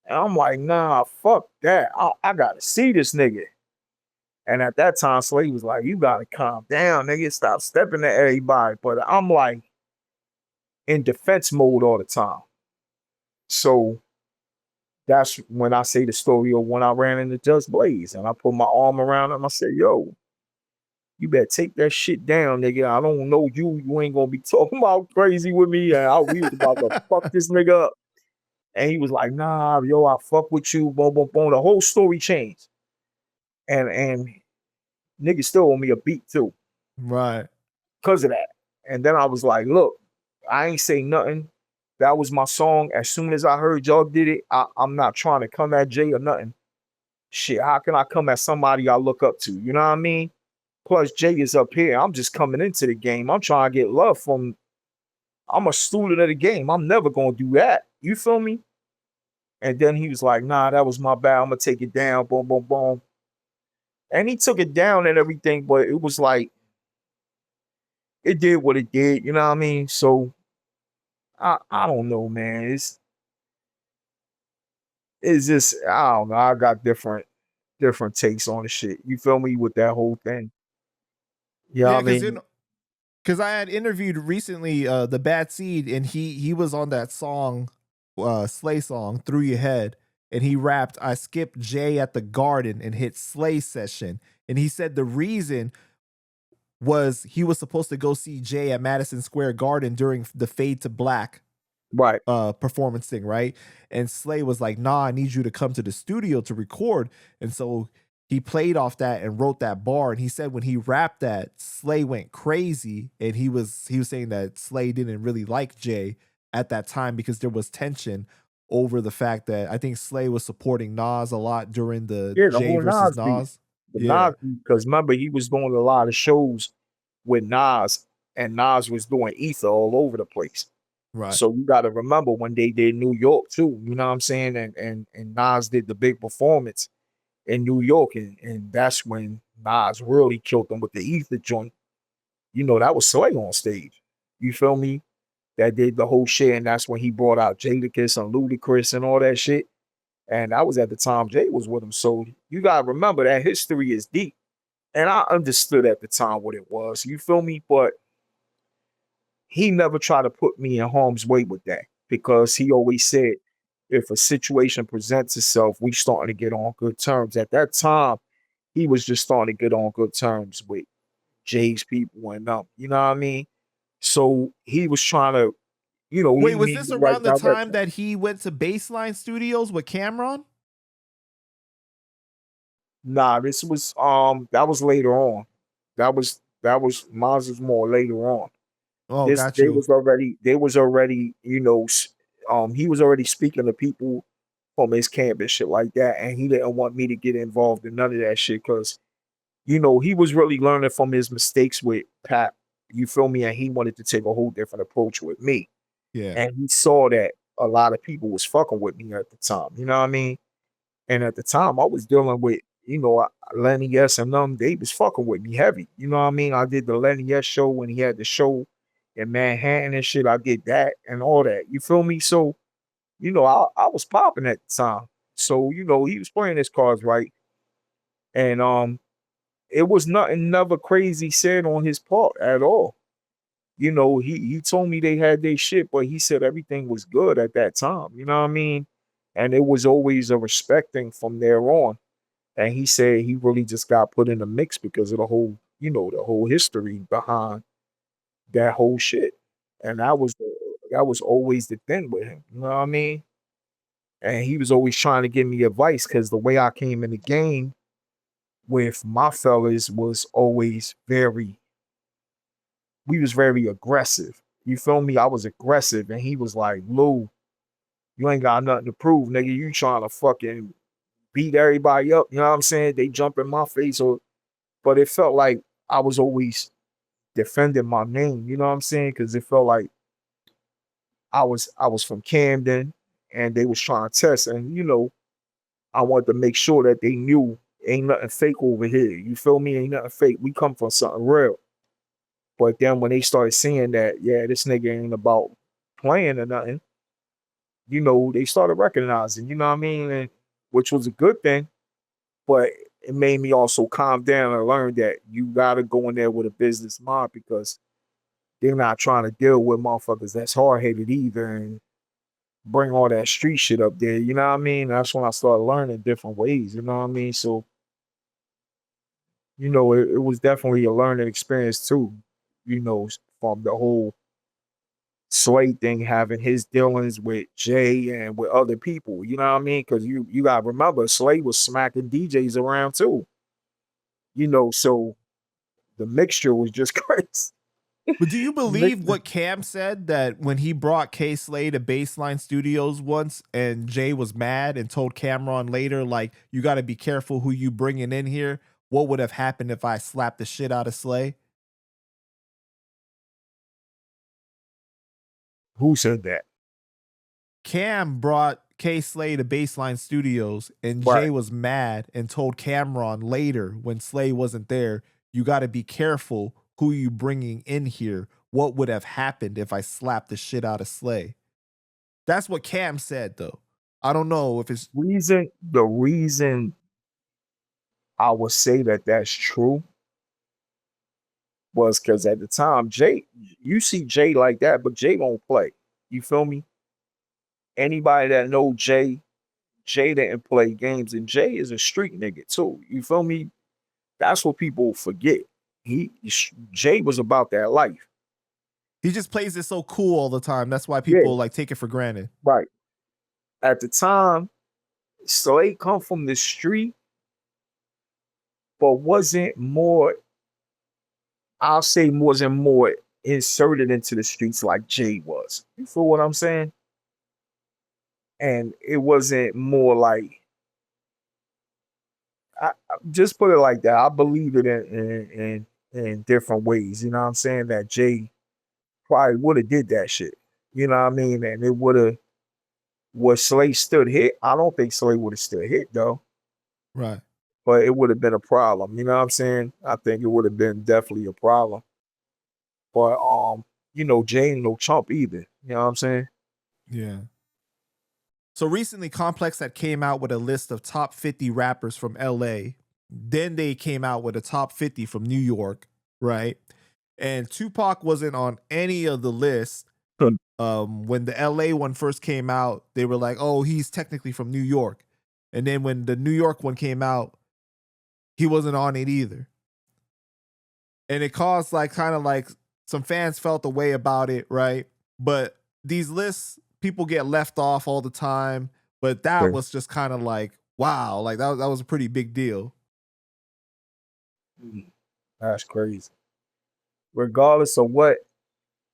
And I'm like, nah, fuck that. I gotta see this nigga. And at that time, Slade was like, you gotta calm down, nigga. Stop stepping at everybody. But I'm like in defense mode all the time. So that's when I say the story of when I ran into Just Blaze and I put my arm around him. I said, yo, you better take that shit down, nigga. I don't know you. You ain't gonna be talking about crazy with me. And we was about to fuck this nigga up. And he was like, nah, yo, I fuck with you. Boom, boom, boom. The whole story changed. And niggas still owe me a beat too. Right. Because of that. And then I was like, look, I ain't say nothing. That was my song. As soon as I heard y'all did it, I'm not trying to come at Jay or nothing. Shit, how can I come at somebody I look up to? You know what I mean? Plus, Jay is up here. I'm just coming into the game. I'm trying to get love from. I'm a student of the game. I'm never going to do that. You feel me? And then he was like, nah, that was my bad. I'm going to take it down. Boom, boom, boom. And he took it down and everything, but it was like, it did what it did. You know what I mean? So, I don't know, man. It's just, I don't know. I got different takes on the shit. You feel me with that whole thing? Yeah, I mean? because I had interviewed recently the Bad Seed, and he was on that song, Slay song, Through Your Head, and he rapped, I skipped Jay at the Garden and hit Slay session. And he said the reason was he was supposed to go see Jay at Madison Square Garden during the Fade to Black Right. performance thing, right? And Slay was like, nah, I need you to come to the studio to record. And so he played off that and wrote that bar. And he said when he rapped that, Slay went crazy. And he was saying that Slay didn't really like Jay at that time because there was tension over the fact that I think Slay was supporting Nas a lot during the the Jay whole versus Nas beat. Nas. Nas, because remember, he was doing a lot of shows with Nas, and Nas was doing Ether all over the place. Right. So you got to remember when they did New York too. You know what I'm saying? And Nas did the big performance in New York, and that's when Nas really killed them with the Ether joint. That was Slay on stage. You feel me? That did the whole shit, and that's when he brought out Jadakiss and Ludacris and all that shit. And that was at the time Jay was with him. So you gotta remember that history is deep. And I understood at the time what it was. You feel me? But he never tried to put me in harm's way with that, because he always said, if a situation presents itself, we starting to get on good terms. At that time, he was just starting to get on good terms with Jay's people and you know what I mean? So he was trying to, Wait, lead was me in this the right around the time direction. that he went to Baseline Studios with Cameron? Nah, this was that was later on. That was mine was more later on. Oh, This got you. they was already, he was already speaking to people from his camp and shit like that, and he didn't want me to get involved in none of that shit because he was really learning from his mistakes with Pat. You feel me? And he wanted to take a whole different approach with me. Yeah. And he saw that a lot of people was fucking with me at the time. You know what I mean? And at the time, I was dealing with, Lenny S and them. They was fucking with me heavy. You know what I mean? I did the Lenny S show when he had the show in Manhattan and shit. I did that and all that. You feel me? So, I was popping at the time. So, he was playing his cards right. And it was nothing never crazy said on his part at all. He told me they had their shit, but he said everything was good at that time. You know what I mean? And it was always a respecting from there on. And he said he really just got put in the mix because of the whole history behind that whole shit. And that was always the thing with him. You know what I mean? And he was always trying to give me advice because the way I came in the game with my fellas was always we was very aggressive. You feel me? I was aggressive, and he was like, Lou, you ain't got nothing to prove, nigga. You trying to fucking beat everybody up. You know what I'm saying? They jump in my face, but it felt like I was always defending my name. You know what I'm saying? Because it felt like I was from Camden, and they was trying to test, and I wanted to make sure that they knew ain't nothing fake over here. You feel me? Ain't nothing fake. We come from something real. But then when they started seeing that, yeah, this nigga ain't about playing or nothing, they started recognizing, you know what I mean? And which was a good thing, but it made me also calm down and learn that you gotta go in there with a business mind because they're not trying to deal with motherfuckers that's hard headed either and bring all that street shit up there. You know what I mean? That's when I started learning different ways. You know what I mean? So, it was definitely a learning experience too, from the whole Sway thing having his dealings with Jay and with other people. You know what I mean? Because you gotta remember, Slay was smacking DJs around too. So the mixture was just crazy. But do you believe Mixture. what Cam said, that when he brought K Slay to Baseline Studios once and Jay was mad and told Cameron later, like, you got to be careful who you bringing in here? What would have happened if I slapped the shit out of Slay? Who said that? Cam brought K Slay to Baseline Studios and Right. Jay was mad and told Cameron later when Slay wasn't there, you got to be careful who you bringing in here. What would have happened if I slapped the shit out of Slay? That's what Cam said, though. I don't know if it's The reason I would say that that's true was because at the time, Jay, you see Jay like that, but Jay don't play. You feel me? Anybody that know Jay didn't play games, and Jay is a street nigga too. You feel me? That's what people forget. Jay was about that life. he just plays it so cool all the time. That's why Yeah, people like take it for granted. right. At the time, Slay come from the street, but wasn't more, I'll say wasn't more inserted into the streets like Jay was. You feel what I'm saying? And it wasn't more like just put it like that. I believe it in different ways. You know what I'm saying? That Jay probably would have did that shit. You know what I mean? And it would have Slay stood hit. I don't think Slay would have stood hit though. Right. But it would have been a problem. You know what I'm saying? I think it would have been definitely a problem. But Jay ain't no chump either. You know what I'm saying? Yeah. So recently, Complex had came out with a list of top 50 rappers from LA. Then they came out with a top 50 from New York, right? And Tupac wasn't on any of the lists. Good. When the LA one first came out, they were like, oh, he's technically from New York. And then when the New York one came out, he wasn't on it either. And it caused kind of some fans felt the way about it, right? But these lists, people get left off all the time. But that was just kind of wow, that was a pretty big deal. That's crazy. Regardless of what,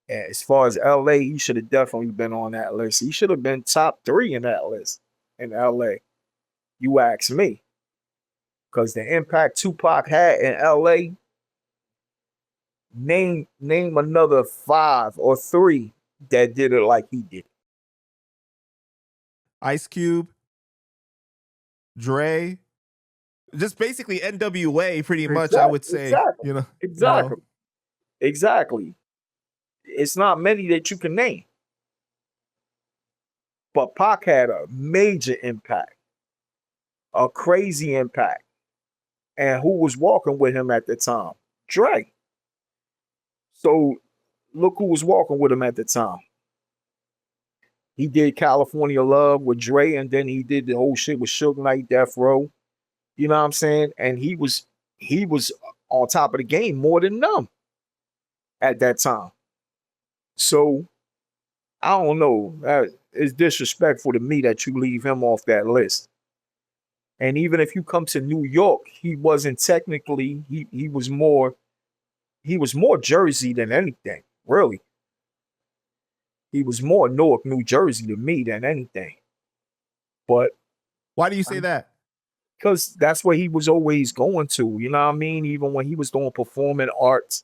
as far as LA, he should have definitely been on that list. He should have been top 3 in that list in LA. You ask me. Because the impact Tupac had in LA, name another 5 or 3 that did it like he did. Ice Cube, Dre, just basically NWA pretty much, I would say. Exactly. Exactly. It's not many that you can name. But Pac had a major impact. A crazy impact. And who was walking with him at the time? Dre. So look who was walking with him at the time. He did California Love with Dre, and then he did the whole shit with Suge Knight, Death Row. You know what I'm saying? And he was on top of the game more than them at that time. So I don't know. It's disrespectful to me that you leave him off that list. And even if you come to New York, he wasn't technically, he was more Jersey than anything, really. He was more Newark, New Jersey to me than anything. But why do you say that? Because that's where he was always going to, you know what I mean? Even when he was doing performing arts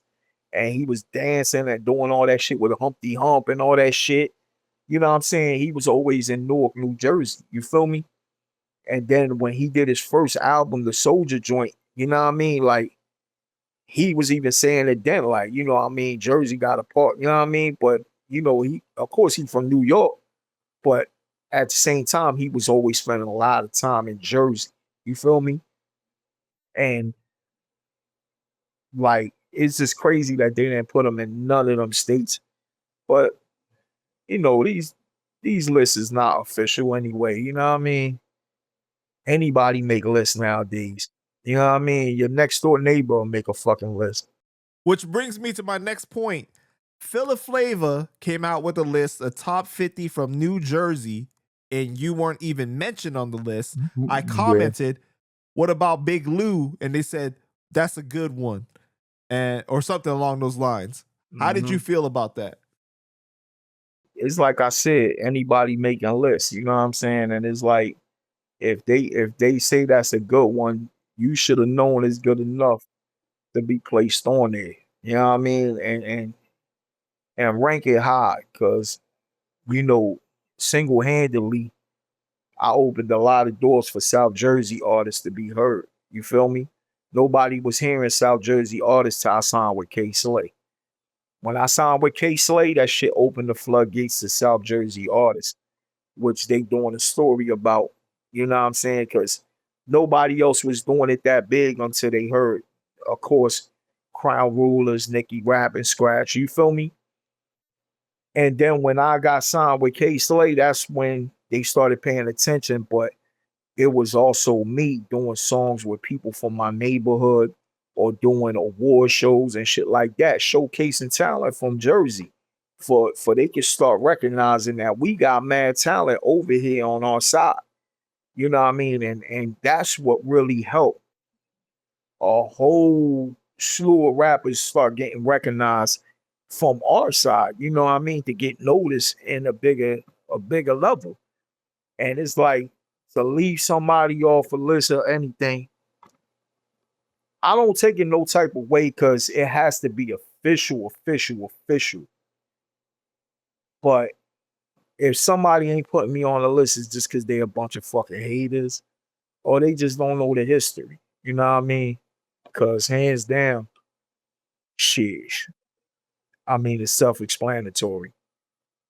and he was dancing and doing all that shit with a Humpty Hump and all that shit, you know what I'm saying? He was always in Newark, New Jersey. You feel me? And then when he did his first album, The Soldier Joint, you know what I mean? Like, he was even saying it then, like, you know what I mean? Jersey got a part, you know what I mean? But, you know, of course, he's from New York, but at the same time, he was always spending a lot of time in Jersey. You feel me? And, like, it's just crazy that they didn't put him in none of them states. But, you know, these lists is not official anyway, you know what I mean? Anybody make lists nowadays. You know what I mean? Your next door neighbor will make a fucking list. Which brings me to my next point. Philip Flavor came out with a list, a top 50 from New Jersey, and you weren't even mentioned on the list. I commented, what about Big Lou? And they said, that's a good one. Or something along those lines. How did you feel about that? It's like I said, anybody making a list, you know what I'm saying? And it's like, if they say that's a good one, you should have known it's good enough to be placed on there. You know what I mean? And rank it high, because, you know, single-handedly, I opened a lot of doors for South Jersey artists to be heard. You feel me? Nobody was hearing South Jersey artists till I signed with K Slay. When I signed with K Slay, that shit opened the floodgates to South Jersey artists, which they doing a story about. You know what I'm saying? Because nobody else was doing it that big until they heard, of course, Crown Rulers, Nicky Rap, and Scratch. You feel me? And then when I got signed with K Slay, that's when they started paying attention. But it was also me doing songs with people from my neighborhood or doing award shows and shit like that, showcasing talent from Jersey. For they can start recognizing that we got mad talent over here on our side. You know what I mean? And that's what really helped a whole slew of rappers start getting recognized from our side, you know what I mean, to get noticed in a bigger level. And it's like, to leave somebody off a list or anything, I don't take it no type of way, because it has to be official. But if somebody ain't putting me on the list, it's just because they a bunch of fucking haters, or they just don't know the history. You know what I mean? Because hands down, shit, I mean, it's self-explanatory.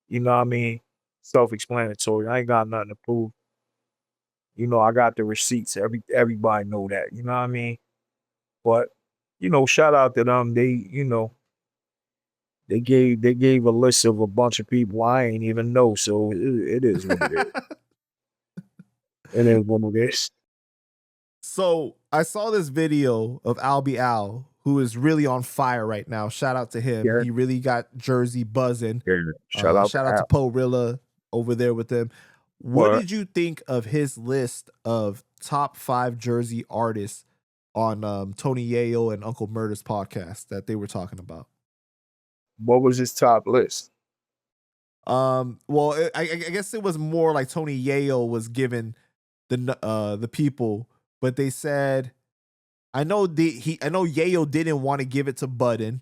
You know what I mean? Self-explanatory. I ain't got nothing to prove. You know, I got the receipts. Everybody know that. You know what I mean? But, you know, shout out to them. They, you know, they gave a list of a bunch of people I ain't even know. So it is what it is. It is what it is. So I saw this video of Albee Al, who is really on fire right now. Shout out to him. Yeah. He really got Jersey buzzing. Yeah. Shout out to Porilla over there with him. What What? did you think of his list of top 5 Jersey artists on Tony Yayo and Uncle Murder's podcast that they were talking about? What was his top list? Well, I guess it was more like Tony Yayo was given the people, but they said, I know Yayo didn't want to give it to Budden,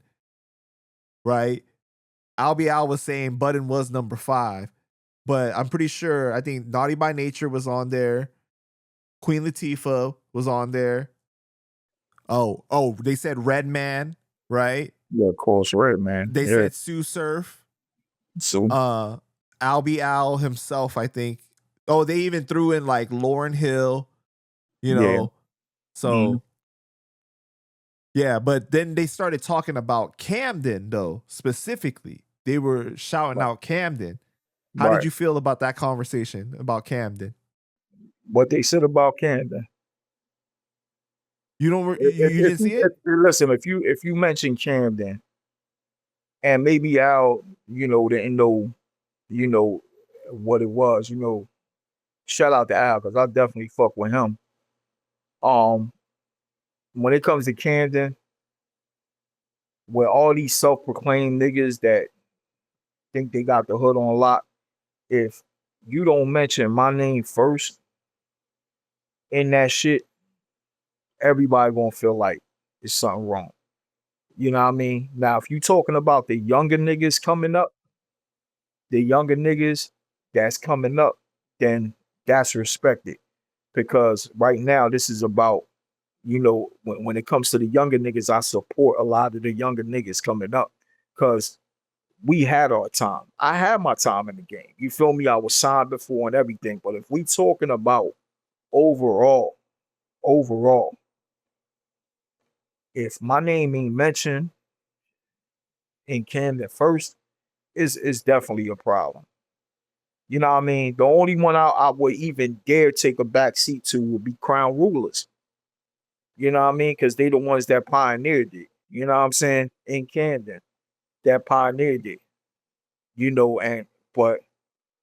right? Albee Al was saying Budden was number 5, but I'm pretty sure, I think Naughty by Nature was on there. Queen Latifah was on there. Oh, they said Redman, right? Yeah, of course, Redman. They said Sue Surf. So Albee Al himself, I think. Oh, they even threw in like Lauryn Hill, you know. Yeah. So yeah, but then they started talking about Camden though, specifically. They were shouting out Camden. How did you feel about that conversation about Camden? What they said about Camden? You didn't see it? Listen, if you mention Camden, and maybe Al, didn't know, what it was, shout out to Al, because I definitely fuck with him. When it comes to Camden, with all these self-proclaimed niggas that think they got the hood on lock, if you don't mention my name first in that shit, everybody gonna feel like it's something wrong. You know what I mean? Now, if you talking about the younger niggas coming up, that's coming up, then that's respected. Because right now, this is about, when it comes to the younger niggas, I support a lot of the younger niggas coming up. Because we had our time. I had my time in the game. You feel me? I was signed before and everything. But if we talking about overall, if my name ain't mentioned in Camden first, is definitely a problem. You know what I mean? The only one I would even dare take a back seat to would be Crown Rulers. You know what I mean? Because they the ones that pioneered it. You know what I'm saying? In Camden, that pioneered it. But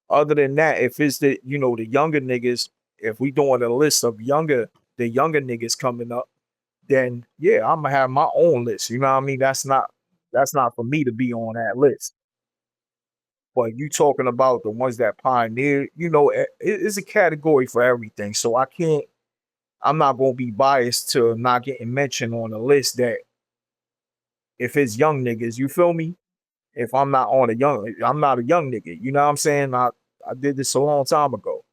other than that, if it's the younger niggas, if we doing a list of the younger niggas coming up, then yeah, I'm gonna have my own list. You know what I mean? That's not for me to be on that list. But you talking about the ones that pioneered, it's a category for everything. So I'm not gonna be biased to not getting mentioned on the list that if it's young niggas, you feel me? If I'm not I'm not a young nigga. You know what I'm saying? I did this a long time ago.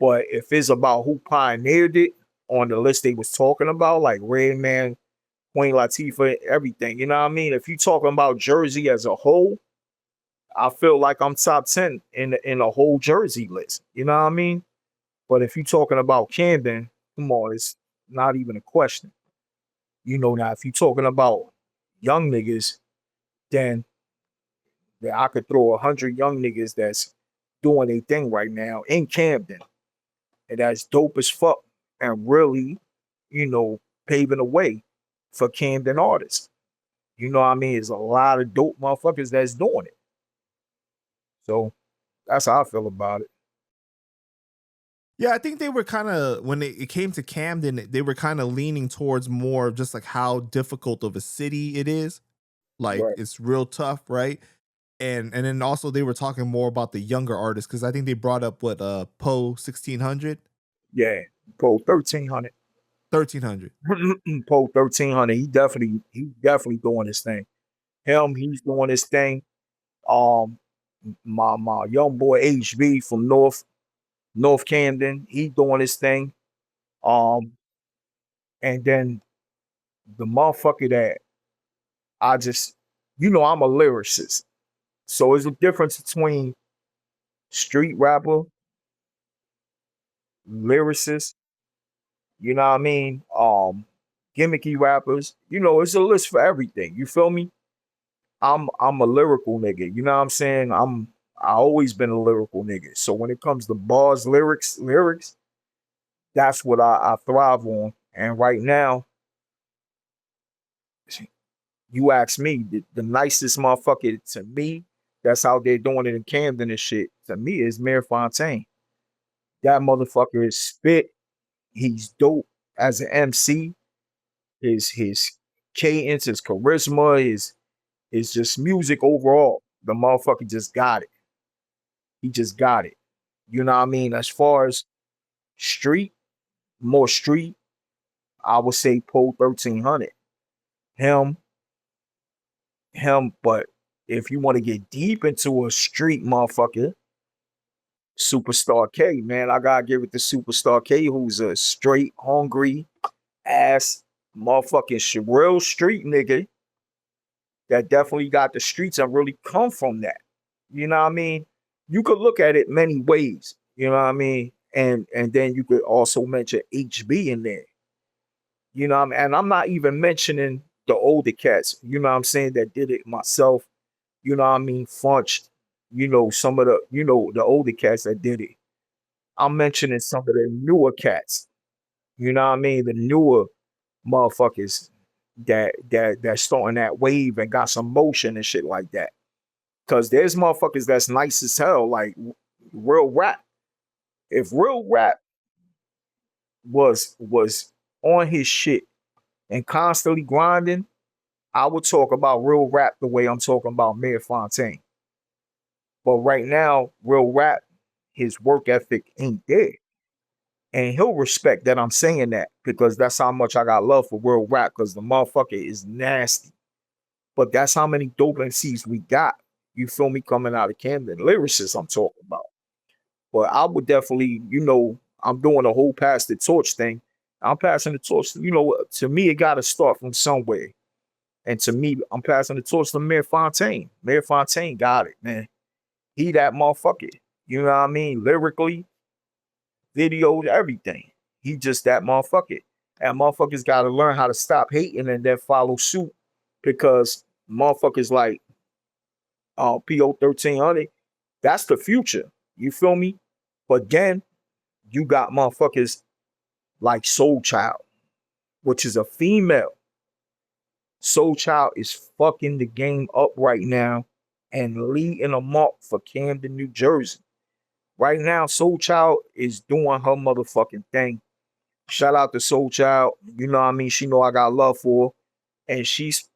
But if it's about who pioneered it on the list they was talking about, like Redman, Queen Latifah, everything, you know what I mean? If you talking about Jersey as a whole, I feel like I'm top 10 in the whole Jersey list. You know what I mean? But if you talking about Camden, come on, it's not even a question. Now if you talking about young niggas, then I could throw 100 young niggas that's doing a thing right now in Camden. And that's dope as fuck. And really, paving the way for Camden artists. You know what I mean? There's a lot of dope motherfuckers that's doing it. So that's how I feel about it. Yeah, I think they were kind of, when it came to Camden, they were kind of leaning towards more of just like how difficult of a city it is. Like It's real tough, right? And then also they were talking more about the younger artists, because I think they brought up what Poe 1600. Yeah, Poe 1300. 1300. Poe 1300. He definitely doing his thing. He's doing his thing. My young boy HB from North Camden, he doing his thing. And then the motherfucker that I just, I'm a lyricist. So there's a difference between street rapper, lyricist, you know what I mean? Gimmicky rappers, it's a list for everything. You feel me? I'm a lyrical nigga. You know what I'm saying? I always been a lyrical nigga. So when it comes to bars, lyrics, that's what I thrive on. And right now, you ask me, the nicest motherfucker to me that's out there doing it in Camden and shit, to me is Mayor Fontaine. That motherfucker is spit. He's dope as an MC. His cadence, his charisma, his just music overall. The motherfucker just got it. He just got it. You know what I mean? As far as street, more street, I would say Poe 1300. Him, but if you want to get deep into a street motherfucker, Superstar K, man, I gotta give it to Superstar K, who's a straight, hungry ass motherfucking real street nigga that definitely got the streets and really come from that. You know what I mean? You could look at it many ways. You know what I mean? And then you could also mention HB in there. You know what I mean? And I'm not even mentioning the older cats, you know what I'm saying, that did it myself. You know what I mean? Funch, some of the older cats that did it. I'm mentioning some of the newer cats. You know what I mean? The newer motherfuckers that's starting that wave and got some motion and shit like that. Cause there's motherfuckers that's nice as hell, like real rap. If real rap was on his shit and constantly grinding, I would talk about real rap the way I'm talking about Mayor Fontaine. But right now, real rap, his work ethic ain't there. And he'll respect that I'm saying that because that's how much I got love for real rap because the motherfucker is nasty. But that's how many dope MCs we got. You feel me? Coming out of Camden. Lyricists I'm talking about. But I would definitely, I'm doing a whole pass the torch thing. I'm passing the torch. To me, it got to start from somewhere. And to me, I'm passing the torch to Mayor Fontaine. Mayor Fontaine got it, man. He that motherfucker. You know what I mean? Lyrically, videos, everything. He just that motherfucker. And motherfuckers got to learn how to stop hating and then follow suit because motherfuckers like PO 1300, that's the future. You feel me? But then you got motherfuckers like Soul Child, which is a female. Soul Child is fucking the game up right now and leading them up for Camden, New Jersey. Right now, Soul Child is doing her motherfucking thing. Shout out to Soul Child. You know what I mean? She know I got love for her. And she's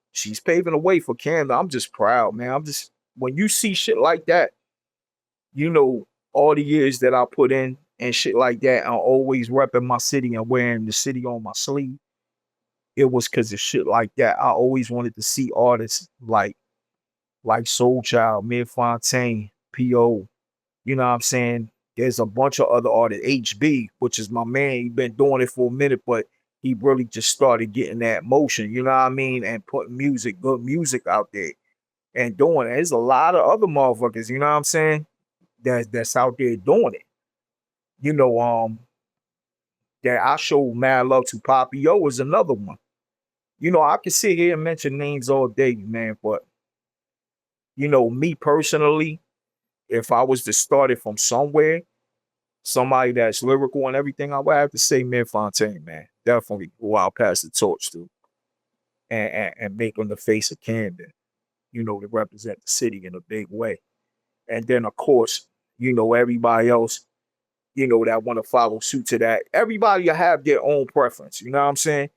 paving the way for Camden. I'm just proud, man. When you see shit like that, all the years that I put in and shit like that, I'm always repping my city and wearing the city on my sleeve. It was because of shit like that. I always wanted to see artists like Soul Child, Mid Fontaine, P.O. You know what I'm saying? There's a bunch of other artists. HB, which is my man. He been doing it for a minute, but he really just started getting that motion, you know what I mean? And putting good music out there and doing it. There's a lot of other motherfuckers, you know what I'm saying? That's out there doing it. That I show mad love to. Poppy O is another one. I can sit here and mention names all day, man, but me personally, if I was to start it from somewhere, somebody that's lyrical and everything, I would have to say Mid Fontaine, man. Definitely who I'll pass the torch to and make him the face of Camden, to represent the city in a big way. And then, of course, everybody else, that want to follow suit to that. Everybody have their own preference, you know what I'm saying?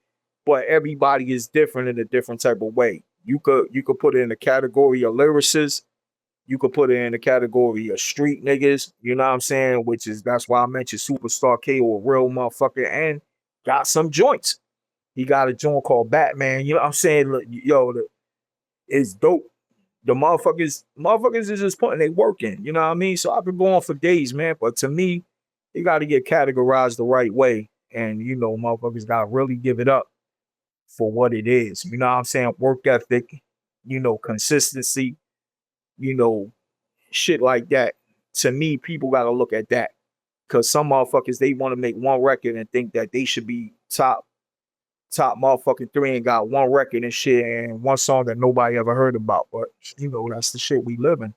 But everybody is different in a different type of way. You could put it in the category of lyricists. You could put it in the category of street niggas, you know what I'm saying? That's why I mentioned Superstar K or real motherfucker and got some joints. He got a joint called Batman, you know what I'm saying? Look, it's dope. The motherfuckers is just putting they work in, you know what I mean? So I've been going for days, man. But to me, you got to get categorized the right way. And, motherfuckers got to really give it up for what it is. You know what I'm saying? Work ethic, consistency, shit like that. To me, people got to look at that. Because some motherfuckers, they want to make one record and think that they should be top motherfucking three and got one record and shit and one song that nobody ever heard about. But, that's the shit we live in.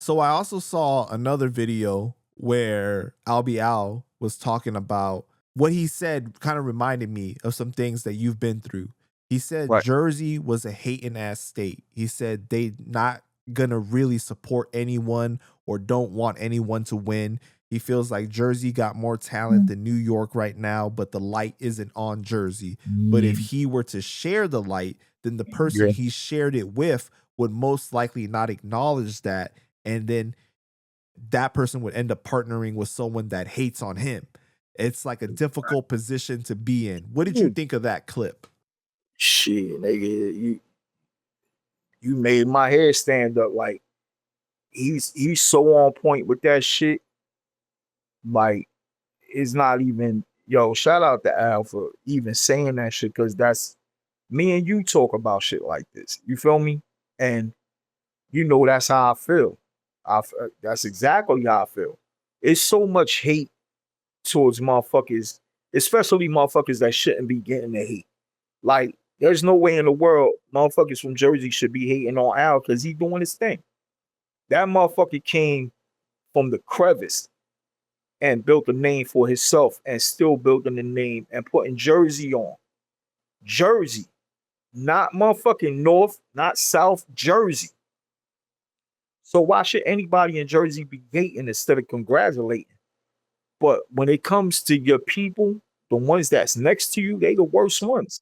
So I also saw another video where Albee was talking about what he said kind of reminded me of some things that you've been through. He said Right. Jersey was a hating ass state. He said they not gonna really support anyone or don't want anyone to win. He feels like Jersey got more talent than New York right now, but the light isn't on Jersey. But if he were to share the light, then the person he shared it with would most likely not acknowledge that. And then that person would end up partnering with someone that hates on him. It's like a difficult position to be in. What did you think of that clip? Shit, nigga, you made my hair stand up. Like, he's so on point with that shit. Like, it's not even, yo, shout out to Al for even saying that shit, because that's me and you talk about shit like this. You feel me? And you know that's how I feel. That's exactly how I feel. It's so much hate towards motherfuckers, especially motherfuckers that shouldn't be getting the hate. Like, there's no way in the world motherfuckers from Jersey should be hating on Al because he's doing his thing. That motherfucker came from the crevice and built a name for himself and still building the name and putting Jersey on. Jersey. Not motherfucking North, not South, Jersey. So why should anybody in Jersey be hating instead of congratulating? But when it comes to your people, the ones that's next to you, they the worst ones.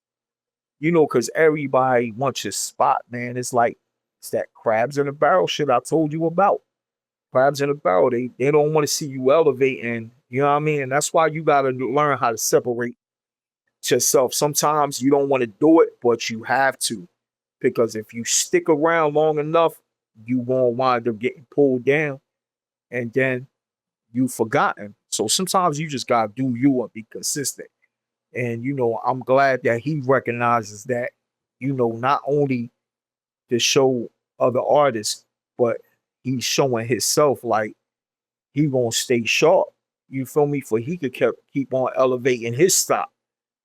You know, because everybody wants your spot, man. It's like, it's that crabs in a barrel shit I told you about. Crabs in a barrel, they don't want to see you elevating, you know what I mean? And that's why you got to learn how to separate yourself. Sometimes you don't want to do it, but you have to. Because if you stick around long enough, you won't wind up getting pulled down. And then you forgotten. So sometimes you just got to do you and be consistent. And, you know, I'm glad that he recognizes that, you know, not only to show other artists, but he's showing himself like he gonna stay sharp. You feel me? For he could keep on elevating his stock.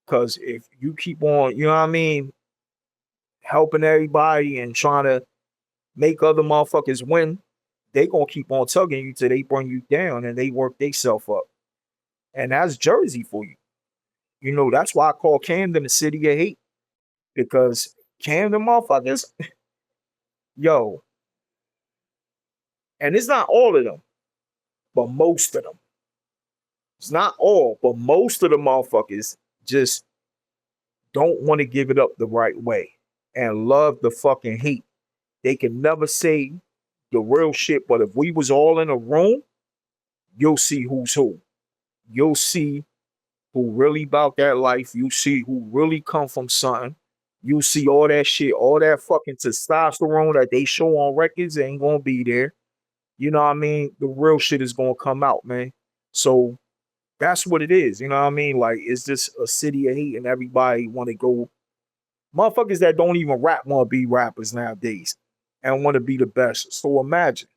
Because if you keep on, you know what I mean, helping everybody and trying to make other motherfuckers win, they gonna keep on tugging you till they bring you down and they work themselves up. And that's Jersey for you. You know, that's why I call Camden the city of hate. Because Camden motherfuckers, yo, and it's not all of them, but most of them. It's not all, but most of the motherfuckers just don't want to give it up the right way and love the fucking hate. They can never say the real shit, but if we was all in a room, you'll see who's who. You'll see who really about that life. You see who really come from something. You see all that shit, all that fucking testosterone that they show on records ain't gonna be there. You know what I mean? The real shit is gonna come out, man. So that's what it is. You know what I mean? Like, it's just a city of hate and everybody want to go. Motherfuckers that don't even rap want to be rappers nowadays and want to be the best. So imagine.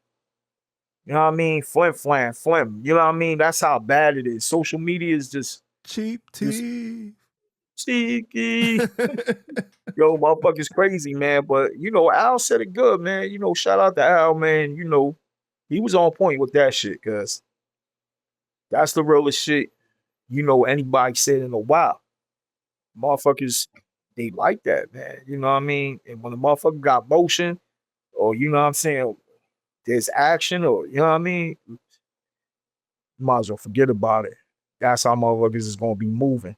You know what I mean? Flim. You know what I mean? That's how bad it is. Social media is just cheap tea. Cheeky. Yo, motherfuckers crazy, man. But, you know, Al said it good, man. You know, shout out to Al, man. You know, he was on point with that shit, because that's the realest shit, you know, anybody said in a while. Motherfuckers, they like that, man. You know what I mean? And when the motherfucker got motion, or, you know what I'm saying, there's action, or, you know what I mean? You might as well forget about it. That's how motherfuckers is going to be moving.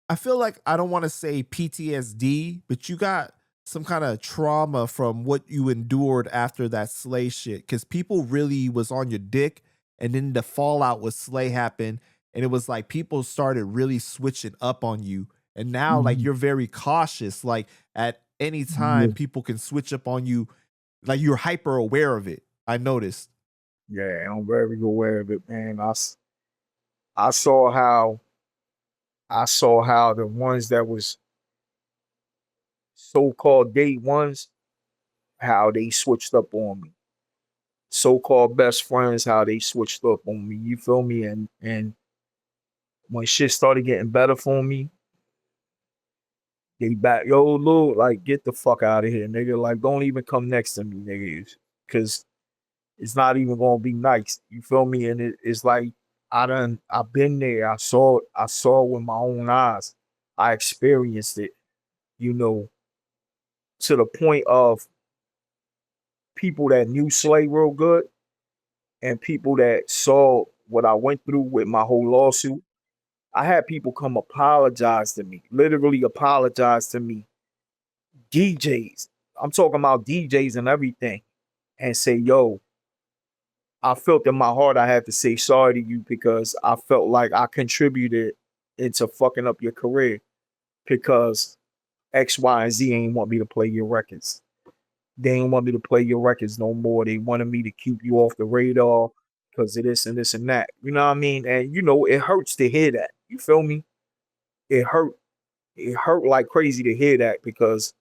I feel like, I don't want to say PTSD, but you got some kind of trauma from what you endured after that Slay shit, because people really was on your dick, and then the fallout with Slay happened, and it was like people started really switching up on you, and now like you're very cautious. Like, at any time people can switch up on you, like you're hyper aware of it. I noticed. Yeah, I'm very aware of it, man. I saw how the ones that was so-called day ones, how they switched up on me. So-called best friends, how they switched up on me. You feel me? And when shit started getting better for me, they back, yo, Lou, like, get the fuck out of here, nigga. Like, don't even come next to me, nigga. Because it's not even gonna be nice. You feel me? And it's like, I've been there. I saw it with my own eyes. I experienced it, you know, to the point of people that knew Slay real good and people that saw what I went through with my whole lawsuit. I had people come apologize to me, literally apologize to me. DJs. I'm talking about DJs and everything, and say, yo, I felt in my heart I had to say sorry to you because I felt like I contributed into fucking up your career because X, Y, and Z ain't want me to play your records. They ain't want me to play your records no more. They wanted me to keep you off the radar because of this and this and that. You know what I mean? And you know, it hurts to hear that. You feel me? It hurt. It hurt like crazy to hear that because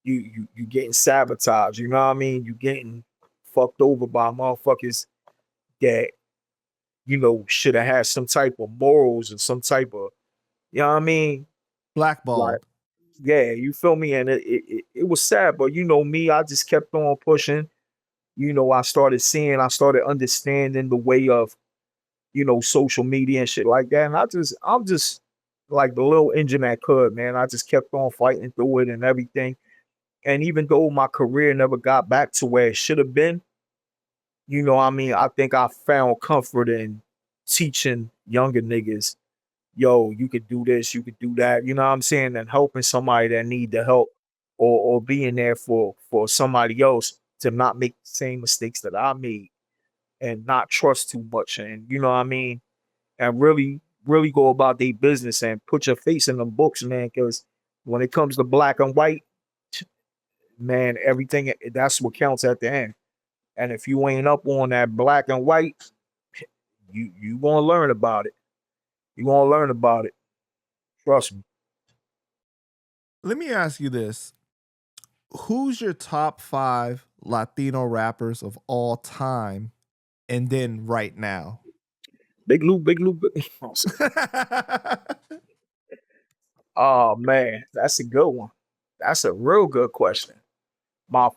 you getting sabotaged. You know what I mean? You getting fucked over by motherfuckers that you know should have had some type of morals and some type of you know what I mean? Like Blackballed. yeah, you feel me? And it was sad, but you know me, I just kept on pushing. You know, I started understanding the way of, you know, social media and shit like that. And I'm just like the little engine that could, man. I just kept on fighting through it and everything. And even though my career never got back to where it should have been, you know, what I mean, I think I found comfort in teaching younger niggas, yo, you could do this, you could do that, you know what I'm saying? And helping somebody that need the help or being there for somebody else to not make the same mistakes that I made and not trust too much and you know what I mean? And really go about their business and put your face in them books, man, because when it comes to black and white, man, everything that's what counts at the end. And if you ain't up on that black and white, you gonna learn about it. You gonna learn about it. Trust me. Let me ask you this. Who's your top 5 Latino rappers of all time and then right now? Big Lou, oh man, that's a good one. That's a real good question. My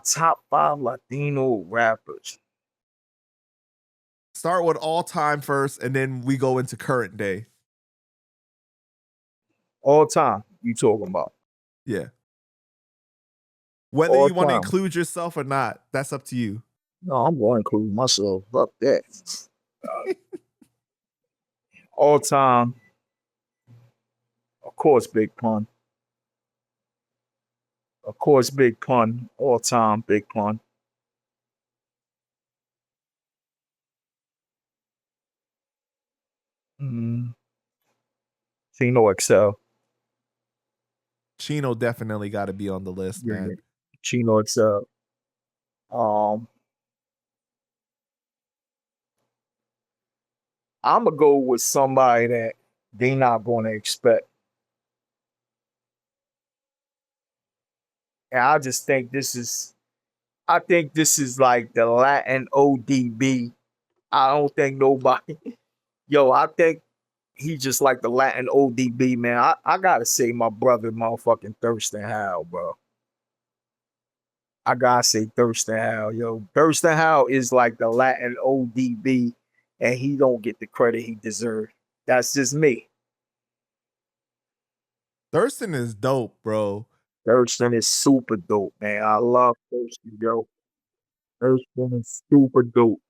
top 5 Latino rappers. Start with all time first and then we go into current day. All time, you talking about. Yeah. Whether All you want to time. include yourself or not, that's up to you. No, I'm gonna include myself. Fuck that. All time, of course, Big Pun. Of course, Big Pun. All time, Big Pun. Mm, Tino Excel. Chino definitely got to be on the list, Yeah, man. Chino Excel. I'm gonna go with somebody that they not gonna expect. And I think this is like the Latin ODB. I don't think nobody, yo, I think he just like the Latin ODB, man. I gotta say my brother motherfucking Thurston Howe, bro. I gotta say Thurston Howe, yo. Thurston Howe is like the Latin ODB, and he don't get the credit he deserves. That's just me. Thurston is dope, bro. Thurston is super dope, man. I love Thurston, yo. Thurston is super dope.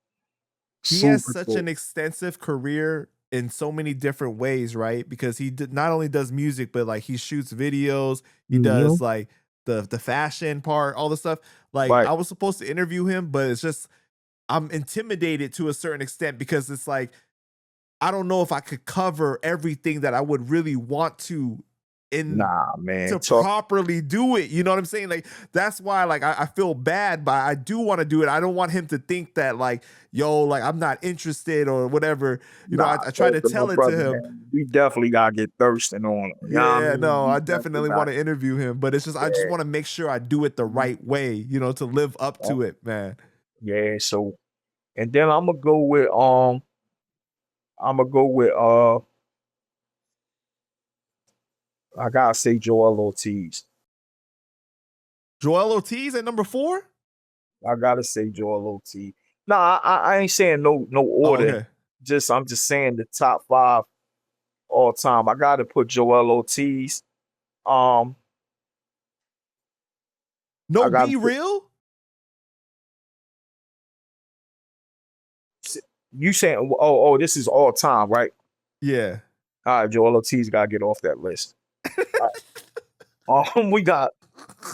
He has Super such dope. an extensive career in so many different ways, right? Because he not only does music, but like he shoots videos, he Mm-hmm. does like the fashion part, all the stuff. Like Right. I was supposed to interview him, but it's just I'm intimidated to a certain extent because it's like I don't know if I could cover everything that I would really want to in Nah, man. to Talk. properly do it. You know what I'm saying? Like that's why like I feel bad, but I do want to do it. I don't want him to think that like, yo, like I'm not interested or whatever. You know, Nah, I try to Thurston, my tell it to brother, him. man. We definitely gotta get Thurston on. You know what I Yeah, mean? no, We I definitely definitely want got to interview him, but it's just I just yeah. want to make sure I do it the right way, you know, to live up uh, to it, man. Yeah, so and then I'm gonna go with I gotta say Joel Ortiz. Joel Ortiz at number 4? I gotta say Joel Ortiz. Nah, I ain't saying no Oh, order. okay. I'm just saying the top 5 all time. I gotta put Joel Ortiz. Um, No, I gotta be put, real. you saying oh this is all time, right? Yeah. All right, Joel Ortiz gotta get off that list. We got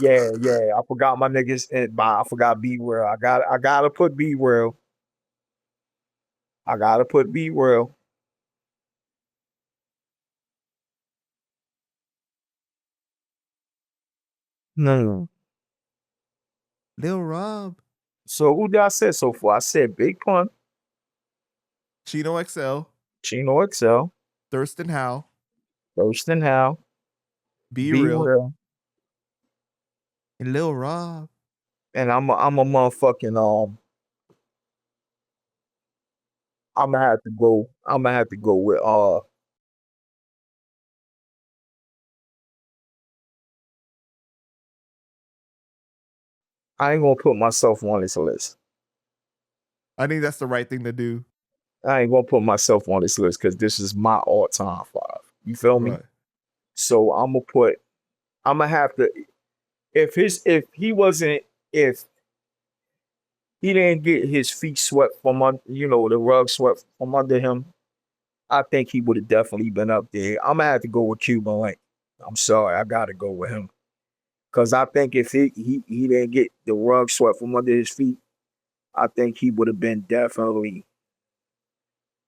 yeah. I forgot my niggas. I forgot B World. I gotta put B World. I gotta put B World. No. Lil Rob. So who did I say so far? I said Big Pun, Chino XL. Chino XL, Thurston Howe. Thurston Howe, Be B real. Real, And Lil Rob. and I'm a motherfucking I'm gonna have to go. I'm gonna have to go with I ain't gonna put myself on this list. I think that's the right thing to do. I ain't gonna put myself on this list because this is my all-time 5. You feel me? Right. So I'm gonna have to if he wasn't if he didn't get his feet swept from under, the rug swept from under him, I think he would have definitely been up there. I'm gonna have to go with Cuban Link. I'm sorry, I gotta go with him. Cause I think if he didn't get the rug swept from under his feet, I think he would have been definitely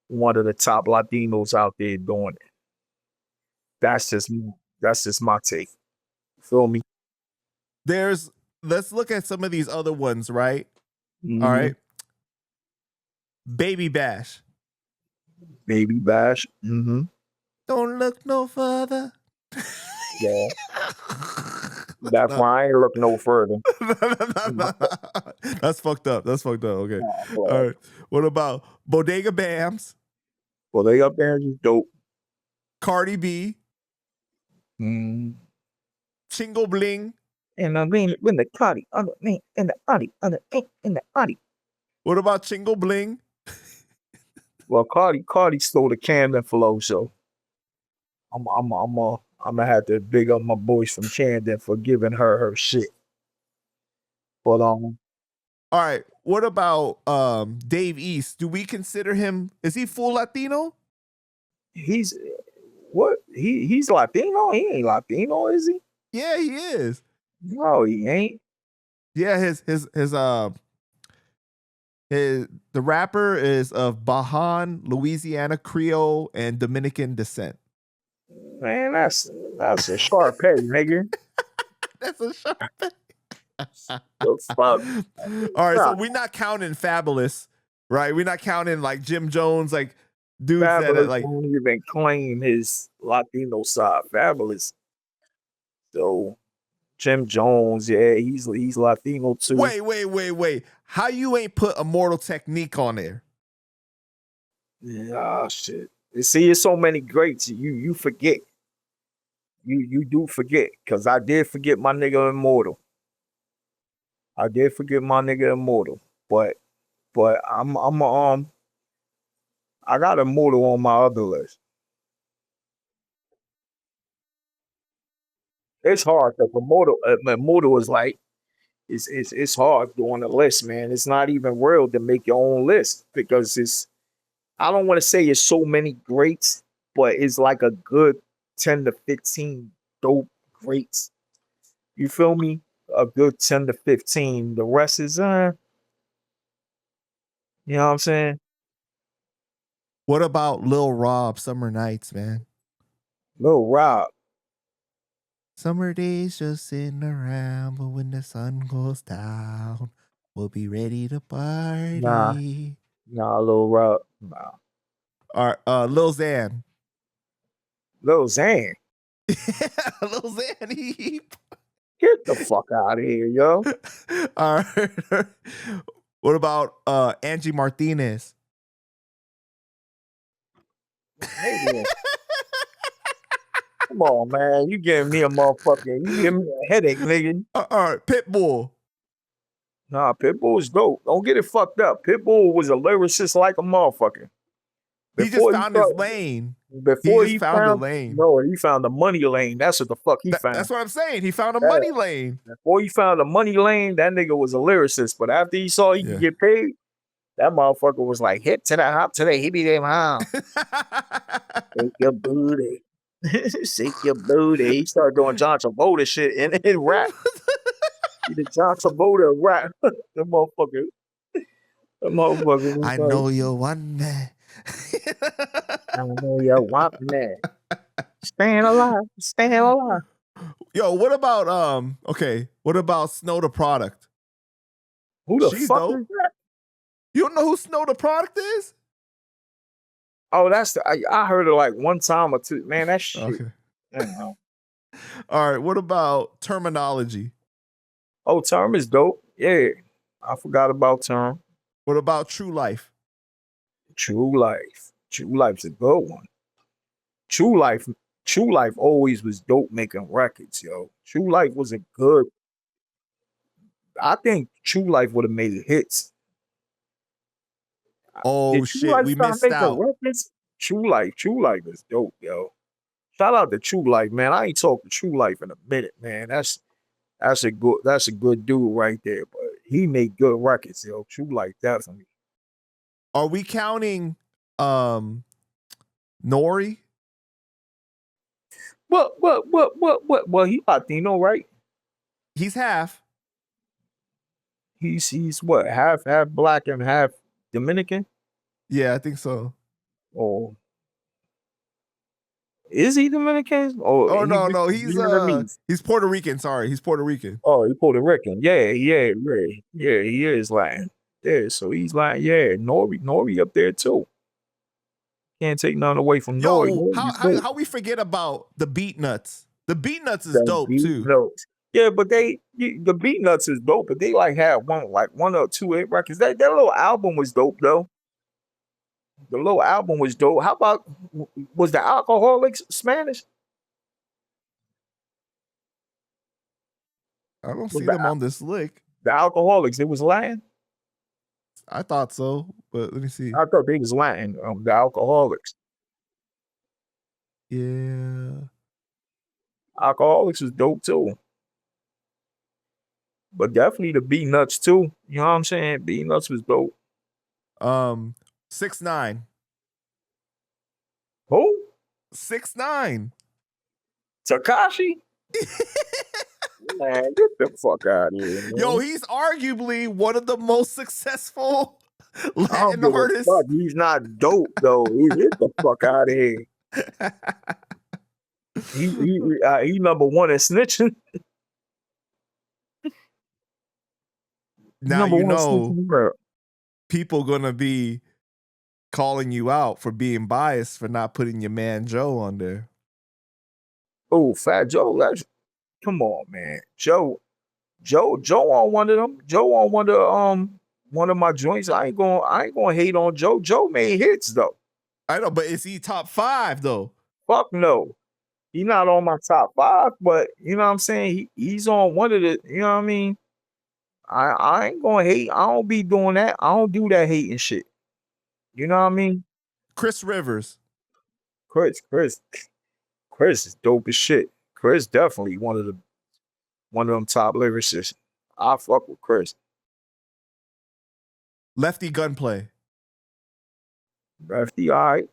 one of the top Latinos out there doing it. That's just me. That's just my take. Feel me? Let's look at some of these other ones, right? Mhm. All right. Baby Bash. Baby Bash. Mm-hmm. Don't look no further. Yeah. That's why I ain't look no further. That's fucked up. Okay. All All right. What about Bodega Bams? Well, they up there is dope. Cardi B? Mm. Chingo Bling? And I mean, when the Cardi, in the Audi, in the Audi. What about Chingo Bling? Well, Cardi stole the Camden flow, so I'm gonna have to big up my boys from Camden for giving her shit. But All right. What about Dave East? Do we consider him? Is he full Latino? he's what? He's Latino? He ain't Latino, is he? Yeah, he is. No, he ain't. Yeah, the rapper is of Bajan, Louisiana Creole, and Dominican descent. Man, that's a sharp pay, nigga. That's a sharp pay. The fuck? All right, so we're not counting Fabulous, right? We're not counting like Jim Jones, like dudes Fabulous that like won't even claim his Latino side. Fabulous. So Jim Jones, yeah, he's Latino too. Wait. How you ain't put Immortal Technique on there? Yeah, shit. You see, it's so many greats. You forget. You do forget. Cause I did forget my nigga Immortal. I did forget my nigga Immortal. But I got Immortal on my other list. It's hard because Immortal is like it's hard doing a list, man. It's not even real to make your own list because I don't want to say it's so many greats, but it's like a good 10 to 15 dope greats. You feel me? A good 10 to 15. The rest is you know what I'm saying? What about Lil Rob, Summer Nights, man? Lil Rob. Summer days just sitting around, but when the sun goes down, we'll be ready to party. Nah, Lil Rob. Nah. All right, Lil Xan. Lil Xan. Lil Xan. Get the fuck out of here, yo. All right. What about Angie Martinez? Hey, come on, man. You giving me a motherfucking, you giving me a headache, nigga. All right, Pitbull. Nah, Pitbull is dope. Don't get it fucked up. Pitbull was a lyricist like a motherfucker. He just before found his lane. Before he found a lane. No, he found the money lane. That's what the fuck he found. That's what I'm saying. He found a money lane. Before he found the money lane, that nigga was a lyricist. But after he saw he could get paid, that motherfucker was like, hip to the hop today. He be them how. Shake your booty. Shake your booty. He started doing John Travolta shit and rap. He did John Travolta rap. The motherfucker. I know you want me. I know you want me. Staying alive. Staying alive. Yo, what about what about Snow the Product? Who the fuck is that? You don't know who Snow the Product is? Oh, that's I heard it like one time or two. Man, that shit. Okay. I don't know. All right, what about Terminology? Oh, Term is dope. Yeah. I forgot about Term. What about True Life? True Life. True Life's a good one. True Life always was dope making records, yo. True Life was a good. I think True Life would have made hits. Oh shit, we missed out. Records? True Life is dope, yo. Shout out to True Life, man. I ain't talked to True Life in a minute, man. That's a good dude right there. But he made good records, yo. True Life, definitely. Are we counting Nori? What? Well, he Latino, right? He's half. He's what? Half black and half Dominican? Yeah, I think so. Oh. Is he Dominican? Oh no, he's Puerto Rican. Sorry, he's Puerto Rican. Oh, he's Puerto Rican. Yeah, he is Latin. Yeah, so he's Latin. Yeah, Nori up there too. Can't take nothing away from Nori. How we forget about the Beat Nuts? The Beat Nuts is dope too. Nuts. Yeah, but the Beat Nuts is dope, but they have one or two hit records. That little album was dope though. The little album was dope. How about, was the Alcoholics Spanish? I don't see them on this lick. The Alcoholics, it was Latin? I thought so, but let me see. I thought they was Latin, the Alcoholics. Yeah. Alcoholics was dope too. But definitely the Beat Nuts too. You know what I'm saying? Beat Nuts was dope. 6ix9ine. Who? 6ix9ine. Tekashi? Man, get the fuck out of here, man. Yo, he's arguably one of the most successful Latin artists. He's not dope though. Get the fuck out of here. He number one at snitching. Now you know people gonna be calling you out for being biased for not putting your man Joe on there. Oh, Fat Joe, come on, man. Joe on one of them. Joe on one of my joints. I ain't gonna hate on Joe. Joe made hits though. I know, but is he top 5 though? Fuck no. He's not on my top 5, but you know what I'm saying? He's on one of the, you know what I mean? I ain't gonna hate. I don't be doing that. I don't do that hating shit. You know what I mean? Chris Rivers. Chris is dope as shit. Chris definitely one of them top lyricists. I fuck with Chris. Lefty Gunplay. Lefty, all right.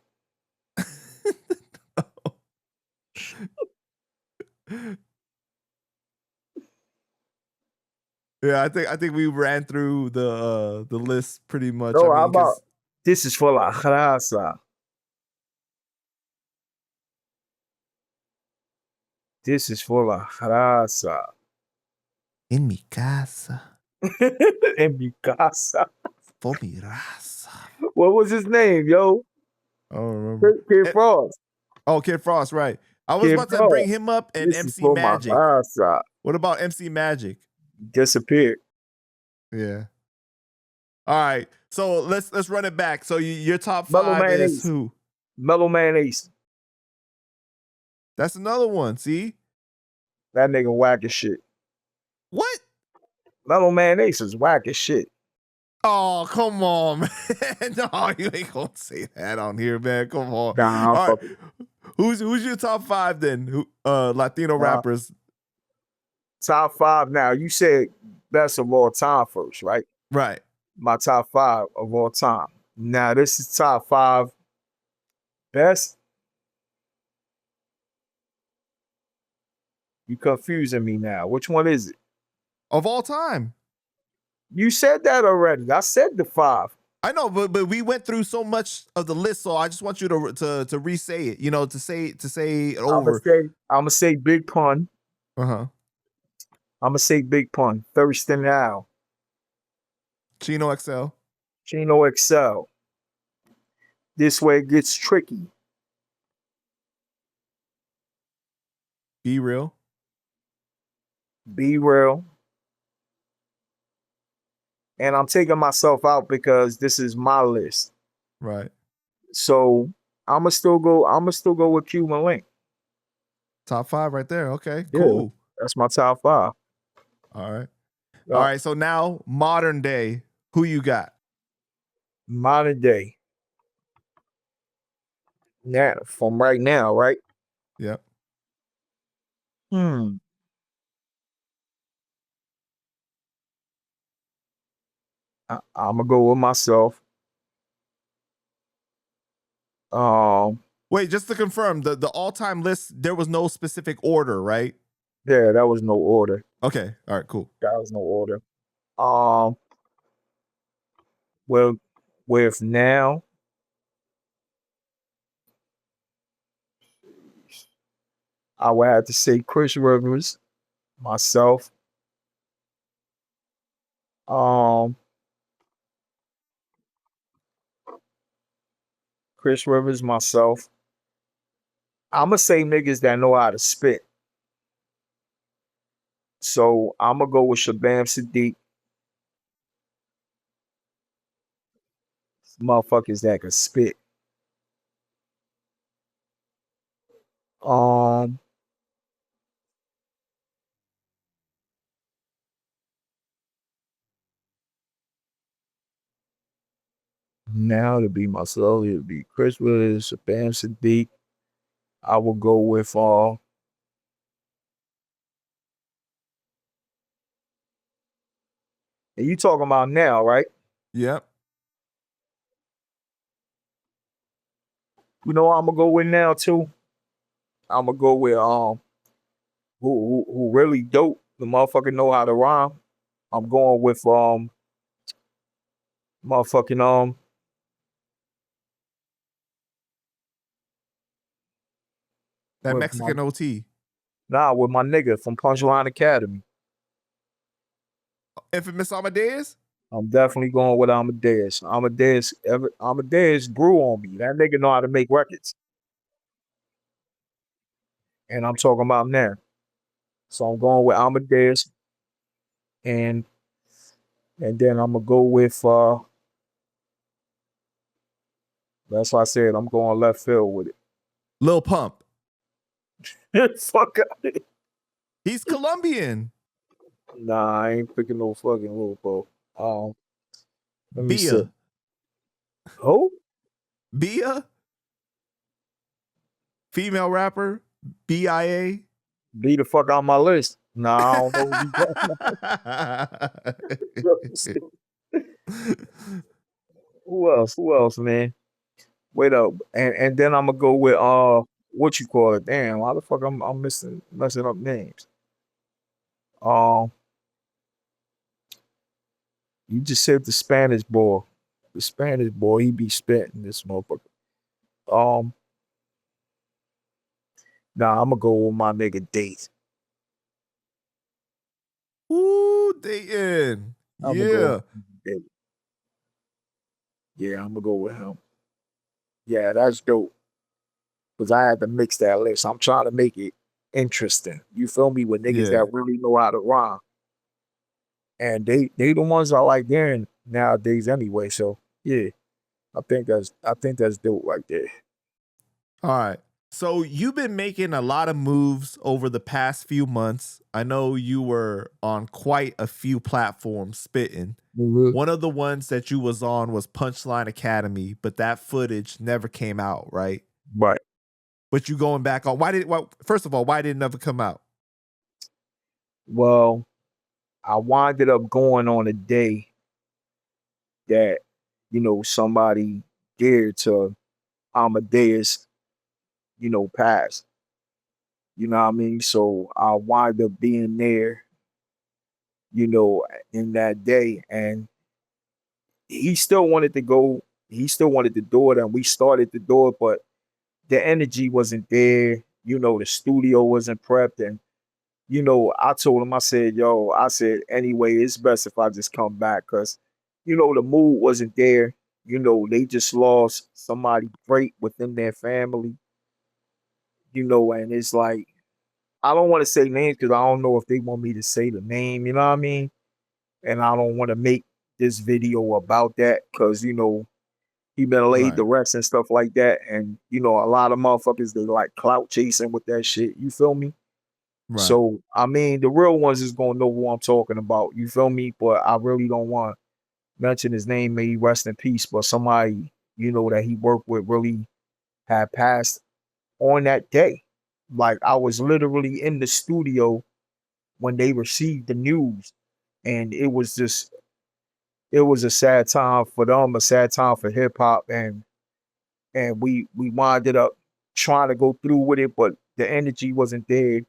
Yeah, I think we ran through the list pretty much. No, how about this is for la raza. This is for la raza. En mi casa. En mi casa. For mi raza. What was his name, yo? I don't remember. Kid Frost. Oh, Kid Frost, right. I was about to bring him up and this MC Magic. What about MC Magic? Disappeared. Yeah. All right. So let's run it back. So your top 5 is who? Mellow Man Ace. That's another one. See? That nigga whack as shit. What? Mellow Man Ace is whack as shit. Oh, come on, man. No, you ain't gonna say that on here, man. Come on. Nah, I'm All right. fucking. Who's your top 5 then? Latino rappers? Top 5 now. You said best of all time first, right? Right. My top 5 of all time. Now this is top 5 best. You confusing me now. Which one is it? Of all time. You said that already. I said the 5. I know, but we went through so much of the list, so I just want you to re-say it. You know, to say it over. I'm gonna say Big Pun. Uh-huh. I'm gonna say Big Pun. Thurston Al. Chino XL. Chino XL. This way it gets tricky. Be Real. Be Real. And I'm taking myself out because this is my list. Right. So I'ma still go with Cuban Link. Top 5 right there. Okay, Yeah, cool. that's my top 5. All right. Yeah. All right. So now modern day, who you got? Modern day. Now, from right now, right? Yep. I'm gonna go with myself. Wait, just to confirm, the all-time list, there was no specific order, right? Yeah, that was no order. Okay. All right, cool. That was no order. Well, with now, I would have to say Chris Rivers, myself. Chris Rivers, myself. I'm gonna say niggas that know how to spit. So I'm gonna go with Shabam Sadiq. Motherfuckers that can spit. Now to be myself, it would be Chris Willis, Shabam Sadiq. I will go with and you talking about now, right? Yep. You know what I'm gonna go with now too? I'm gonna go with who really dope. The motherfucker know how to rhyme. I'm going with motherfucking That with my, Mexican OT. with my nigga from Punchline Academy. Infamous Amadeus? I'm definitely going with Amadeus. Amadeus grew on me. That nigga know how to make records. And I'm talking about now. So I'm going with Amadeus. And then I'm gonna go with that's why I said I'm going left field with Lil Pump. it. Fuck out. He's Colombian. Nah, I ain't picking no fucking little bro. Let me see. Bia. Who? Bia? Female rapper? BIA? Be the fuck out my list. Nah, I don't know. Who else? Who else, man? Wait up. And then I'm gonna go with what you call it? Damn, why the fuck I'm messing up names. You just said the Spanish boy. The Spanish boy, he be spitting this motherfucker. Nah, I'm gonna go with my nigga Date. Ooh, Dayton. Yeah. Yeah, I'm gonna go with him. Yeah, that's dope. Cause I had to mix that list. I'm trying to make it interesting. You feel me? With niggas Yeah. that really know how to rhyme. And they the ones I like hearing nowadays anyway. So yeah, I think that's dope right there. All right. So you've been making a lot of moves over the past few months. I know you were on quite a few platforms spitting. One of the ones that you was on was Punchline Academy, but that footage never came out, right? Right. But you going back on first of all, why did it never come out? Well, I winded up going on a day that, somebody dared to Amadeus, pass. You know what I mean? So I wind up being there, in that day. And he still wanted to go, he still wanted to do it, and we started to do it, but the energy wasn't there. The studio wasn't prepped. And, I told him, I said, yo, I said, anyway, it's best if I just come back because, the mood wasn't there. They just lost somebody great within their family, and it's like, I don't want to say names because I don't know if they want me to say the name, you know what I mean? And I don't want to make this video about that because, he been laid the Right. rest and stuff like that. And, a lot of motherfuckers, they like clout chasing with that shit. You feel me? Right. So, I mean, the real ones is going to know who I'm talking about. You feel me? But I really don't want to mention his name. May he rest in peace. But somebody, that he worked with really had passed on that day. Like, I was literally in the studio when they received the news. And it was just, it was a sad time for them, a sad time for hip hop. And we winded up trying to go through with it, but the energy wasn't there.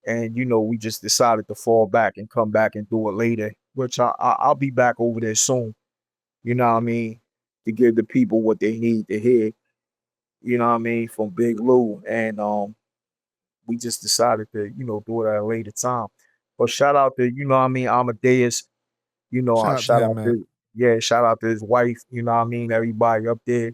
And we just decided to fall back and come back and do it later, which I'll be back over there soon. You know what I mean? To give the people what they need to hear. You know what I mean? From Big Lou, and we just decided to do it at a later time. But shout out to what I mean, Amadeus. Shout out to Shout him, out man. to shout out to his wife. You know what I mean? Everybody up there.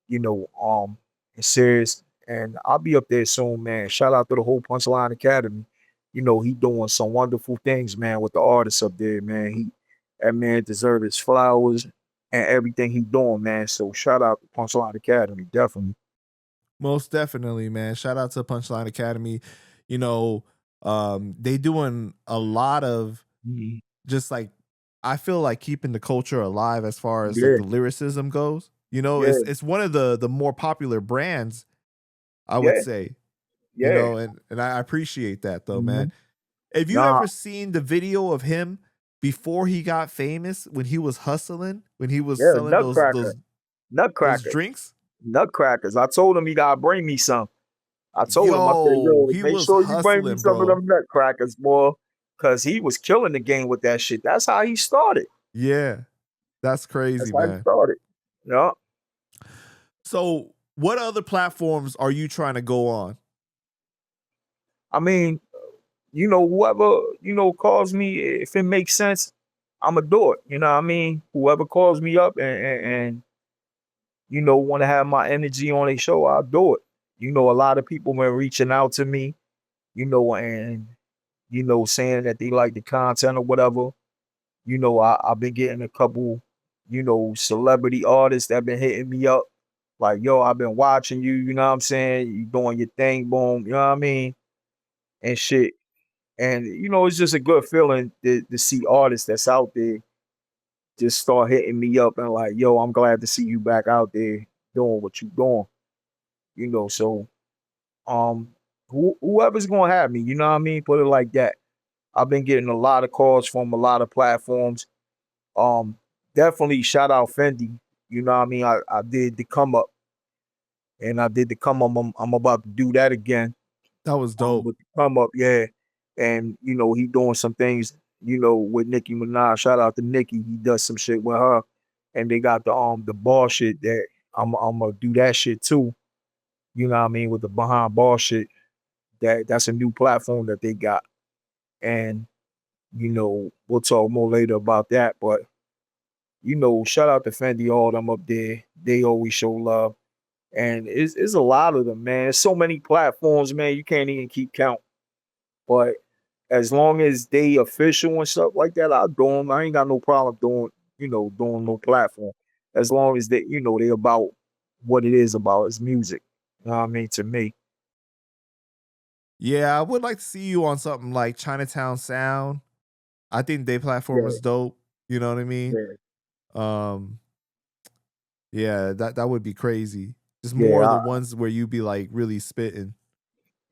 You know, um, serious. And I'll be up there soon, man. Shout out to the whole Punchline Academy. He doing some wonderful things, man, with the artists up there, man. That man deserves his flowers and everything he doing, man. So shout out to Punchline Academy, definitely. Most definitely, man. Shout out to Punchline Academy. You know, they doing a lot of Mhm. just like, I feel like keeping the culture alive as far as like Yeah, the lyricism goes. yeah, It's one of the more popular brands, I would yeah, say. yeah. And I appreciate that though, man. Mhm. Have you Nah, ever seen the video of him before he got famous when he was hustling, when he was yeah, selling Nutcracker, those Nutcrackers, drinks? Nutcrackers. I told him he gotta bring me some. I told him, I said, Yo, yo, he make was sure you bring me hustling, some of bro. them Nutcrackers, boy, because he was killing the game with that shit. That's how he started. Yeah. That's That's crazy, how he man. started. Yeah. So, what other platforms are you trying to go on? I mean, whoever, calls me, if it makes sense, I'ma do it. You know what I mean? Whoever calls me up and want to have my energy on a show, I'll do it. A lot of people been reaching out to me, and saying that they like the content or whatever. I've been getting a couple, celebrity artists that been hitting me up. Like, yo, I've been watching you, you know what I'm saying? You doing your thing, boom, you know what I mean? And shit. And it's just a good feeling to see artists that's out there just start hitting me up and like, yo, I'm glad to see you back out there doing what you doing. So whoever's gonna have me, you know what I mean? Put it like that. I've been getting a lot of calls from a lot of platforms. Um, Definitely shout out Fendi. You know what I mean? I did the come up and I did the come up. I'm about to do that again. That was dope. With the come up, yeah. And he doing some things, with Nicki Minaj. Shout out to Nicki. He does some shit with her. And they got the ball shit that I'm gonna do that shit too. You know what I mean? With the behind ball shit. That's a new platform that they got. And we'll talk more later about that. But shout out to Fendi, all them up there. They always show love. And it's a lot of them, man. There's so many platforms, man, you can't even keep count. But as long as they official and stuff like that, I'll do them. I ain't got no problem doing no platform. As long as they about what it is about. It's music. You know what I mean? To me. Yeah, I would like to see you on something like Chinatown Sound. I think their platform is dope. You know what I mean? Um, yeah, that would be crazy. Just more of the ones where you be like really spitting.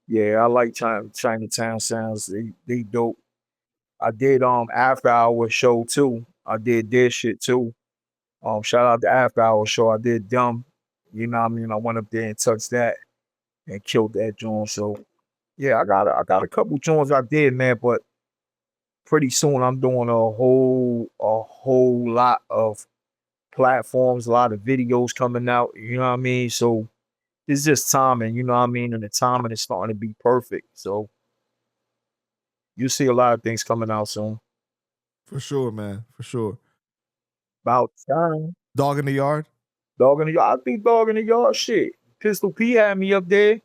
Yeah, I like Chinatown Sounds. They dope. I did After Hour show too. I did their shit too. Shout out to After Hour show. I did them. You know what I mean? I went up there and touched that and killed that joint. So yeah, I got a couple joints I did, man, but pretty soon I'm doing a whole lot of platforms, a lot of videos coming out, you know what I mean? So it's just timing, you know what I mean? And the timing is starting to be perfect. So you see a lot of things coming out soon. For sure, man. For sure. About time. Dog in the Yard? Dog in the Yard. I think Dog in the Yard, shit. Pistol P had me up there.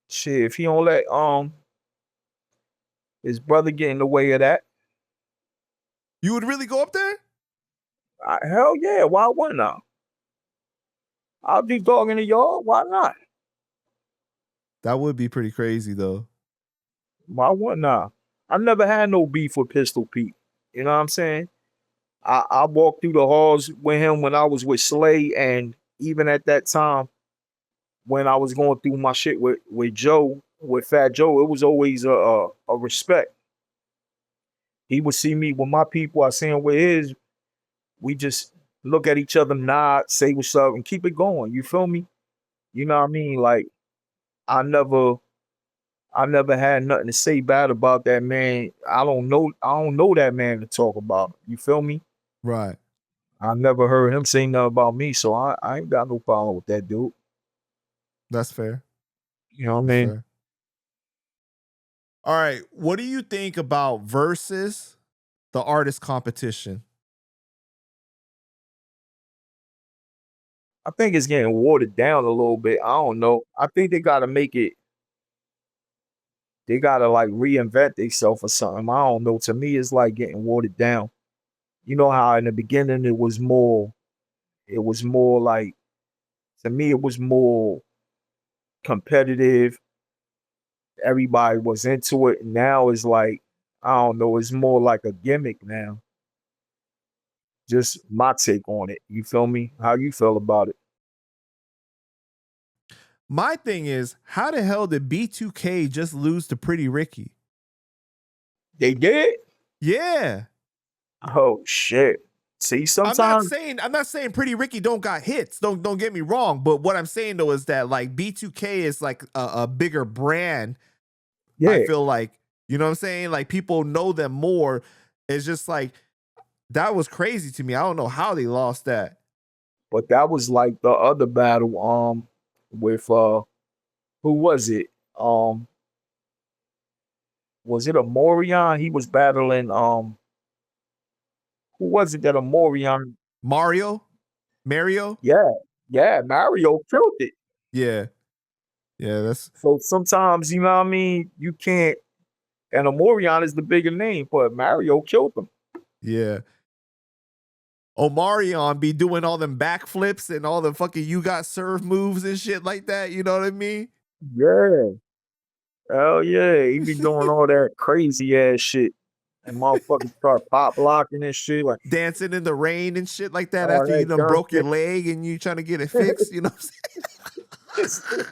Shit, if he don't let his brother get in the way of that. You would really go up there? Hell yeah, why wouldn't I? I'll do Dog in the Yard, why not? That would be pretty crazy though. Why wouldn't I? I never had no beef with Pistol Pete. You know what I'm saying? I walked through the halls with him when I was with Slay, and even at that time, when I was going through my shit with Joe, with Fat Joe, it was always a respect. He would see me with my people, I see him with his. We just look at each other, nod, say what's up, and keep it going. You feel me? You know what I mean? Like, I never had nothing to say bad about that man. I don't know that man to talk about. You feel me? Right. I never heard him say nothing about me, so I ain't got no problem with that dude. That's fair. You know what I mean? Fair. All right. What do you think about Verzuz, the artist competition? I think it's getting watered down a little bit. I don't know. I think they gotta make it. They gotta like reinvent themselves or something. I don't know. To me, it's like getting watered down. You know how in the beginning it was more like, to me, it was more competitive. Everybody was into it. Now it's like, I don't know, it's more like a gimmick now. Just my take on it. You feel me? How you feel about it? My thing is, how the hell did B2K just lose to Pretty Ricky? They did? Yeah. Oh shit. See, sometimes I'm not saying Pretty Ricky don't got hits. Don't get me wrong. But what I'm saying though is that like B2K is like a bigger brand. Yeah. I feel like, you know what I'm saying? Like people know them more. It's just like, that was crazy to me. I don't know how they lost that. But that was like the other battle with who was it? Was it Amorion? He was battling who was it that Amorion? Mario? Yeah, Mario killed it. Yeah, that's so sometimes, you know what I mean, you can't, and Amorion is the bigger name, but Mario killed him. Yeah. Omarion be doing all them backflips and all the fucking you got served moves and shit like that. You know what I mean? Yeah. Hell yeah. He be doing all that crazy ass shit. And motherfuckers start pop locking and shit. Like dancing in the rain and shit like that after you done broke your leg and you trying to get it fixed. You know what I'm saying?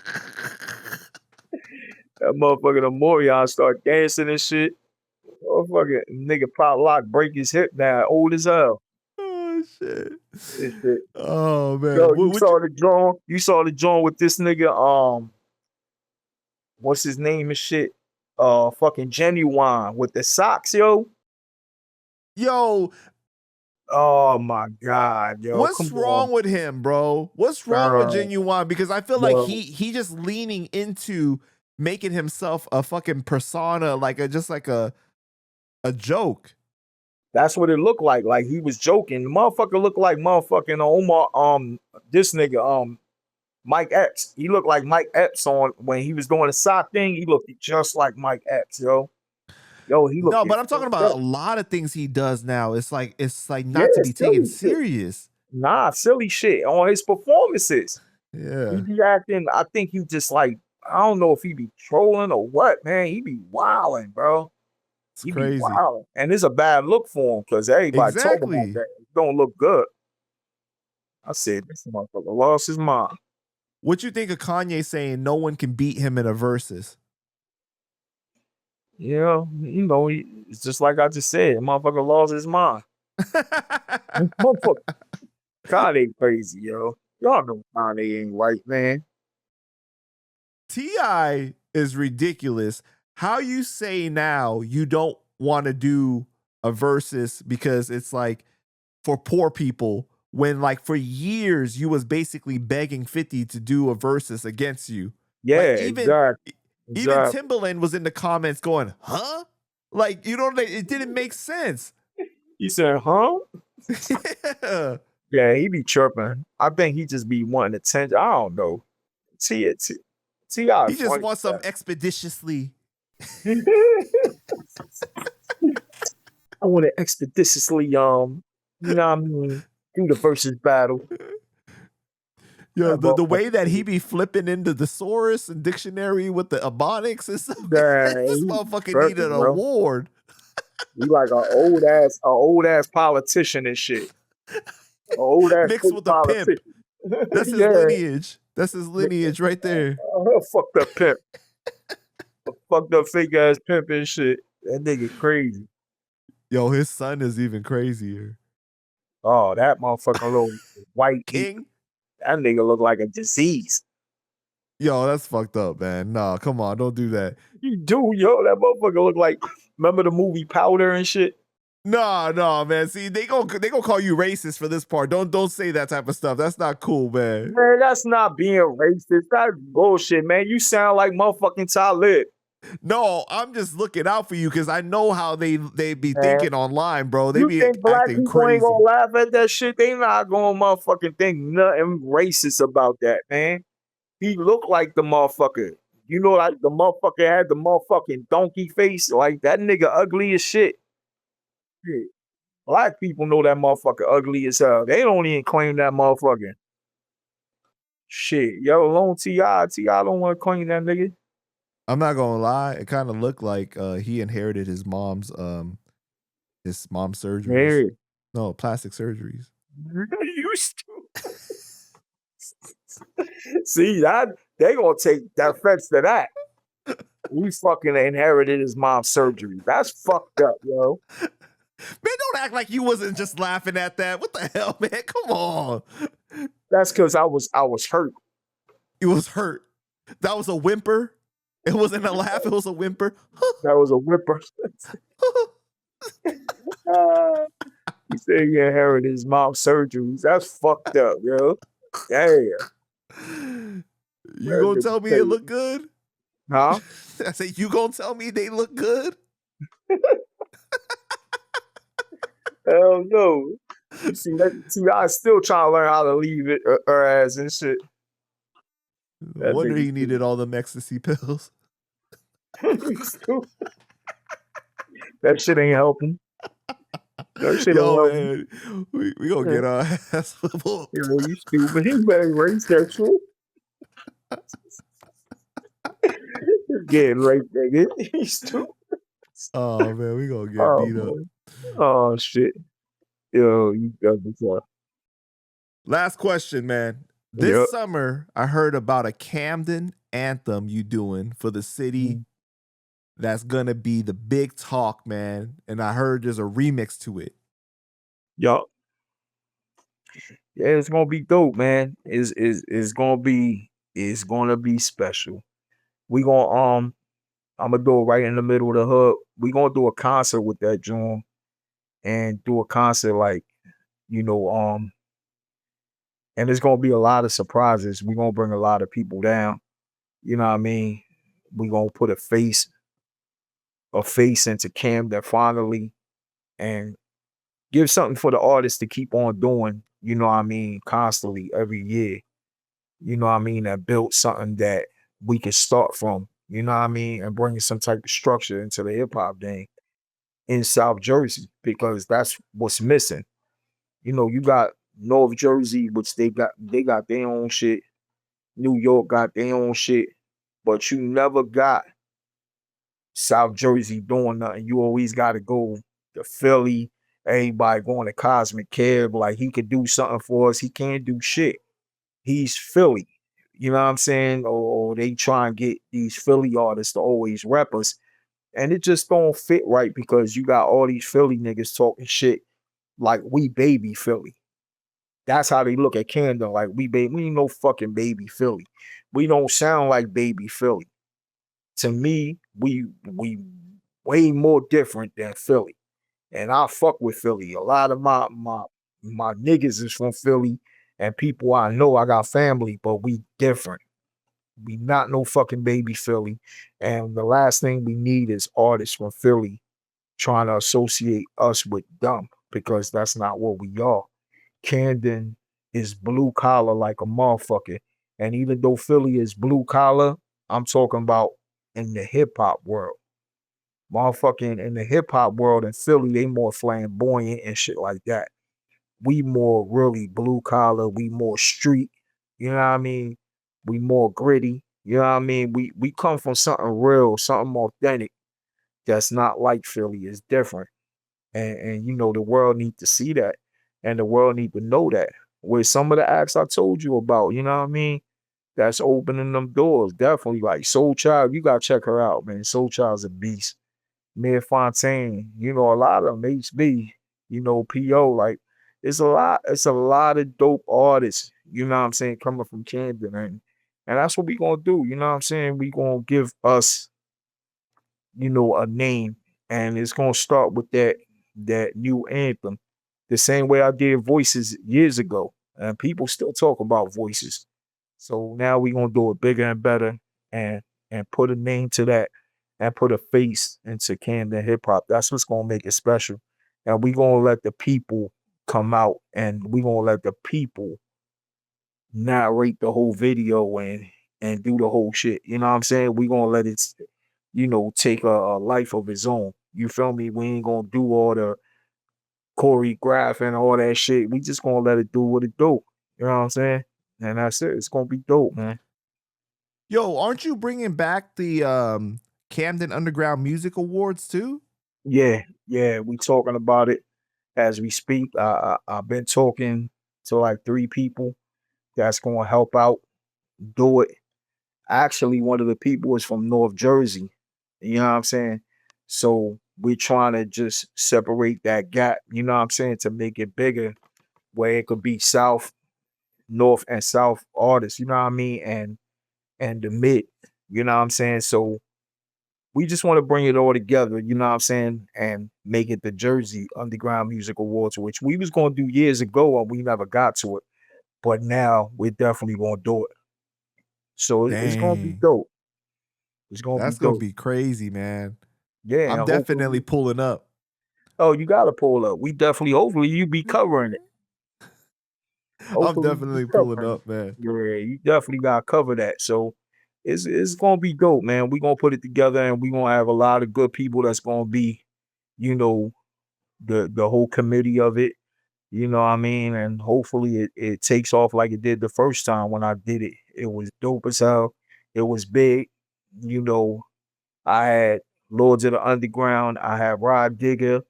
That motherfucking Amorion start dancing and shit. Motherfucking nigga pop lock, break his hip down, old as hell. Oh shit. Oh man. Yo, you saw the joint with this nigga, what's his name and shit? Fucking Genuine with the socks, yo. Oh my God, yo. What's wrong with him, bro? What's wrong with Genuine? Because I feel like he just leaning into making himself a fucking persona, like just like a joke. That's what it looked like. Like he was joking. The motherfucker looked like motherfucking Omar, this nigga, Mike Epps. He looked like Mike Epps when he was doing the sock thing. He looked just like Mike Epps, yo. He looked. No, but I'm talking about a lot of things he does now. It's like not to be taken serious. Nah, silly shit on his performances. Yeah. He be acting. I think he just like I don't know if he be trolling or what, man. He be wilding, bro. It's He be crazy. wilding. And it's a bad look for him because everybody talking about Exactly. that. It don't look good. I said, this motherfucker lost his mind. What you think of Kanye saying no one can beat him in a versus? Yeah, you know, it's just like I just said, motherfucker lost his mind. Motherfucker, Kanye crazy, yo. Y'all know Kanye ain't right, man. T.I. is ridiculous. How you say now you don't want to do a versus because it's like for poor people when like for years you was basically begging 50 to do a versus against you. Yeah, Like even exactly. Timbaland was in the comments going, huh? Like, you know, it didn't make sense. He said, huh? Yeah. Yeah, he be chirping. I think he just be wanting attention. I don't know. T.I. He just wants some expeditiously. I want to expeditiously, you know what I mean, do the versus battle. Yo, the way that he be flipping into the thesaurus and dictionary with the ebonics and stuff, this motherfucker needed an award. He like an old ass politician and shit. Old ass mixed with a pimp. That's his lineage. That's his lineage right there. Fucked up pimp. Fucked up fake ass pimp and shit. That nigga crazy. Yo, his son is even crazier. Oh, that motherfucking little white king. That nigga look like a disease. Yo, that's fucked up, man. Nah, come on, don't do that. You do, yo. That motherfucker look like, remember the movie Powder and shit? No, man. See, they gonna call you racist for this part. Don't say that type of stuff. That's not cool, man. Man, that's not being racist. That's bullshit, man. You sound like motherfucking Talib. No, I'm just looking out for you because I know how they be thinking online, bro. They you be think black acting people crazy. ain't gonna laugh at that shit? They not gonna motherfucking think nothing racist about that, man. He looked like the motherfucker. You know, like the motherfucker had the motherfucking donkey face. Like that nigga ugly as shit. Shit. Black people know that motherfucker ugly as hell. They don't even claim that motherfucker. Shit, yo, alone T.I. don't want to claim that nigga. I'm not gonna lie, it kind of looked like he inherited his mom's surgeries. Hey. No, plastic surgeries. You stupid. See that they gonna take offense to that. We fucking inherited his mom's surgery. That's fucked up, yo. Man, don't act like you wasn't just laughing at that. What the hell, man? Come on. That's because I was hurt. You was hurt. That was a whimper. It wasn't a laugh. It was a whimper. That was a whimper. He said he inherited his mom's surgeries. That's fucked up, yo. Damn. You gonna tell me it look good? Huh? I said, you gonna tell me they look good? Hell no. You see, I still trying to learn how to leave it her ass and shit. No wonder he needed all the ecstasy pills. That shit ain't helping. That shit Yo, ain't man, we gonna get our ass whooped. Yo, you stupid. He better erase that shit. You're getting raped, nigga. He's stupid. Oh man, we gonna get beat up. Oh shit. Yo, you got this one. Last question, man. This summer, I heard about a Camden anthem you doing for the city. That's gonna be the big talk, man. And I heard there's a remix to it. Yup. Yeah, it's gonna be dope, man. It's gonna be special. We gonna I'm gonna do it right in the middle of the hood. We gonna do a concert with that joint and do a concert like, you know, and there's gonna be a lot of surprises. We're gonna bring a lot of people down. You know what I mean? We're gonna put a face into Camden finally and give something for the artists to keep on doing, you know what I mean, constantly every year. You know what I mean? That built something that we can start from, you know what I mean, and bring some type of structure into the hip hop game in South Jersey, because that's what's missing. You know, you got North Jersey, which they got their own shit. New York got their own shit. but you never got South Jersey doing nothing. You always got to go to Philly. Everybody going to Cosmic Cab. Like, he could do something for us. He can't do shit. He's Philly. You know what I'm saying? Or they try and get these Philly artists to always rep us. And it just don't fit right because you got all these Philly niggas talking shit like we baby Philly. That's how they look at Camden. Like, we ain't no fucking baby Philly. We don't sound like baby Philly. To me, we way more different than Philly. And I fuck with Philly. A lot of my niggas is from Philly and people I know. I got family, but we different. We not no fucking baby Philly. And the last thing we need is artists from Philly trying to associate us with them because that's not what we are. Camden is blue collar like a motherfucker. And even though Philly is blue collar, I'm talking about in the hip hop world. Motherfucking in the hip hop world in Philly, they more flamboyant and shit like that. We more really blue collar, we more street, you know what I mean? We more gritty, you know what I mean? We come from something real, something authentic that's not like Philly. It's different. And you know, the world need to see that. And the world need to know that. With some of the acts I told you about, you know what I mean? That's opening them doors. Definitely. Like Soul Child, you gotta check her out, man. Soul Child's a beast. Mid Fontaine, you know, a lot of them, HB, you know, PO, like it's a lot of dope artists, you know what I'm saying, coming from Camden. And that's what we gonna do, you know what I'm saying? We gonna give us, you know, a name, and it's gonna start with that new anthem. The same way I did Voices years ago. And people still talk about Voices. So now we gonna do it bigger and better and put a name to that and put a face into Camden hip hop. That's what's gonna make it special. And we gonna let the people come out and we gonna let the people narrate the whole video and do the whole shit. You know what I'm saying? We gonna let it, you know, take a life of its own. You feel me? We ain't gonna do all the choreograph and all that shit. We just gonna let it do what it do. You know what I'm saying? And that's it. It's gonna be dope, man. Yo, aren't you bringing back the Camden Underground Music Awards too? Yeah, we talking about it as we speak. I've been talking to like 3 people that's gonna help out do it. Actually, one of the people is from North Jersey. You know what I'm saying? So we're trying to just separate that gap, you know what I'm saying, to make it bigger, where it could be South, North, and South artists, you know what I mean, and the mid, you know what I'm saying. So we just want to bring it all together, you know what I'm saying, and make it the Jersey Underground Music Awards, which we was gonna do years ago and we never got to it. But now we're definitely gonna do it. So it's gonna be Dang. dope. It's gonna be That's gonna dope. be crazy, man. Yeah, I'm and definitely hopefully, pulling up. oh, you gotta pull up. We definitely, hopefully, you be covering it. I'm Hopefully, you be definitely pulling covering it. up, man. Yeah, you definitely gotta cover that. So it's gonna be dope, man. We gonna put it together, and we gonna have a lot of good people that's gonna be, you know, the whole committee of it. You know what I mean? And hopefully it takes off like it did the first time when I did it. It was dope as hell. It was big. You know, I had Lords of the Underground. I had Rod Digger.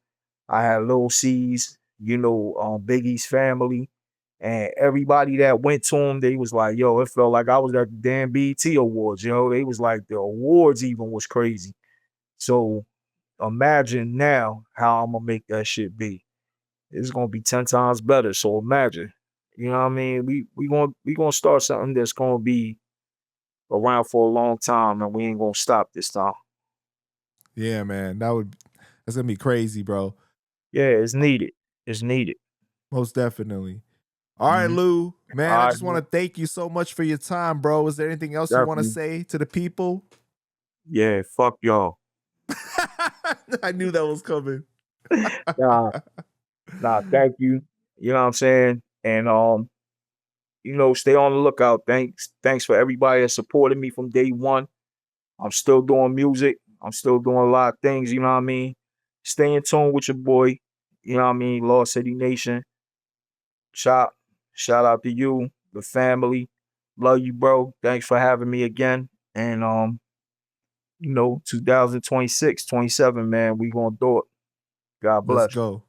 I had Lil C's, you know, Biggie's family. And everybody that went to him, they was like, yo, it felt like I was at the damn BET Awards, yo. They was like, the awards even was crazy. So imagine now how I'm gonna make that shit be. It's gonna be 10 times better. So imagine. You know what I mean? We gonna start something that's gonna be around for a long time and we ain't gonna stop this time. Yeah, man. That's gonna be crazy, bro. Yeah, it's needed. It's needed. Most definitely. All right, Mhm. Lou. All Man, I right, just want to man. thank you so much for your time, bro. Is there anything else you want to Definitely. say to the people? Yeah, fuck y'all. I knew that was coming. Nah, thank you. You know what I'm saying? And you know, stay on the lookout. Thanks for everybody that supported me from day one. I'm still doing music. I'm still doing a lot of things, you know what I mean? Stay in tune with your boy, you know what I mean? Lost City Nation. Shout out to you, the family. Love you, bro. Thanks for having me again. And 2026, 27, man, we gonna do it. God bless. Let's go.